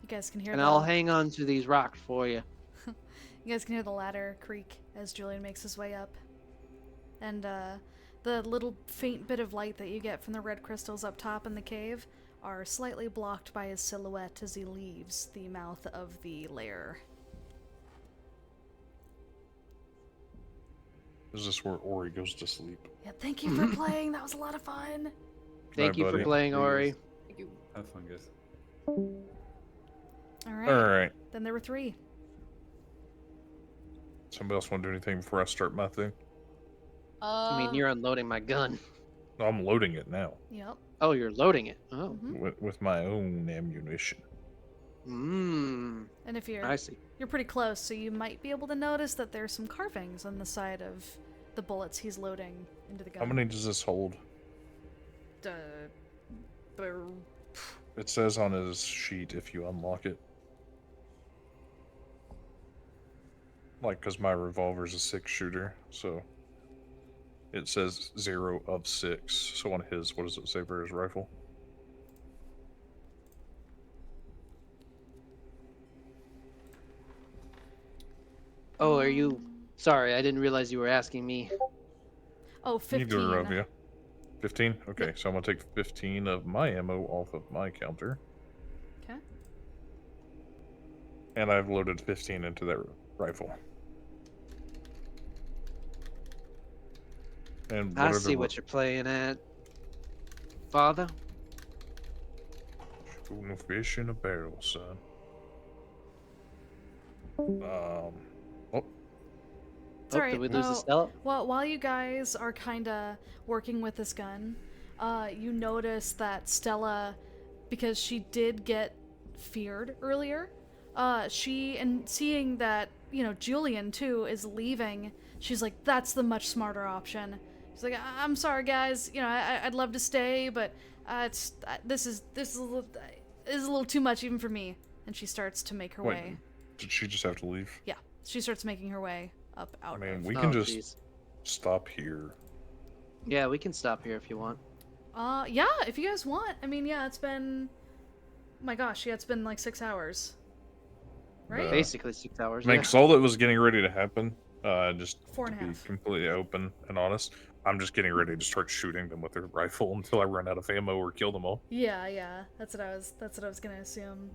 You guys can hear And the I'll hang on to these rocks for you. You guys can hear the ladder creak as Julian makes his way up. And the little faint bit of light that you get from the red crystals up top in the cave are slightly blocked by his silhouette as he leaves the mouth of the lair. Is this where Ori goes to sleep? Yeah, thank you for playing. That was a lot of fun. Thank you for buddy. playing, Ori. Thank you. Have fun, guys. All right. Alright. Then there were 3. Somebody else want to do anything before I start my thing? I mean, you're unloading my gun. No, I'm loading it now. Yep. Oh, you're loading it. Oh. Mhm. With my own ammunition. Mmm. And if I see. you're pretty close, so you might be able to notice that there's some carvings on the side of the bullets he's loading into the gun. How many does this hold? Brr. It says on his sheet if you unlock it. Like, because my revolver's a 6-shooter, so it says 0 of 6. So on his, what does it say for his rifle? Oh, are you... Sorry, I didn't realize you were asking me. Oh, 15. Neither of you. 15? Okay, so I'm going to take 15 of my ammo off of my counter. Okay. And I've loaded 15 into that rifle. And I see what you're playing at, Father. Shooting a fish in a barrel, son. It's alright. Did we lose the Stella? Well, while you guys are kind of working with this gun, you notice that Stella, because she did get feared earlier, and seeing that, Julian too is leaving, she's like, that's the much smarter option. She's like, I'm sorry, guys. I'd love to stay, but this is a little too much even for me. And she starts to make her Wait, way. did she just have to leave? Yeah, she starts making her way up out. I mean, of- we can just jeez. stop here. Yeah, we can stop here if you want. Yeah, if you guys want. I mean, yeah, it's been. My gosh, yeah, it's been like 6 hours. Right? Basically 6 hours. I mean, Yeah. 'cause all that was getting ready to happen, just Four to and a be half. completely open and honest, I'm just getting ready to start shooting them with their rifle until I run out of ammo or kill them all. Yeah, that's what I was gonna assume.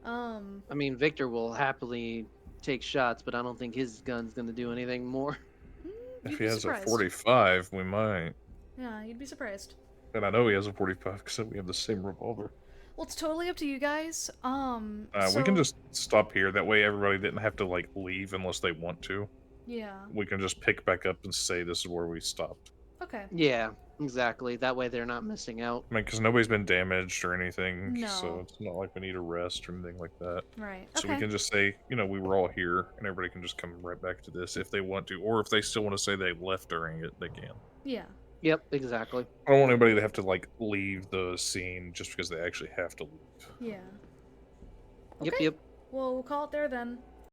I mean, Victor will happily take shots, but I don't think his gun's gonna do anything more. You'd If be he has surprised. a 45, we might. Yeah, you'd be surprised. And I know he has a 45 because we have the same revolver. Well, it's totally up to you guys. We can just stop here. That way everybody didn't have to, like, leave unless they want to. Yeah. We can just pick back up and say this is where we stopped. Okay. Yeah, Exactly. That way they're not missing out. I mean, because nobody's been damaged or anything, No. so it's not like we need a rest or anything like that. Right. So Okay. we can just say, we were all here, and everybody can just come right back to this if they want to, or if they still want to say they left during it, they can. Yeah. Yep, exactly. I don't want anybody to have to leave the scene just because they actually have to leave. Yeah. Yep, Okay. yep. Well, we'll call it there then.